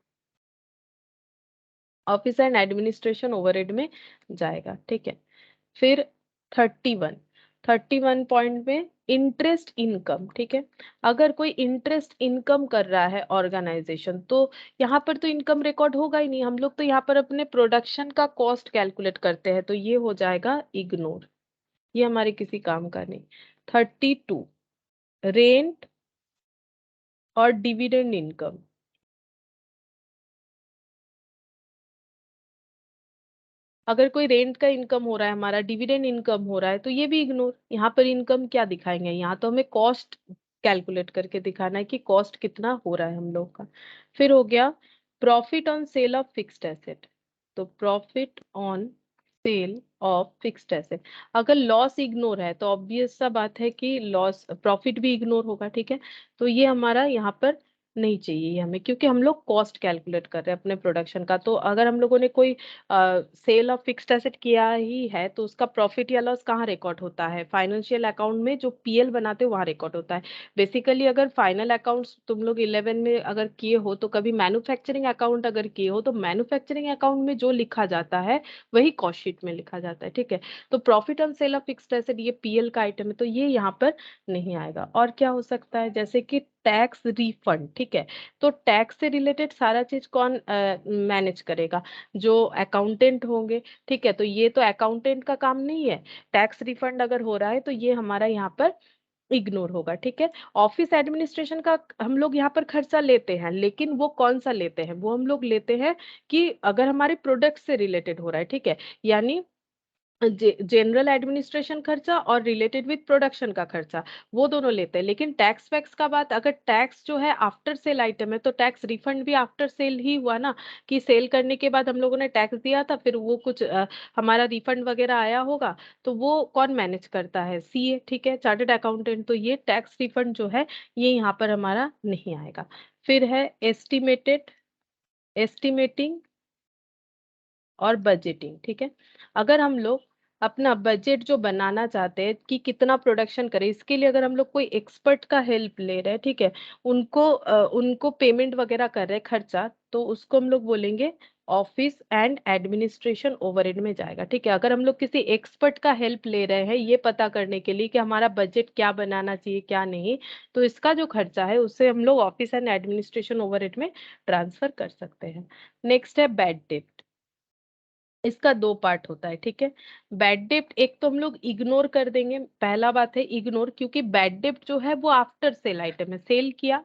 office and administration overhead में जाएगा, ठीक है। फिर 31, 31 पॉइंट में इंटरेस्ट इनकम, ठीक है। अगर कोई इंटरेस्ट इनकम कर रहा है ऑर्गेनाइजेशन, तो यहाँ पर तो इनकम रिकॉर्ड होगा ही नहीं, हम लोग तो यहाँ पर अपने प्रोडक्शन का कॉस्ट कैलकुलेट करते हैं, तो ये हो जाएगा इग्नोर, ये हमारे किसी काम का नहीं। 32 रेंट और डिविडेंड इनकम, अगर कोई रेंट का इनकम हो रहा है हमारा, डिविडेंड इनकम हो रहा है, तो ये भी इग्नोर। यहाँ पर इनकम क्या दिखाएंगे, यहाँ तो हमें कॉस्ट कैलकुलेट करके दिखाना है कि कॉस्ट कितना हो रहा है हम लोग का। फिर हो गया profit on sale of fixed asset, तो profit on sale of fixed asset, अगर लॉस इग्नोर है तो ऑब्वियस सा बात है कि लॉस प्रॉफिट भी इग्नोर होगा, ठीक है। तो ये हमारा यहाँ पर नहीं चाहिए हमें, क्योंकि हम लोग कॉस्ट कैलकुलेट कर रहे हैं अपने प्रोडक्शन का। तो अगर हम लोगों ने कोई सेल ऑफ फिक्स्ड एसेट किया ही है तो उसका प्रॉफिट या लॉस कहाँ रिकॉर्ड होता है, फाइनेंशियल अकाउंट में जो पीएल बनाते हो वहां रिकॉर्ड होता है। बेसिकली अगर फाइनल अकाउंट्स तुम लोग 11 में अगर किए हो, तो कभी मैन्युफैक्चरिंग अकाउंट अगर किए हो, तो मैन्युफैक्चरिंग अकाउंट में जो लिखा जाता है वही कॉस्ट शीट में लिखा जाता है, ठीक है। तो profit on sale of fixed asset ये पीएल का आइटम है, तो ये यहाँ पर नहीं आएगा। और क्या हो सकता है, जैसे कि टैक्स रिफंड, ठीक है। तो टैक्स से रिलेटेड सारा चीज कौन मैनेज करेगा, जो अकाउंटेंट होंगे, ठीक है। तो ये तो अकाउंटेंट का काम नहीं है, टैक्स रिफंड अगर हो रहा है तो ये हमारा यहाँ पर इग्नोर होगा, ठीक है। ऑफिस एडमिनिस्ट्रेशन का हम लोग यहाँ पर खर्चा लेते हैं, लेकिन वो कौन सा लेते हैं, वो हम लोग लेते हैं कि अगर हमारे प्रोडक्ट से रिलेटेड हो रहा है, ठीक है। यानी जनरल एडमिनिस्ट्रेशन खर्चा और रिलेटेड विद प्रोडक्शन का खर्चा, वो दोनों लेते हैं। लेकिन टैक्स वैक्स का बात, अगर टैक्स जो है आफ्टर सेल आइटम है, तो टैक्स रिफंड भी आफ्टर सेल ही हुआ ना, कि सेल करने के बाद हम लोगों ने टैक्स दिया था, फिर वो कुछ हमारा रिफंड वगैरह आया होगा, तो वो कौन मैनेज करता है, सीए, ठीक है, चार्टर्ड अकाउंटेंट। तो ये टैक्स रिफंड जो है ये यहाँ पर हमारा नहीं आएगा। फिर है एस्टिमेटेड, एस्टिमेटिंग और बजटिंग, ठीक है। अगर हम लोग अपना बजट जो बनाना चाहते हैं कि कितना प्रोडक्शन करें, इसके लिए अगर हम लोग कोई एक्सपर्ट का हेल्प ले रहे हैं, ठीक है, उनको पेमेंट वगैरह कर रहे हैं खर्चा, तो उसको हम लोग बोलेंगे ऑफिस एंड एडमिनिस्ट्रेशन ओवरहेड में जाएगा, ठीक है। अगर हम लोग किसी एक्सपर्ट का हेल्प ले रहे हैं ये पता करने के लिए कि हमारा बजट क्या बनाना चाहिए क्या नहीं, तो इसका जो खर्चा है उससे हम लोग ऑफिस एंड एडमिनिस्ट्रेशन ओवरहेड में ट्रांसफर कर सकते हैं। नेक्स्ट है बैड डेट, इसका दो पार्ट होता है, ठीक है। बैड डेप्ट एक तो हम लोग इग्नोर कर देंगे, पहला बात है इग्नोर, क्योंकि बैड डेप्ट जो है वो आफ्टर सेल आइटम है, सेल किया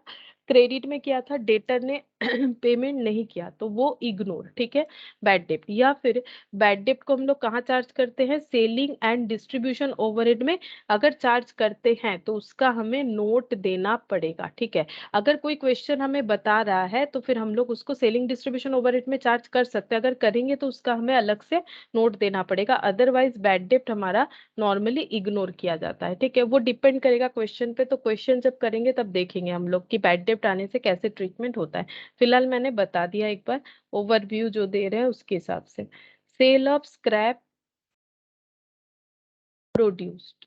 क्रेडिट में किया था, डेटर ने पेमेंट नहीं किया तो वो इग्नोर, ठीक है, बैड डेप्ट। या फिर बैड डेप्ट को हम लोग कहाँ चार्ज करते हैं, सेलिंग एंड डिस्ट्रीब्यूशन ओवरहेड में अगर चार्ज करते हैं तो उसका हमें नोट देना पड़ेगा, ठीक है। अगर कोई क्वेश्चन हमें बता रहा है तो फिर हम लोग उसको सेलिंग डिस्ट्रीब्यूशन ओवरहेड में चार्ज कर सकते हैं, अगर करेंगे तो उसका हमें अलग से नोट देना पड़ेगा, अदरवाइज बैड डेप्ट हमारा नॉर्मली इग्नोर किया जाता है, ठीक है। वो डिपेंड करेगा क्वेश्चन पे, तो क्वेश्चन जब करेंगे तब देखेंगे हम लोग कि बैड डेप्ट आने से कैसे ट्रीटमेंट होता है। फिलहाल मैंने बता दिया एक बार, ओवरव्यू जो दे रहे हैं उसके हिसाब से। सेल ऑफ स्क्रैप प्रोड्यूस्ड,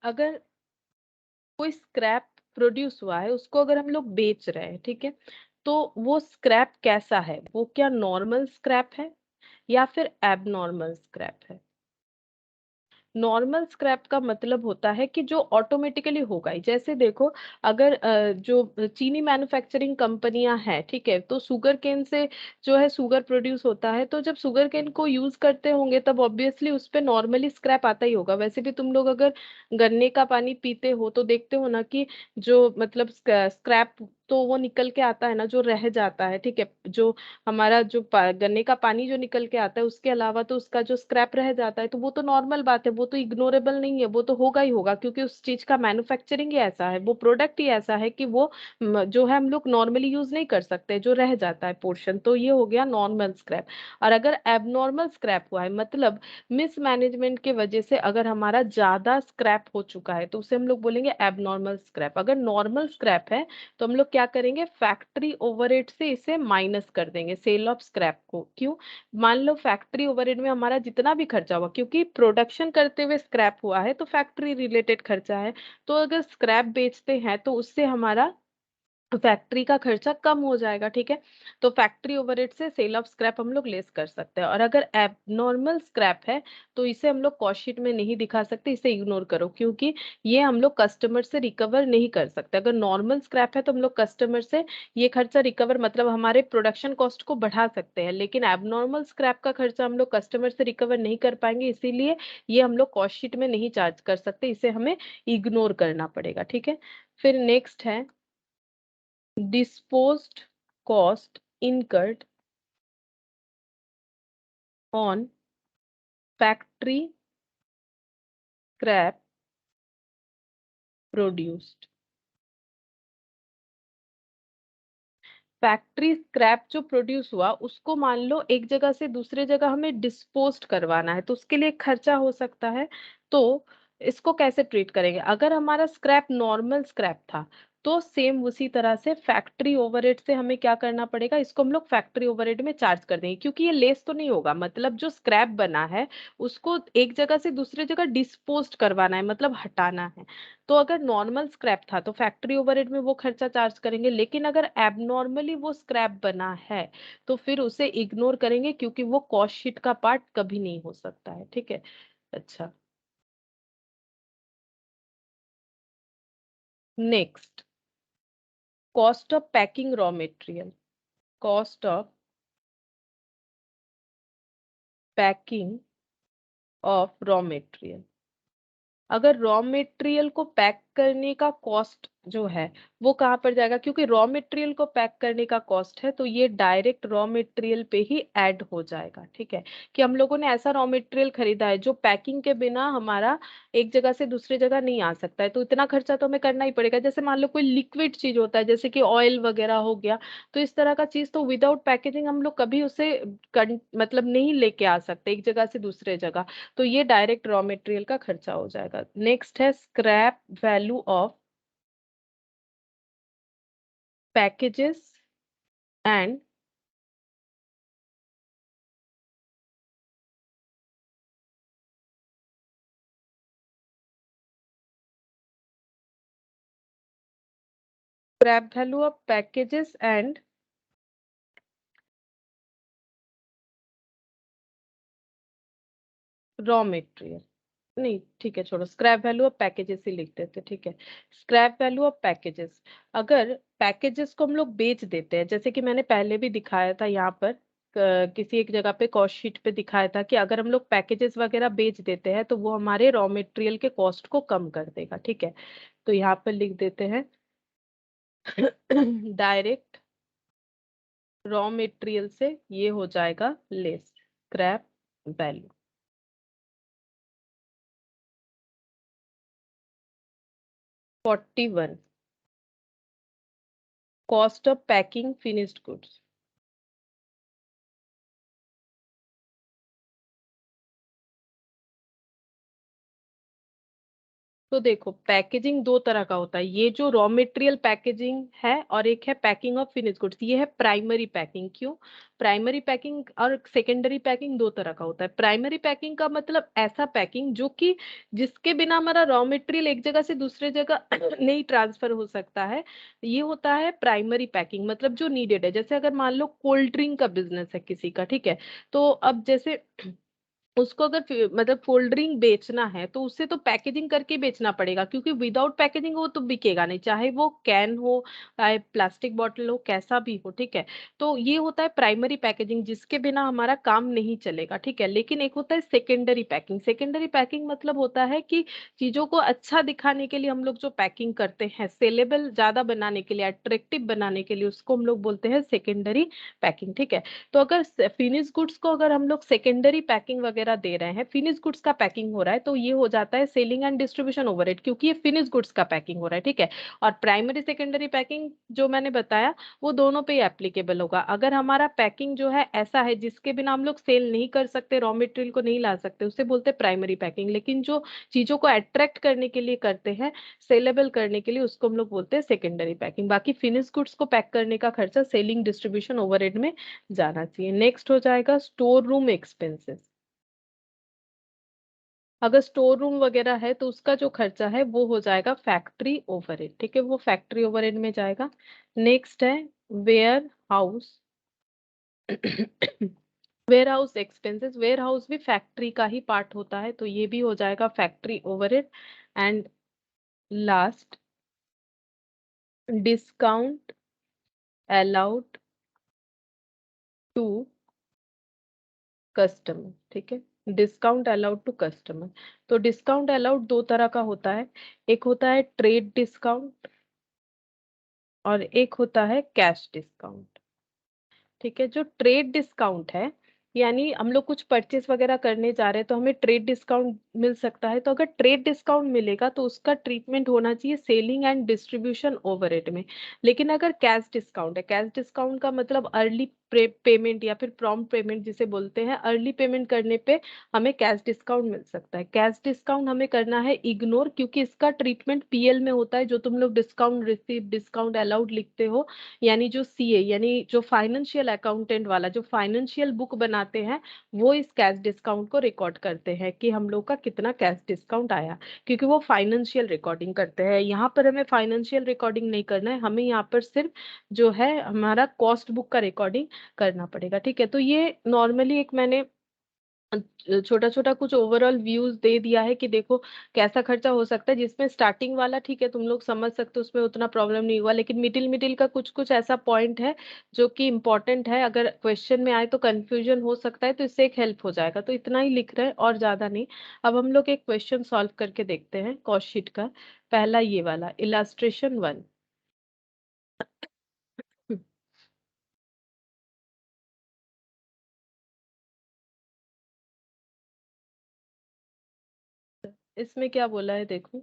अगर कोई स्क्रैप प्रोड्यूस हुआ है उसको अगर हम लोग बेच रहे हैं, ठीक है, तो वो स्क्रैप कैसा है, वो क्या नॉर्मल स्क्रैप है या फिर एबनॉर्मल स्क्रैप है। नॉर्मल स्क्रैप का मतलब होता है कि जो ऑटोमेटिकली होगा ही। जैसे देखो, अगर जो चीनी मैन्युफैक्चरिंग कंपनियां हैं, ठीक है, तो शुगर केन से जो है शुगर प्रोड्यूस होता है, तो जब शुगर केन को यूज करते होंगे तब ऑब्वियसली उस पे नॉर्मली स्क्रैप आता ही होगा। वैसे भी तुम लोग अगर गन्ने का पानी पीते हो तो देखते हो ना कि जो मतलब स्क्रैप तो वो निकल के आता है ना, जो रह जाता है, ठीक है, जो हमारा जो गन्ने का पानी जो निकल के आता है उसके अलावा तो उसका जो स्क्रैप रह जाता है, तो वो तो नॉर्मल बात है, वो तो इग्नोरेबल नहीं है, वो तो होगा ही होगा, क्योंकि उस चीज का मैन्युफैक्चरिंग ही ऐसा है, वो प्रोडक्ट ही ऐसा है कि वो जो है हम लोग नॉर्मली यूज नहीं कर सकते, जो रह जाता है पोर्शन, तो ये हो गया नॉर्मल स्क्रैप। और अगर एबनॉर्मल स्क्रैप हुआ है, मतलब मिसमैनेजमेंट की वजह से अगर हमारा ज्यादा स्क्रैप हो चुका है, तो उसे हम लोग बोलेंगे एबनॉर्मल स्क्रैप। अगर नॉर्मल स्क्रैप है तो हम लोग क्या करेंगे, फैक्ट्री ओवरहेड से इसे माइनस कर देंगे सेल ऑफ स्क्रैप को। क्यों, मान लो फैक्ट्री ओवरहेड में हमारा जितना भी खर्चा हुआ, क्योंकि प्रोडक्शन करते हुए स्क्रैप हुआ है तो फैक्ट्री रिलेटेड खर्चा है, तो अगर स्क्रैप बेचते हैं तो उससे हमारा फैक्ट्री का खर्चा कम हो जाएगा, ठीक है। तो फैक्ट्री ओवरहेड से सेल ऑफ स्क्रैप हम लोग लेस कर सकते हैं। और अगर एबनॉर्मल स्क्रैप है तो इसे हम लोग कॉस्ट शीट में नहीं दिखा सकते, इसे इग्नोर करो, क्योंकि ये हम लोग कस्टमर से रिकवर नहीं कर सकते। अगर नॉर्मल स्क्रैप है तो हम लोग कस्टमर से ये खर्चा रिकवर, मतलब हमारे प्रोडक्शन कॉस्ट को बढ़ा सकते हैं, लेकिन एबनॉर्मल स्क्रैप का खर्चा हम लोग कस्टमर से रिकवर नहीं कर पाएंगे, इसीलिए ये हम लोग कॉस्ट शीट में नहीं चार्ज कर सकते, इसे हमें इग्नोर करना पड़ेगा, ठीक है। फिर नेक्स्ट है disposed cost incurred on factory scrap produced। Factory scrap जो प्रोड्यूस हुआ उसको मान लो एक जगह से दूसरे जगह हमें डिस्पोज करवाना है, तो उसके लिए खर्चा हो सकता है। तो इसको कैसे ट्रीट करेंगे, अगर हमारा स्क्रैप नॉर्मल स्क्रैप था तो सेम उसी तरह से फैक्ट्री ओवरहेड से हमें क्या करना पड़ेगा, इसको हम लोग फैक्ट्री ओवरहेड में चार्ज कर देंगे, क्योंकि ये लेस तो नहीं होगा, मतलब जो स्क्रैप बना है उसको एक जगह से दूसरे जगह डिस्पोज करवाना है, मतलब हटाना है। तो अगर नॉर्मल स्क्रैप था तो फैक्ट्री ओवरहेड में वो खर्चा चार्ज करेंगे, लेकिन अगर एबनॉर्मली वो स्क्रैप बना है तो फिर उसे इग्नोर करेंगे, क्योंकि वो कॉस्ट शीट का पार्ट कभी नहीं हो सकता है, ठीक है। अच्छा, next, cost of packing raw material, cost of packing of raw material. अगर रॉ मटेरियल को पैक करने का कॉस्ट जो है वो कहाँ पर जाएगा, क्योंकि रॉ मटेरियल को पैक करने का कॉस्ट है तो ये डायरेक्ट रॉ मटेरियल पे ही ऐड हो जाएगा, ठीक है। कि हम लोगों ने ऐसा रॉ मटेरियल खरीदा है जो पैकिंग के बिना हमारा एक जगह से दूसरी जगह नहीं आ सकता है, तो इतना खर्चा तो हमें करना ही पड़ेगा। जैसे मान लो कोई लिक्विड चीज होता है, जैसे कि ऑयल वगैरह हो गया, तो इस तरह का चीज तो विदाउट पैकेजिंग हम लोग कभी उसे मतलब नहीं लेके आ सकते एक जगह से दूसरे जगह, तो ये डायरेक्ट रॉ मटेरियल का खर्चा हो जाएगा। नेक्स्ट है scrap value of packages and scrap value of packages and raw material, नहीं ठीक है छोड़ो, स्क्रैप वैल्यू ऑफ पैकेजेस ही लिख देते, ठीक है। स्क्रैप वैल्यू ऑफ पैकेजेस, अगर पैकेजेस को हम लोग बेच देते हैं, जैसे कि मैंने पहले भी दिखाया था यहाँ पर, किसी एक जगह पे कॉस्ट शीट पे दिखाया था कि अगर हम लोग पैकेजेस वगैरह बेच देते हैं तो वो हमारे रॉ मटेरियल के कॉस्ट को कम कर देगा। ठीक है, तो यहाँ पर लिख देते हैं डायरेक्ट रॉ मटेरियल से ये हो जाएगा less scrap value. One cost of packing finished goods. तो देखो पैकेजिंग दो तरह का होता है, ये जो रॉ मटेरियल पैकेजिंग है और एक है पैकिंग ऑफ फिनिश गुड्स, ये है प्राइमरी पैकिंग। क्यों? प्राइमरी पैकिंग और सेकेंडरी पैकिंग दो तरह का होता है। प्राइमरी पैकिंग का मतलब ऐसा पैकिंग जो कि जिसके बिना हमारा रॉ मटेरियल एक जगह से दूसरे जगह नहीं ट्रांसफर हो सकता है, ये होता है प्राइमरी पैकिंग। मतलब जो नीडेड है, जैसे अगर मान लो कोल्ड ड्रिंक का बिजनेस है किसी का, ठीक है, तो अब जैसे उसको अगर मतलब कोल्ड ड्रिंक बेचना है तो उससे तो पैकेजिंग करके बेचना पड़ेगा, क्योंकि विदाउट पैकेजिंग वो तो बिकेगा नहीं, चाहे वो कैन हो चाहे प्लास्टिक बॉटल हो कैसा भी हो। ठीक है, तो ये होता है प्राइमरी पैकेजिंग जिसके बिना हमारा काम नहीं चलेगा। ठीक है, लेकिन एक होता है सेकेंडरी पैकिंग। सेकेंडरी पैकिंग मतलब होता है कि चीजों को अच्छा दिखाने के लिए हम लोग जो पैकिंग करते हैं, सेलेबल ज्यादा बनाने के लिए, अट्रैक्टिव बनाने के लिए, उसको हम लोग बोलते हैं सेकेंडरी पैकिंग। ठीक है, तो अगर फिनिश गुड्स को अगर हम लोग सेकेंडरी पैकिंग वगैरह दे रहे हैं, फिनिश गुड्स का पैकिंग हो रहा है, तो ये हो जाता है सेलिंग एंड डिस्ट्रीब्यूशन ओवरहेड, क्योंकि ये फिनिश गुड्स का पैकिंग हो रहा है। ठीक है, और प्राइमरी सेकेंडरी पैकिंग जो मैंने बताया वो दोनों पे एप्लीकेबल होगा। अगर हमारा पैकिंग जो है ऐसा है जिसके बिना हम लोग सेल नहीं कर सकते, रॉ मटेरियल को नहीं ला सकते, उसे बोलते हैं प्राइमरी पैकिंग। लेकिन जो चीजों को अट्रैक्ट करने के लिए करते हैं, सेलेबल करने के लिए, उसको हम लोग बोलते हैं सेकेंडरी पैकिंग। बाकी फिनिश गुड्स को पैक करने का खर्चा सेलिंग डिस्ट्रीब्यूशन ओवरहेड में जाना चाहिए। नेक्स्ट हो जाएगा स्टोर रूम एक्सपेंसेस। अगर स्टोर रूम वगैरह है तो उसका जो खर्चा है वो हो जाएगा फैक्ट्री ओवरहेड। ठीक है, वो फैक्ट्री ओवरहेड में जाएगा। नेक्स्ट है warehouse warehouse expenses. Warehouse भी फैक्ट्री का ही पार्ट होता है, तो ये भी हो जाएगा factory overhead. And last discount allowed to customer. ठीक है, डिस्काउंट अलाउड टू कस्टमर। तो डिस्काउंट अलाउड दो तरह का होता है, एक होता है ट्रेड डिस्काउंट और एक होता है कैश डिस्काउंट। ठीक है, जो ट्रेड डिस्काउंट है, यानी हम लोग कुछ परचेस वगैरह करने जा रहे हैं तो हमें ट्रेड डिस्काउंट मिल सकता है, तो अगर ट्रेड डिस्काउंट मिलेगा तो उसका ट्रीटमेंट होना चाहिए सेलिंग एंड डिस्ट्रीब्यूशन ओवरहेड में। लेकिन अगर कैश डिस्काउंट है, कैश डिस्काउंट का मतलब अर्ली पेमेंट या फिर प्रॉम्प्ट पेमेंट जिसे बोलते हैं, अर्ली पेमेंट करने पे हमें कैश डिस्काउंट मिल सकता है। कैश डिस्काउंट हमें करना है इग्नोर, क्योंकि इसका ट्रीटमेंट पीएल में होता है, जो तुम लोग डिस्काउंट रिसीव डिस्काउंट अलाउड लिखते हो, यानी जो सीए यानी जो फाइनेंशियल अकाउंटेंट वाला जो फाइनेंशियल बुक बनाते हैं, वो इस कैश डिस्काउंट को रिकॉर्ड करते हैं कि हम लोग का कितना कैश डिस्काउंट आया, क्योंकि वो फाइनेंशियल रिकॉर्डिंग करते हैं। यहाँ पर हमें फाइनेंशियल रिकॉर्डिंग नहीं करना है, हमें यहाँ पर सिर्फ जो है हमारा कॉस्ट बुक का रिकॉर्डिंग करना पड़ेगा। ठीक है, तो ये नॉर्मली एक मैंने छोटा छोटा कुछ ओवरऑल व्यूज दे दिया है कि देखो कैसा खर्चा हो सकता है, जिसमें स्टार्टिंग वाला ठीक है तुम लोग समझ सकते हो, उसमें उतना प्रॉब्लम नहीं हुआ, लेकिन मिडिल मिडिल का कुछ कुछ ऐसा पॉइंट है जो कि इम्पोर्टेंट है, अगर क्वेश्चन में आए तो कंफ्यूजन हो सकता है, तो इससे एक हेल्प हो जाएगा। तो इतना ही लिख रहे हैं और ज्यादा नहीं। अब हम लोग एक क्वेश्चन सॉल्व करके देखते हैं कॉस्ट शीट का। पहला ये वाला इलास्ट्रेशन 1। इसमें क्या बोला है देखो,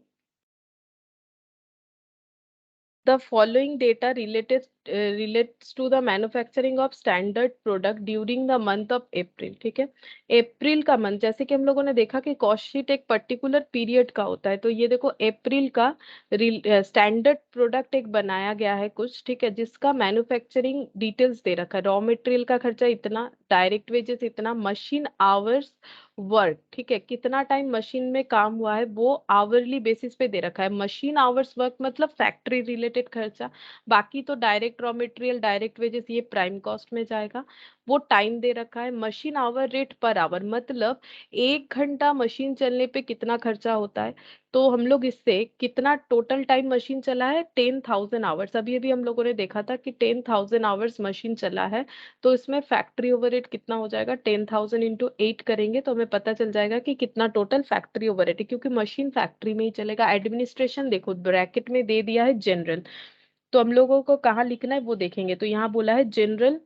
the following data relates to the manufacturing of standard product during the month of April। ठीक है, अप्रैल का मंथ, जैसे कि हम लोगों ने देखा कि कॉस्ट शीट एक पर्टिकुलर पीरियड का होता है, तो ये देखो अप्रैल का स्टैंडर्ड प्रोडक्ट एक बनाया गया है कुछ, ठीक है, जिसका मैन्युफैक्चरिंग डिटेल्स दे रखा है। रॉ मटेरियल का खर्चा इतना, डायरेक्ट वेजेस इतना, मशीन आवर्स वर्क, ठीक है, कितना टाइम मशीन में काम हुआ है वो आवरली बेसिस पे दे रखा है। मशीन आवर्स वर्क मतलब फैक्ट्री रिलेटेड खर्चा, बाकी तो direct raw material, direct wages, ये प्राइम कॉस्ट में जाएगा। वो टाइम दे रखा है। Machine hour rate per hour मतलब 1 घंटा मशीन चलने पे कितना खर्चा होता है। तो हम लोग इससे कितना टोटल टाइम मशीन चला है, 10,000 आवर्स। अभी अभी हम लोगों ने देखा था कि 10,000 आवर्स मशीन चला है। तो इसमें फैक्ट्री ओवरहेड कितना हो जाएगा, 10,000 इंटू 8 करेंगे तो हमें पता चल जाएगा कि कितना टोटल फैक्ट्री ओवरहेड है, क्योंकि मशीन फैक्ट्री में ही चलेगा। एडमिनिस्ट्रेशन देखो ब्रैकेट में दे दिया है जनरल, तो हम लोगों को कहाँ लिखना है वो देखेंगे। तो यहाँ बोला है जनरल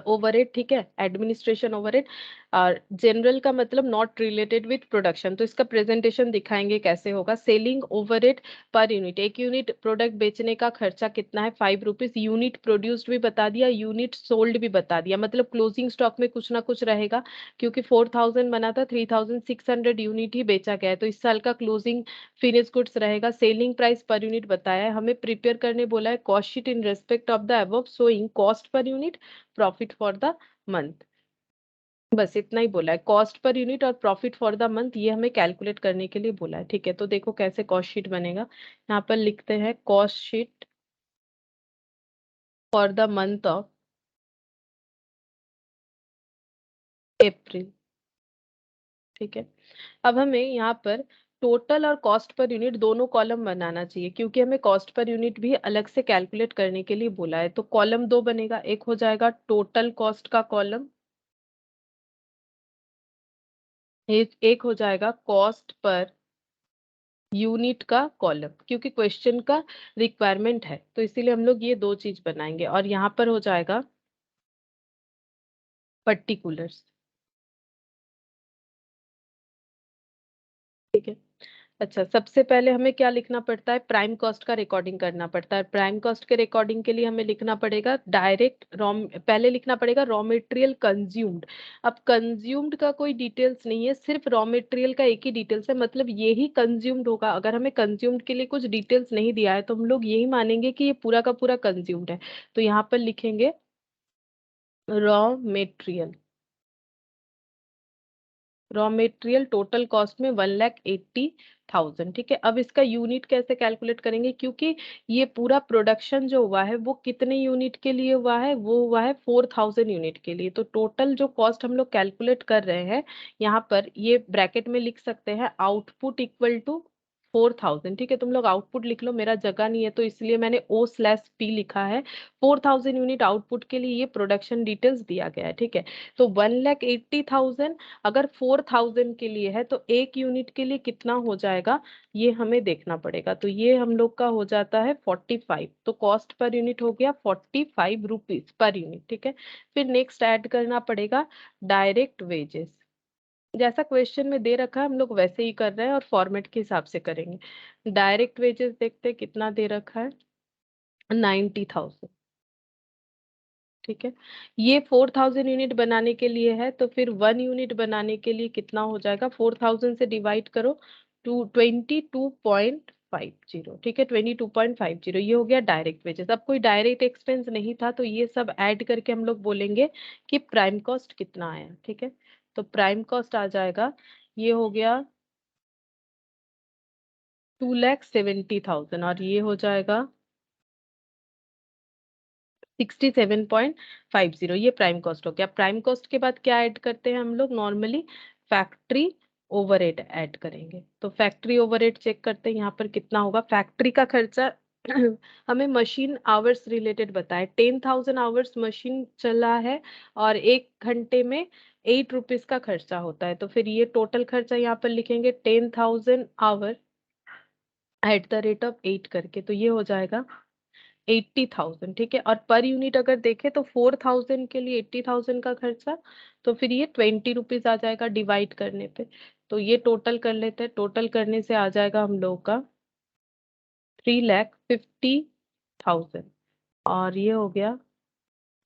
ओवरहेड, ठीक है, एडमिनिस्ट्रेशन ओवरहेड। और जनरल का मतलब नॉट रिलेटेड विथ प्रोडक्शन, तो इसका प्रेजेंटेशन दिखाएंगे कैसे होगा। सेलिंग ओवरहेड पर यूनिट, एक यूनिट प्रोडक्ट बेचने का खर्चा कितना है, 5 रुपीज। यूनिट प्रोड्यूस्ड भी बता दिया, यूनिट सोल्ड भी बता दिया, मतलब क्लोजिंग स्टॉक में कुछ ना कुछ रहेगा, क्योंकि 4,000 बना था, 3,600 यूनिट ही बेचा गया है, तो इस साल का क्लोजिंग फिनिश गुड्स रहेगा। सेलिंग प्राइस पर यूनिट बताया है, हमें प्रिपेयर करने बोला है cost sheet in respect of the above showing cost per unit, profit for the month. बस इतना ही बोला है, कॉस्ट पर यूनिट और प्रॉफिट फॉर द मंथ, ये हमें कैलकुलेट करने के लिए बोला है। ठीक है, तो देखो कैसे कॉस्ट शीट बनेगा। यहाँ पर लिखते हैं cost sheet for the month of April. ठीक है, अब हमें यहाँ पर टोटल और कॉस्ट पर यूनिट दोनों कॉलम बनाना चाहिए, क्योंकि हमें कॉस्ट पर यूनिट भी अलग से कैलकुलेट करने के लिए बोला है। तो कॉलम दो बनेगा, एक हो जाएगा टोटल कॉस्ट का कॉलम, एक हो जाएगा कॉस्ट पर यूनिट का कॉलम, क्योंकि क्वेश्चन का रिक्वायरमेंट है, तो इसीलिए हम लोग ये दो चीज बनाएंगे। और यहाँ पर हो जाएगा पर्टिकुलर्स। ठीक है, अच्छा, सबसे पहले हमें क्या लिखना पड़ता है, प्राइम कॉस्ट का रिकॉर्डिंग करना पड़ता है। प्राइम कॉस्ट के रिकॉर्डिंग के लिए हमें लिखना पड़ेगा डायरेक्ट रॉ, पहले लिखना पड़ेगा रॉ मटेरियल कंज्यूम्ड। अब कंज्यूम्ड का कोई डिटेल्स नहीं है, सिर्फ रॉ मटेरियल का एक ही डिटेल्स है, मतलब ये ही कंज्यूम्ड होगा। अगर हमें कंज्यूम्ड के लिए कुछ डिटेल्स नहीं दिया है तो हम लोग यही मानेंगे कि ये पूरा का पूरा कंज्यूम्ड है। तो यहाँ पर लिखेंगे raw material, raw material total cost में 1,80,000। ठीक है, अब इसका यूनिट कैसे कैलकुलेट करेंगे, क्योंकि ये पूरा प्रोडक्शन जो हुआ है वो कितने यूनिट के लिए हुआ है, वो हुआ है 4,000 यूनिट के लिए। तो टोटल जो कॉस्ट हम लोग कैलकुलेट कर रहे हैं, यहाँ पर ये ब्रैकेट में लिख सकते हैं आउटपुट इक्वल टू 4,000। ठीक है, तुम लोग आउटपुट लिख लो, मेरा जगह नहीं है तो इसलिए मैंने O/P लिखा है। 4,000 यूनिट आउटपुट के लिए ये प्रोडक्शन डिटेल्स दिया गया है। ठीक है, तो 1,80,000 अगर 4,000 के लिए है तो एक यूनिट के लिए कितना हो जाएगा, ये हमें देखना पड़ेगा। तो ये हम लोग का हो जाता है 45, तो कॉस्ट पर यूनिट हो गया 45 रुपीज पर यूनिट। ठीक है, फिर नेक्स्ट ऐड करना पड़ेगा डायरेक्ट वेजेस, जैसा क्वेश्चन में दे रखा है हम लोग वैसे ही कर रहे हैं और फॉर्मेट के हिसाब से करेंगे। डायरेक्ट वेजेस देखते हैं कितना दे रखा है, 90,000। ठीक है, ये 4,000 यूनिट बनाने के लिए है, तो फिर 1 यूनिट बनाने के लिए कितना हो जाएगा, 4,000 से डिवाइड करो, 22.50। ठीक है, 22.50, ये हो गया डायरेक्ट वेजेस। अब कोई डायरेक्ट एक्सपेंस नहीं था, तो ये सब ऐड करके हम लोग बोलेंगे कि प्राइम कॉस्ट कितना आया। ठीक है, तो प्राइम कॉस्ट आ जाएगा, ये हो गया 2,70,000, और ये हो जाएगा 67.50, ये प्राइम कॉस्ट हो गया। प्राइम कॉस्ट के बाद क्या ऐड करते हैं हम लोग, नॉर्मली फैक्ट्री ओवरहेड ऐड करेंगे। तो फैक्ट्री ओवरहेड चेक करते हैं यहाँ पर कितना होगा। फैक्ट्री का खर्चा हमें मशीन आवर्स रिलेटेड बताए, 10,000 आवर्स मशीन चला है और 1 घंटे में 8 रुपीज का खर्चा होता है। तो फिर ये टोटल खर्चा यहाँ पर लिखेंगे 10,000 hour at the rate of 8 करके, तो ये हो जाएगा 80,000। ठीक है, और पर यूनिट अगर देखें तो 4,000 के लिए 80,000 का खर्चा, तो फिर ये 20 रुपीज आ जाएगा डिवाइड करने पे। तो ये टोटल कर लेते हैं, टोटल करने से आ जाएगा हम लोग का 3,50,000, और ये हो गया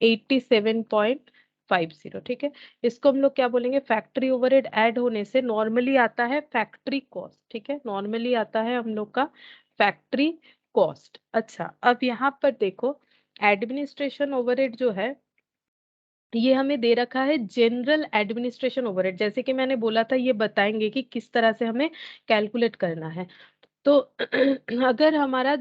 87.50। ठीक है, इसको हम लोग क्या बोलेंगे, फैक्ट्री ओवरहेड ऐड होने से नॉर्मली आता है फैक्ट्री कॉस्ट। ठीक है, नॉर्मली आता है हम लोग का फैक्ट्री कॉस्ट। अच्छा, अब यहाँ पर देखो एडमिनिस्ट्रेशन ओवरहेड जो है ये हमें दे रखा है जनरल एडमिनिस्ट्रेशन ओवरहेड, जैसे कि मैंने बोला था ये बताएंगे कि किस तरह से हमें कैलकुलेट करना है। तो अगर हमारा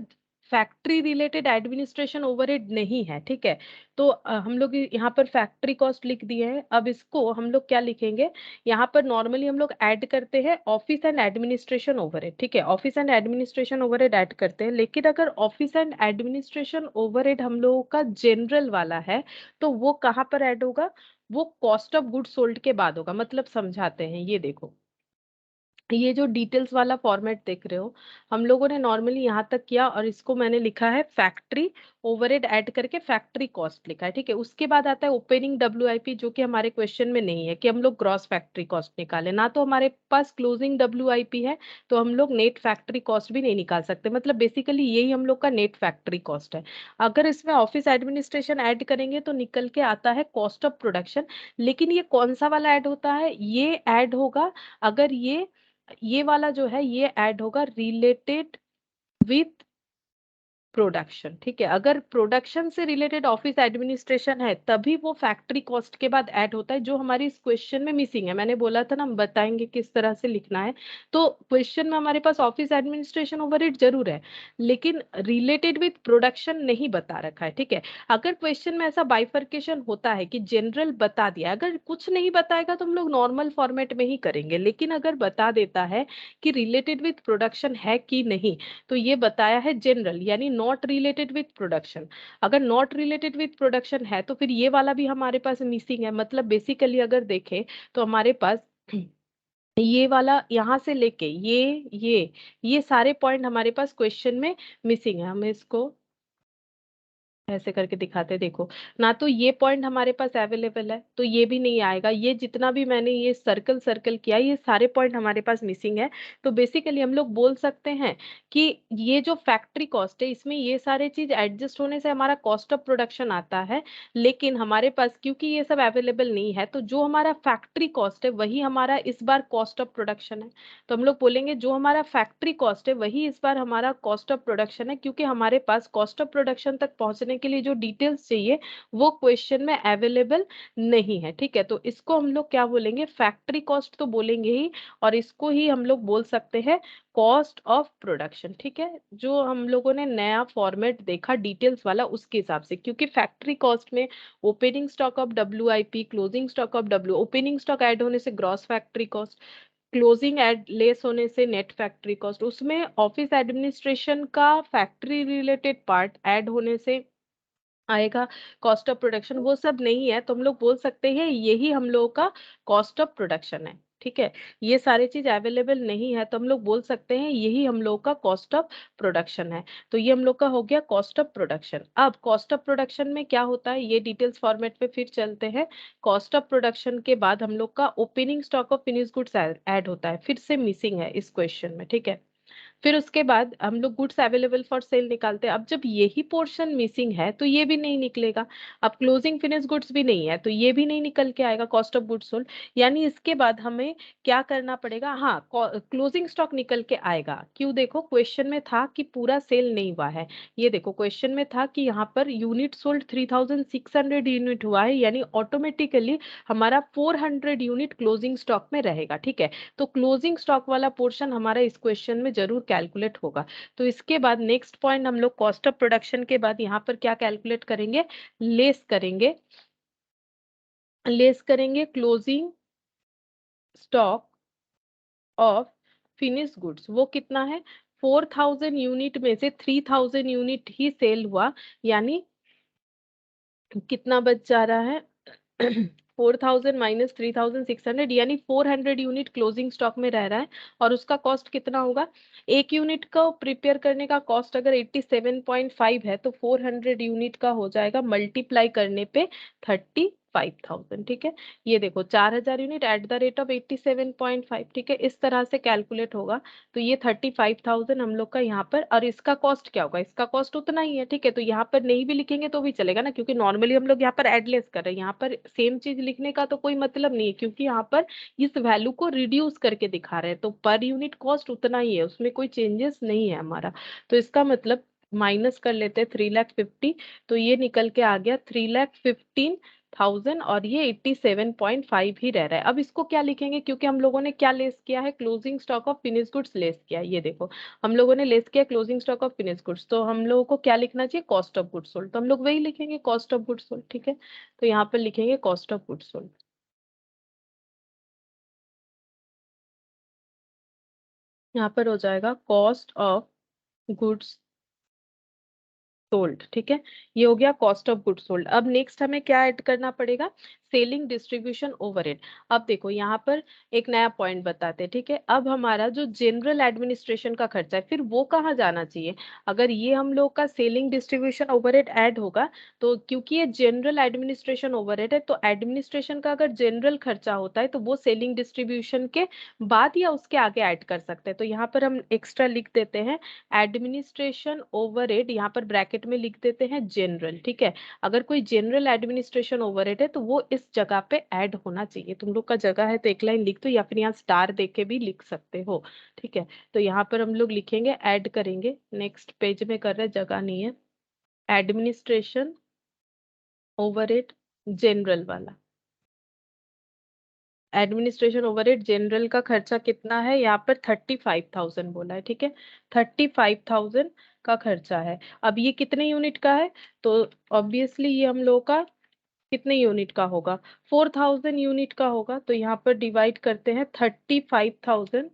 फैक्ट्री रिलेटेड एडमिनिस्ट्रेशन ओवरहेड नहीं है, ठीक है, तो हम लोग यहाँ पर फैक्ट्री कॉस्ट लिख दिए हैं। अब इसको हम लोग क्या लिखेंगे, यहाँ पर नॉर्मली हम लोग ऐड करते हैं ऑफिस एंड एडमिनिस्ट्रेशन ओवरहेड, ठीक है, office and administration overhead add करते हैं। लेकिन अगर ऑफिस एंड एडमिनिस्ट्रेशन ओवरहेड हम लोगों का जनरल वाला है, तो वो कहाँ पर ऐड होगा, वो कॉस्ट ऑफ गुड्स सोल्ड के बाद होगा। मतलब समझाते हैं, ये देखो, ये जो डिटेल्स वाला फॉर्मेट देख रहे हो, हम लोगों ने नॉर्मली यहाँ तक किया और इसको मैंने लिखा है फैक्ट्री ओवरहेड ऐड करके फैक्ट्री कॉस्ट लिखा है, ठीक है। उसके बाद आता है ओपनिंग डब्ल्यूआईपी, जो कि हमारे क्वेश्चन में नहीं है कि हम लोग ग्रॉस फैक्ट्री कॉस्ट निकालें, ना तो हमारे पास क्लोजिंग डब्ल्यूआईपी है, तो हम लोग नेट फैक्ट्री कॉस्ट भी नहीं निकाल सकते। मतलब बेसिकली यही हम लोग का नेट फैक्ट्री कॉस्ट है। अगर इसमें ऑफिस एडमिनिस्ट्रेशन ऐड करेंगे तो निकल के आता है कॉस्ट ऑफ प्रोडक्शन। लेकिन ये कौन सा वाला ऐड होता है, ये ऐड होगा अगर ये वाला जो है ये ऐड होगा रिलेटेड विथ प्रोडक्शन, ठीक है। अगर प्रोडक्शन से रिलेटेड ऑफिस एडमिनिस्ट्रेशन है तभी वो फैक्ट्री कॉस्ट के बाद ऐड होता है, जो हमारी इस क्वेश्चन में मिसिंग है। मैंने बोला था ना, हम बताएंगे किस तरह से लिखना है। तो क्वेश्चन में हमारे पास ऑफिस एडमिनिस्ट्रेशन ओवरहेड जरूर है, लेकिन रिलेटेड विथ प्रोडक्शन नहीं बता रखा है, ठीक है। अगर क्वेश्चन में ऐसा बाइफर्केशन होता है कि जनरल बता दिया, अगर कुछ नहीं बताएगा तो हम लोग नॉर्मल फॉर्मेट में ही करेंगे, लेकिन अगर बता देता है कि रिलेटेड विथ प्रोडक्शन है कि नहीं, तो ये बताया है जनरल, यानी नॉट रिलेटेड विथ प्रोडक्शन। अगर नॉट रिलेटेड विथ प्रोडक्शन है तो फिर ये वाला भी हमारे पास मिसिंग है। मतलब बेसिकली अगर देखें तो हमारे पास ये वाला यहाँ से लेके ये सारे पॉइंट हमारे पास क्वेश्चन में मिसिंग है। हम इसको ऐसे करके दिखाते हैं, देखो, ना तो ये पॉइंट हमारे पास अवेलेबल है, तो ये भी नहीं आएगा। ये जितना भी मैंने ये सर्कल सर्कल किया, ये सारे पॉइंट हमारे पास मिसिंग है। तो बेसिकली हम लोग बोल सकते हैं कि ये जो फैक्ट्री कॉस्ट है, इसमें ये सारे चीज एडजस्ट होने से हमारा कॉस्ट ऑफ प्रोडक्शन आता है। लेकिन हमारे पास क्योंकि ये सब अवेलेबल नहीं है, तो जो हमारा फैक्ट्री कॉस्ट है वही हमारा इस बार कॉस्ट ऑफ प्रोडक्शन है। तो हम लोग बोलेंगे जो हमारा फैक्ट्री कॉस्ट है वही इस बार हमारा कॉस्ट ऑफ प्रोडक्शन है, क्योंकि हमारे पास कॉस्ट ऑफ प्रोडक्शन तक पहुंचने के लिए जो डिटेल्स चाहिए वो क्वेश्चन में अवेलेबल नहीं है, ठीक है। तो इसको हम लोग क्या बोलेंगे, फैक्ट्री कॉस्ट तो बोलेंगे ही, और इसको ही हम लोग बोल सकते हैं कॉस्ट ऑफ प्रोडक्शन, ठीक है। जो हम लोगों ने नया फॉर्मेट देखा डिटेल्स वाला, उसके हिसाब से, क्योंकि फैक्ट्री कॉस्ट में opening stock of WIP, closing stock of W, opening stock add होने से gross factory cost, closing add less होने से नेट फैक्ट्री कॉस्ट, उसमें ऑफिस एडमिनिस्ट्रेशन का फैक्ट्री रिलेटेड पार्ट ऐड होने से आएगा कॉस्ट ऑफ प्रोडक्शन। वो सब नहीं है तो हम लोग बोल सकते हैं यही हम लोगों का कॉस्ट ऑफ प्रोडक्शन है, ठीक है। ये सारी चीज अवेलेबल नहीं है तो हम लोग बोल सकते हैं यही हम लोग का कॉस्ट ऑफ प्रोडक्शन है। तो ये हम लोग का हो गया कॉस्ट ऑफ प्रोडक्शन। अब कॉस्ट ऑफ प्रोडक्शन में क्या होता है, ये डिटेल्स फॉर्मेट पे फिर चलते हैं। कॉस्ट ऑफ प्रोडक्शन के बाद हम लोग का opening stock of finish goods add होता है, फिर से मिसिंग है इस क्वेश्चन में, ठीक है। फिर उसके बाद हम लोग गुड्स अवेलेबल फॉर सेल निकालते हैं। अब जब यही पोर्शन मिसिंग है तो ये भी नहीं निकलेगा। अब क्लोजिंग फिनिश गुड्स भी नहीं है तो ये भी नहीं निकल के आएगा कॉस्ट ऑफ गुड्स सोल्ड। यानी इसके बाद हमें क्या करना पड़ेगा, हाँ, क्लोजिंग स्टॉक निकल के आएगा। क्यों, देखो क्वेश्चन में था कि पूरा सेल नहीं हुआ है। ये देखो क्वेश्चन में था कि यहाँ पर यूनिट सोल्ड 3600 यूनिट हुआ है, यानी ऑटोमेटिकली हमारा 400 यूनिट क्लोजिंग स्टॉक में रहेगा, ठीक है। तो क्लोजिंग स्टॉक वाला पोर्शन हमारा इस क्वेश्चन में जरूर कैलकुलेट होगा। तो इसके बाद नेक्स्ट पॉइंट हम लोग कॉस्ट ऑफ प्रोडक्शन के बाद यहाँ पर क्या कैलकुलेट करेंगे, लेस करेंगे, लेस करेंगे closing stock of finish goods. वो कितना है, 4000 यूनिट में से 3000 यूनिट ही सेल हुआ, यानी कितना बच जा रहा है 4000 माइनस 3600, यानी 400 यूनिट क्लोजिंग स्टॉक में रह रहा है। और उसका कॉस्ट कितना होगा, एक यूनिट को प्रिपेयर करने का कॉस्ट अगर 87.5 है तो 400 यूनिट का हो जाएगा मल्टीप्लाई करने पे 35,000, ठीक है। ये देखो 4000 unit eight the rate of 87.5, ठीक है, इस तरह से कैलकुलेट होगा। तो ये 35,000 हम लोग का यहाँ पर, और इसका कॉस्ट क्या होगा, इसका कॉस्ट उतना ही है, ठीक है। तो यहाँ पर नहीं भी लिखेंगे तो भी चलेगा ना, क्योंकि नॉर्मली हम लोग यहाँ पर एडलेस कर रहे हैं, यहाँ पर सेम चीज लिखने का तो कोई मतलब नहीं है, क्योंकि यहाँ पर इस वैल्यू को रिड्यूस करके दिखा रहे हैं, तो पर यूनिट कॉस्ट उतना ही है, उसमें कोई चेंजेस नहीं है हमारा। तो इसका मतलब माइनस कर लेते हैं 3,50,000, तो ये निकल के आ गया 3,15,000 थाउजेंड और ये 87.5 ही रह रहा है। अब इसको क्या लिखेंगे, क्योंकि हम लोगों ने क्या लेस किया है, closing stock of finish goods less किया है। ये देखो हम लोगों ने लेस किया closing stock of finish goods, तो हम लोगों को क्या लिखना चाहिए, कॉस्ट ऑफ गुड्स सोल्ड, तो हम लोग वही लिखेंगे कॉस्ट ऑफ गुड्स सोल्ड। ठीक है, तो यहाँ पर लिखेंगे कॉस्ट ऑफ गुड्स सोल्ड। यहाँ पर हो जाएगा कॉस्ट ऑफ गुड्स सोल्ड। ठीक है, ये हो गया कॉस्ट ऑफ गुड्स सोल्ड। अब नेक्स्ट हमें क्या ऐड करना पड़ेगा, सेलिंग डिस्ट्रीब्यूशन ओवरहेड। अब देखो यहाँ पर एक नया पॉइंट बताते हैं। ठीक है, अब हमारा जो जनरल एडमिनिस्ट्रेशन का खर्चा है फिर वो कहाँ जाना चाहिए, अगर ये हम लोग का सेलिंग डिस्ट्रीब्यूशन ओवरहेड ऐड होगा तो क्योंकि ये जनरल एडमिनिस्ट्रेशन ओवरहेड है, तो एडमिनिस्ट्रेशन का अगर जनरल खर्चा होता है तो वो सेलिंग डिस्ट्रीब्यूशन के बाद या उसके आगे ऐड कर सकते हैं। तो यहाँ पर हम एक्स्ट्रा लिख देते हैं एडमिनिस्ट्रेशन ओवरहेड, यहाँ पर ब्रैकेट में लिख देते हैं जनरल। ठीक है, अगर कोई जनरल एडमिनिस्ट्रेशन ओवरहेड है तो वो इस जगह पे ऐड होना चाहिए। तुम लोग का जगह है तो एक लाइन लिख दो या फिर यहाँ स्टार दे के भी लिख सकते हो। ठीक है, तो यहाँ पर हम लोग लिखेंगे ऐड करेंगे, नेक्स्ट पेज में कर रहे, जगह नहीं है, एडमिनिस्ट्रेशन ओवरहेड जनरल वाला। एडमिनिस्ट्रेशन ओवरहेड जनरल का खर्चा कितना है, यहाँ पर 35,000 बोला है। ठीक है, 35,000 का खर्चा है। अब ये कितने यूनिट का है, तो ऑब्वियसली ये हम लोग का कितने यूनिट का होगा, 4,000 यूनिट का होगा। तो यहाँ पर डिवाइड करते हैं 35,000,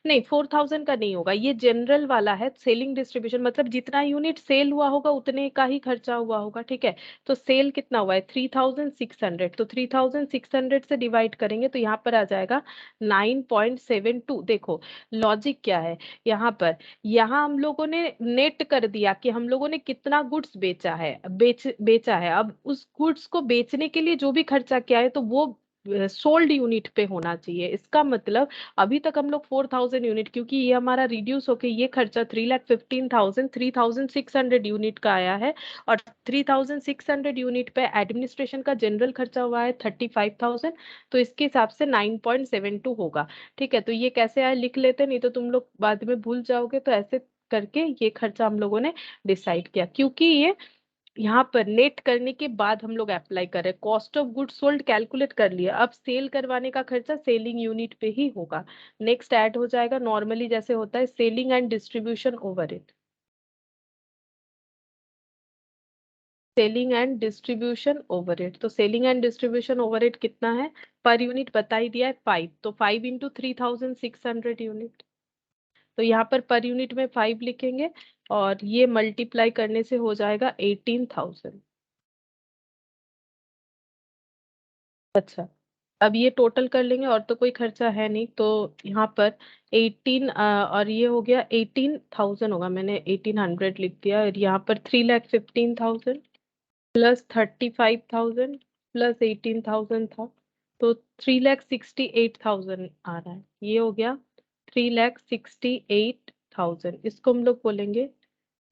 नहीं 4,000 का नहीं होगा, ये जनरल वाला है, सेलिंग डिस्ट्रीब्यूशन मतलब जितना यूनिट सेल हुआ होगा उतने का ही खर्चा हुआ होगा। ठीक है, तो सेल कितना हुआ है 3,600, तो 3,600 से डिवाइड करेंगे तो यहाँ पर आ जाएगा 9.72। देखो लॉजिक क्या है यहाँ पर, यहाँ हम लोगों ने नेट कर दिया कि हम लोगों ने कितना गुड्स बेचा है, बेचा है। अब उस गुड्स को बेचने के लिए जो भी खर्चा किया है तो वो सोल्ड यूनिट पे होना चाहिए। इसका मतलब अभी तक हम लोग 4,000 यूनिट, क्योंकि ये हमारा रिड्यूस होके ये खर्चा 3,15,000 3,600 यूनिट का आया है, और 3,600 यूनिट पे एडमिनिस्ट्रेशन का जनरल खर्चा हुआ है 35,000, तो इसके हिसाब से 9.72 होगा। ठीक है, तो ये कैसे आया लिख लेते, नहीं तो तुम लोग बाद में भूल जाओगे। तो ऐसे करके ये खर्चा हम लोगों ने डिसाइड किया, क्योंकि ये यहाँ पर नेट करने के बाद हम लोग अप्लाई कर रहे हैं। Cost of goods sold calculate कर लिया, अब सेल करवाने का खर्चा सेलिंग यूनिट पे ही होगा। नेक्स्ट ऐड हो जाएगा नॉर्मली जैसे होता है selling and distribution overhead. Selling and distribution overhead, तो सेलिंग एंड डिस्ट्रीब्यूशन ओवरहेड कितना है, पर यूनिट बता ही दिया है 5, तो 5 इंटू 3,600 यूनिट, तो यहाँ पर यूनिट में 5 लिखेंगे और ये मल्टीप्लाई करने से हो जाएगा 18,000। अच्छा, अब ये टोटल कर लेंगे, और तो कोई खर्चा है नहीं, तो यहाँ पर 18 और ये हो गया 18,000 होगा, मैंने 1800 लिख दिया, और यहाँ पर 3,15,000 प्लस 35,000 प्लस 18,000 था, तो 3,68,000 आ रहा है। ये हो गया 3,68,000, इसको हम लोग बोलेंगे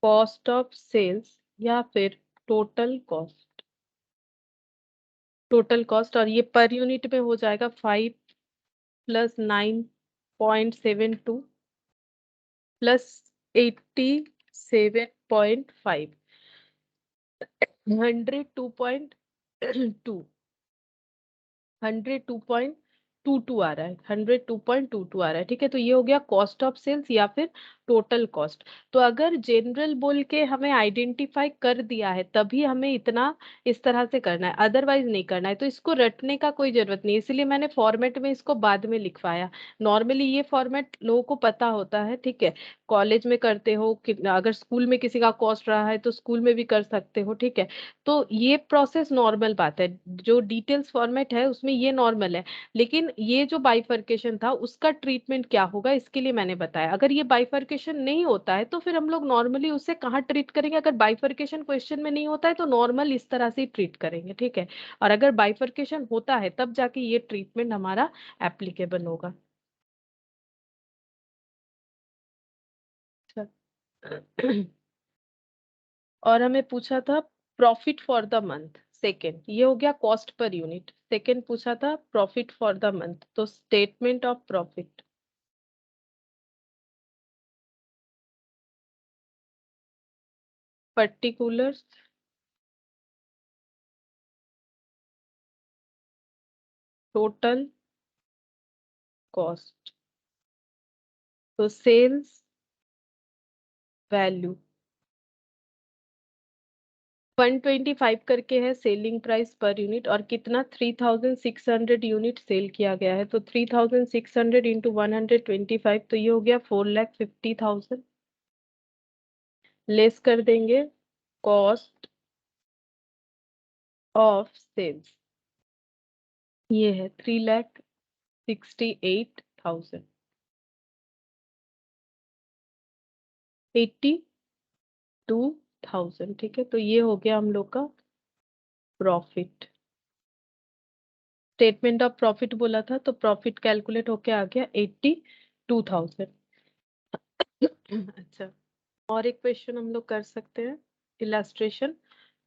कॉस्ट ऑफ सेल्स या फिर टोटल कॉस्ट। टोटल कॉस्ट, और ये पर यूनिट में हो जाएगा 5 प्लस 9.72 प्लस 87.5, 102.2, 102.22 आ रहा है, 102.22 आ रहा है। ठीक है, तो ये हो गया कॉस्ट ऑफ सेल्स या फिर टोटल कॉस्ट। तो अगर जनरल बोल के हमें आइडेंटिफाई कर दिया है तभी हमें इतना इस तरह से करना है, अदरवाइज नहीं करना है। तो इसको रटने का कोई जरूरत नहीं, इसलिए मैंने फॉर्मेट में इसको बाद में लिखवाया। नॉर्मली ये फॉर्मेट लोगों को पता होता है। ठीक है, कॉलेज में करते हो कि अगर स्कूल में किसी का कॉस्ट रहा है तो स्कूल में भी कर सकते हो। ठीक है, तो ये प्रोसेस नॉर्मल बात है, जो डिटेल्स फॉर्मेट है उसमें ये नॉर्मल है। लेकिन ये जो बाइफर्केशन था उसका ट्रीटमेंट क्या होगा इसके लिए मैंने बताया। अगर ये बाइफर्केशन नहीं होता है तो फिर हम लोग नॉर्मली उसे कहाँ ट्रीट करेंगे, अगर बाइफर्केशन क्वेश्चन में नहीं होता है तो नॉर्मल इस तरह से ट्रीट करेंगे। ठीक है, और अगर बाइफर्केशन होता है तब जाके ये ट्रीटमेंट हमारा एप्लीकेबल होगा। अच्छा। और हमें पूछा था profit for the month second, ये हो गया कॉस्ट पर यूनिट। सेकेंड पूछा था प्रॉफिट फॉर द मंथ, तो statement of profit, particular total cost, तो सेल्स वैल्यू 125 करके है सेलिंग प्राइस पर यूनिट, और कितना 3600 यूनिट सेल किया गया है, तो 3600 इंटू 125, तो ये हो गया 4,50,000। लेस कर देंगे कॉस्ट ऑफ सेल्स, ये है 3,68,000, 82,000। ठीक है, तो ये हो गया हम लोग का प्रॉफिट। स्टेटमेंट ऑफ प्रॉफिट बोला था, तो प्रॉफिट कैलकुलेट होके आ गया 82,000। अच्छा, और एक क्वेश्चन हम लोग कर सकते हैं, illustration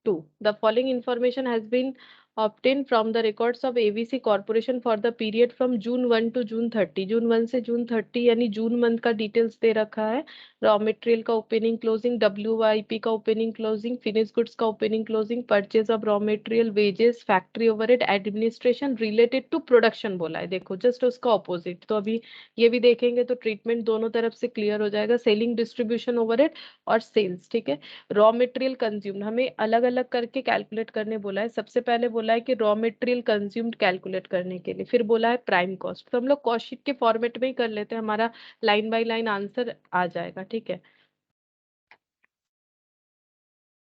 2. The following information has been obtained from the records of ABC Corporation for the period from June 1 to June 30. जून 1 से जून 30 यानी जून मंथ का डिटेल्स दे रखा है। रॉ मटेरियल का ओपनिंग क्लोजिंग, WIP का ओपनिंग क्लोजिंग, फिनिश गुड्स का opening closing, purchase of raw material, wages, factory overhead, administration related to production बोला है। देखो जस्ट उसका ऑपोजिट, तो अभी ये भी देखेंगे तो ट्रीटमेंट दोनों तरफ से क्लियर हो जाएगा, सेलिंग, डिस्ट्रीब्यूशन ओवरहेड और सेल्स। ठीक है, रॉ मटेरियल कंज्यूम्ड हमें अलग अलग करके कैलकुलेट करने बोला है। सबसे पहले बोला है कि रॉ मटेरियल कंज्यूम्ड कैलकुलेट करने के लिए, फिर बोला है प्राइम कॉस्ट। तो हम लोग कॉस्ट शीट के फॉर्मेट में ही कर लेते हैं, हमारा लाइन बाय लाइन आंसर आ जाएगा। ठीक है,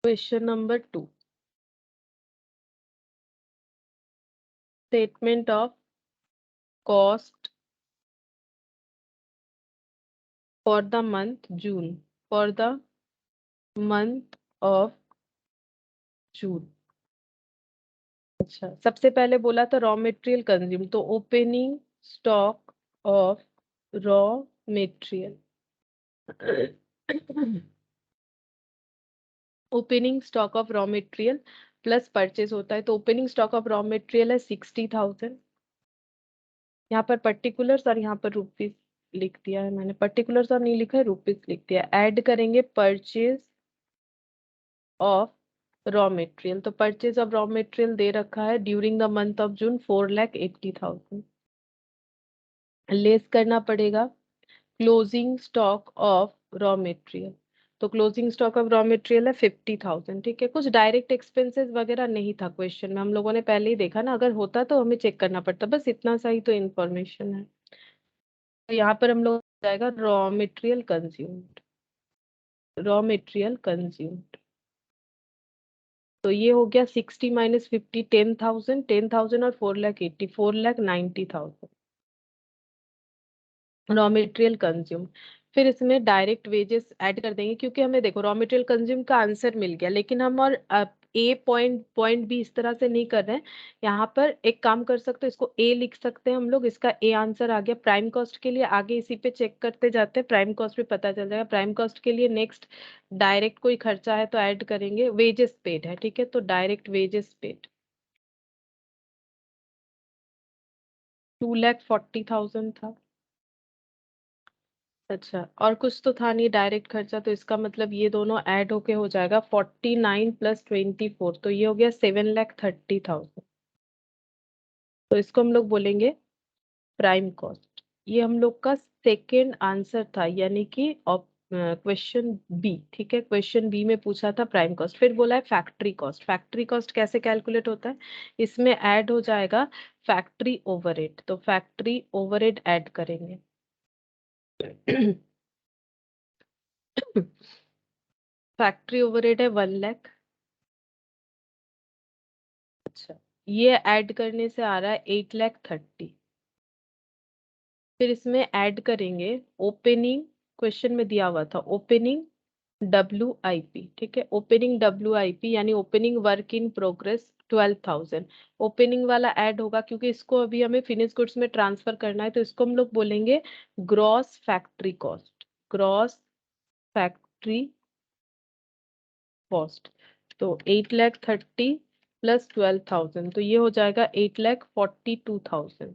question number 2, statement of cost for the month June, for the month of जून। अच्छा, सबसे पहले बोला था रॉ मटेरियल कंज्यूम, तो opening stock of raw material, opening stock of raw material plus purchase होता है, तो opening stock of raw material है 60,000। यहाँ पर पर्टिकुलर्स और यहाँ पर रुपीस लिख दिया है मैंने, पर्टिकुलर्स और नहीं लिखा है, रुपीस लिख दिया। ऐड करेंगे परचेज ऑफ रॉ मटेरियल, तो परचेज ऑफ रॉ मटेरियल दे रखा है during the month of June 4,80,000। Less करना पड़ेगा closing stock of raw material, तो closing stock of raw material है 50,000। ठीक है, कुछ डायरेक्ट एक्सपेंसेस वगैरह नहीं था क्वेश्चन में, हम लोगों ने पहले ही देखा ना, अगर होता तो हमें चेक करना पड़ता, बस इतना सा ही तो इन्फॉर्मेशन है। तो यहाँ पर हम लोग जाएगा raw material consumed, raw material consumed, तो ये हो गया 60 माइनस 50, 10,000, 10,000 और 4,80, 4,90,000 रॉ मटेरियल कंज्यूम। फिर इसमें डायरेक्ट वेजेस ऐड कर देंगे, क्योंकि हमें देखो रॉ मटेरियल कंज्यूम का आंसर मिल गया, लेकिन हम और ए पॉइंट पॉइंट बी इस तरह से नहीं कर रहे हैं। यहाँ पर एक काम कर सकते हैं, इसको ए लिख सकते हैं हम लोग, इसका ए आंसर आ गया। प्राइम कॉस्ट के लिए आगे इसी पे चेक करते जाते हैं, प्राइम कॉस्ट भी पता चल जाएगा। प्राइम कॉस्ट के लिए नेक्स्ट डायरेक्ट कोई खर्चा है तो ऐड करेंगे, वेजेस पेड है। ठीक है, तो डायरेक्ट वेजेस पेड 2,40,000 था। अच्छा, और कुछ तो था नहीं डायरेक्ट खर्चा, तो इसका मतलब ये दोनों ऐड होके हो जाएगा 49 प्लस 24, तो ये हो गया 7,30,000। तो इसको हम लोग बोलेंगे प्राइम कॉस्ट। ये हम लोग का सेकेंड आंसर था, यानी कि क्वेश्चन बी। ठीक है, क्वेश्चन बी में पूछा था प्राइम कॉस्ट। फिर बोला है फैक्ट्री कॉस्ट। फैक्ट्री कॉस्ट कैसे कैलकुलेट होता है, इसमें ऐड हो जाएगा फैक्ट्री ओवरहेड, तो फैक्ट्री ओवरहेड ऐड करेंगे। फैक्ट्री ओवरहेड है 1,00,000। अच्छा, ये ऐड करने से आ रहा है 8,30,000। फिर इसमें ऐड करेंगे ओपनिंग, क्वेश्चन में दिया हुआ था ओपनिंग WIP। ठीक है, ओपनिंग WIP यानी opening work in progress 12,000। Opening वाला ऐड होगा क्योंकि इसको अभी हमें फिनिश गुड्स में ट्रांसफर करना है, तो इसको हम लोग बोलेंगे gross factory cost, gross factory cost. तो 8,30,000 प्लस 12,000, तो ये हो जाएगा 8,42,000।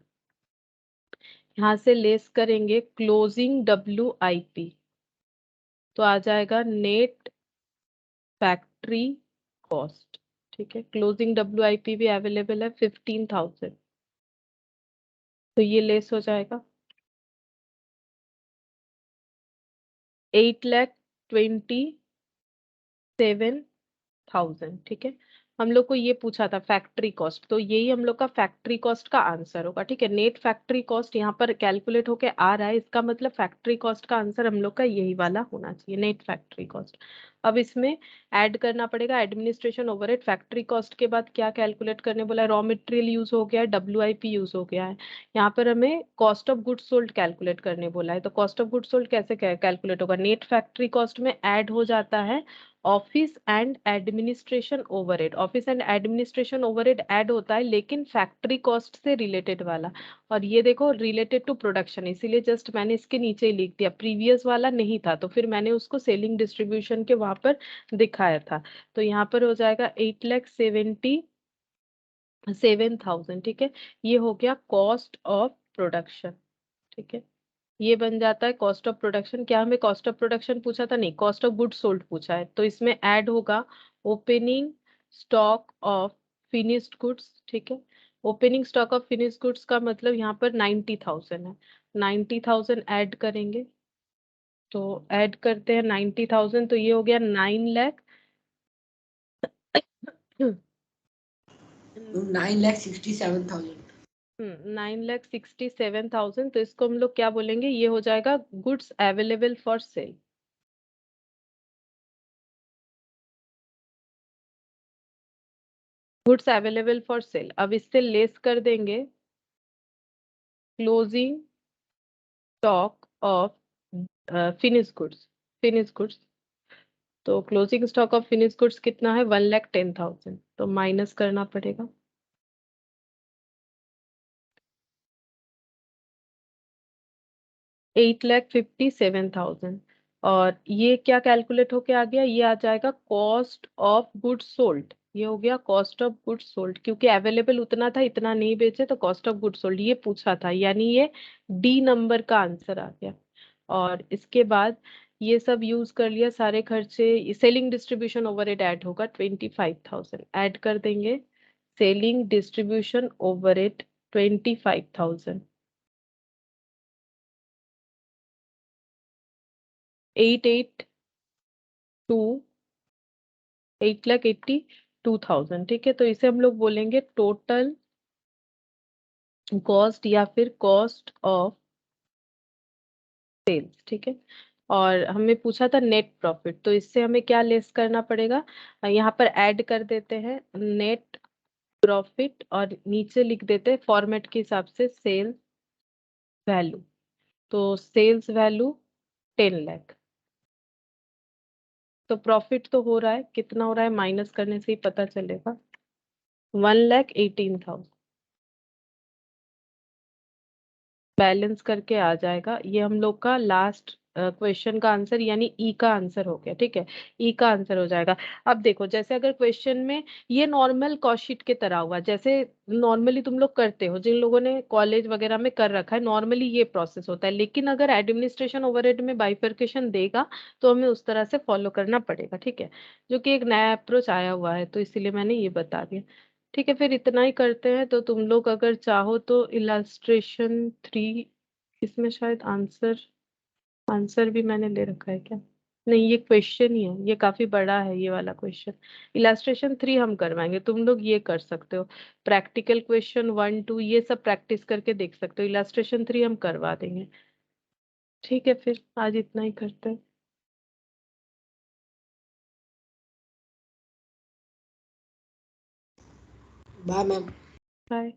यहाँ से लेस करेंगे क्लोजिंग WIP, तो आ जाएगा नेट फैक्ट्री कॉस्ट। ठीक है, क्लोजिंग WIP भी अवेलेबल है 15,000। तो ये लेस हो जाएगा 8,27,000। ठीक है, हम लोग को ये पूछा था फैक्ट्री कॉस्ट, तो यही हम लोग का फैक्ट्री कॉस्ट का आंसर होगा। ठीक है, नेट फैक्ट्री कॉस्ट यहाँ पर कैलकुलेट होके आ रहा है, इसका मतलब फैक्ट्री कॉस्ट का आंसर हम लोग का यही वाला होना चाहिए, नेट फैक्ट्री कॉस्ट। अब इसमें ऐड करना पड़ेगा एडमिनिस्ट्रेशन ओवरहेड। फैक्ट्री कॉस्ट के बाद क्या कैलकुलेट करने बोला है, रॉ मटेरियल यूज हो गया है, WIP यूज हो गया है। यहाँ पर हमें cost of goods sold calculate करने बोला है, तो कॉस्ट ऑफ गुड्स सोल्ड कैसे कैलकुलेट होगा, नेट फैक्ट्री कॉस्ट में ऐड हो जाता है office and administration overhead. Office and administration overhead add होता है लेकिन फैक्ट्री कॉस्ट से रिलेटेड वाला, और ये देखो रिलेटेड टू प्रोडक्शन, इसीलिए जस्ट मैंने इसके नीचे ही लिख दिया, प्रीवियस वाला नहीं था तो फिर मैंने उसको सेलिंग डिस्ट्रीब्यूशन के वहां पर दिखाया था। तो यहाँ पर हो जाएगा 8,77,000। ठीक है, ये हो गया कॉस्ट ऑफ प्रोडक्शन। ठीक है, ये बन जाता है कॉस्ट ऑफ प्रोडक्शन। क्या हमें कॉस्ट ऑफ प्रोडक्शन पूछा था, नहीं, कॉस्ट ऑफ गुड्स सोल्ड पूछा है, तो इसमें ऐड होगा opening stock of finished goods. ठीक है, opening stock of finished goods का मतलब यहाँ पर 90,000 है, 90,000 ऐड करेंगे, तो ऐड करते हैं 90,000, तो ये हो गया 9 लाख 9,67,000। 9,67,000, तो इसको हम लोग क्या बोलेंगे, ये हो जाएगा goods available for sale. Goods available for sale, अब इससे लेस कर देंगे closing stock of finish goods. Finish goods, तो closing stock of finish goods कितना है, 1,10,000, तो माइनस करना पड़ेगा 8,57,000, और ये क्या कैलकुलेट होके आ गया, ये आ जाएगा कॉस्ट ऑफ गुड्स सोल्ड। ये हो गया कॉस्ट ऑफ गुड्स सोल्ड, क्योंकि अवेलेबल उतना था, इतना नहीं बेचे, तो कॉस्ट ऑफ गुड्स सोल्ड ये पूछा था, यानी ये D नंबर का आंसर आ गया। और इसके बाद ये सब यूज कर लिया सारे खर्चे, सेलिंग डिस्ट्रीब्यूशन ओवरहेड ऐड होगा 25,000, ऐड कर देंगे सेलिंग डिस्ट्रीब्यूशन ओवरहेड 25,000, 882 8,82,000। ठीक है, तो इसे हम लोग बोलेंगे टोटल कॉस्ट या फिर कॉस्ट ऑफ सेल्स। ठीक है, और हमें पूछा था नेट प्रॉफिट, तो इससे हमें क्या लेस करना पड़ेगा, यहाँ पर ऐड कर देते हैं नेट प्रॉफिट और नीचे लिख देते हैं फॉर्मेट के हिसाब से सेल्स वैल्यू, तो सेल्स वैल्यू 10 लाख। तो प्रॉफिट तो हो रहा है, कितना हो रहा है माइनस करने से ही पता चलेगा, 1,18,000 बैलेंस करके आ जाएगा। ये हम लोग का लास्ट क्वेश्चन का आंसर यानी ई का आंसर हो गया। ठीक है, ई का आंसर हो जाएगा। अब देखो, जैसे अगर क्वेश्चन में ये नॉर्मल कॉस्ट शीट के तरह हुआ, जैसे नॉर्मली तुम लोग करते हो, जिन लोगों ने कॉलेज वगैरह में कर रखा है, नॉर्मली ये प्रोसेस होता है, लेकिन अगर एडमिनिस्ट्रेशन ओवरहेड में बाइफरकेशन देगा तो हमें उस तरह से फॉलो करना पड़ेगा। ठीक है, जो कि एक नया अप्रोच आया हुआ है, तो इसीलिए मैंने ये बता दिया। ठीक है, फिर इतना ही करते हैं, तो तुम लोग अगर चाहो तो इलास्ट्रेशन 3, इसमें शायद आंसर आंसर भी मैंने ले रखा है क्या, नहीं ये क्वेश्चन ही है, ये काफी बड़ा है ये वाला क्वेश्चन। इलास्ट्रेशन 3 हम करवाएंगे, तुम लोग ये कर सकते हो, प्रैक्टिकल क्वेश्चन 1 2 ये सब प्रैक्टिस करके देख सकते हो, इलास्ट्रेशन 3 हम करवा देंगे। ठीक है, फिर आज इतना ही करते हैं। Bye ma'am. बाय।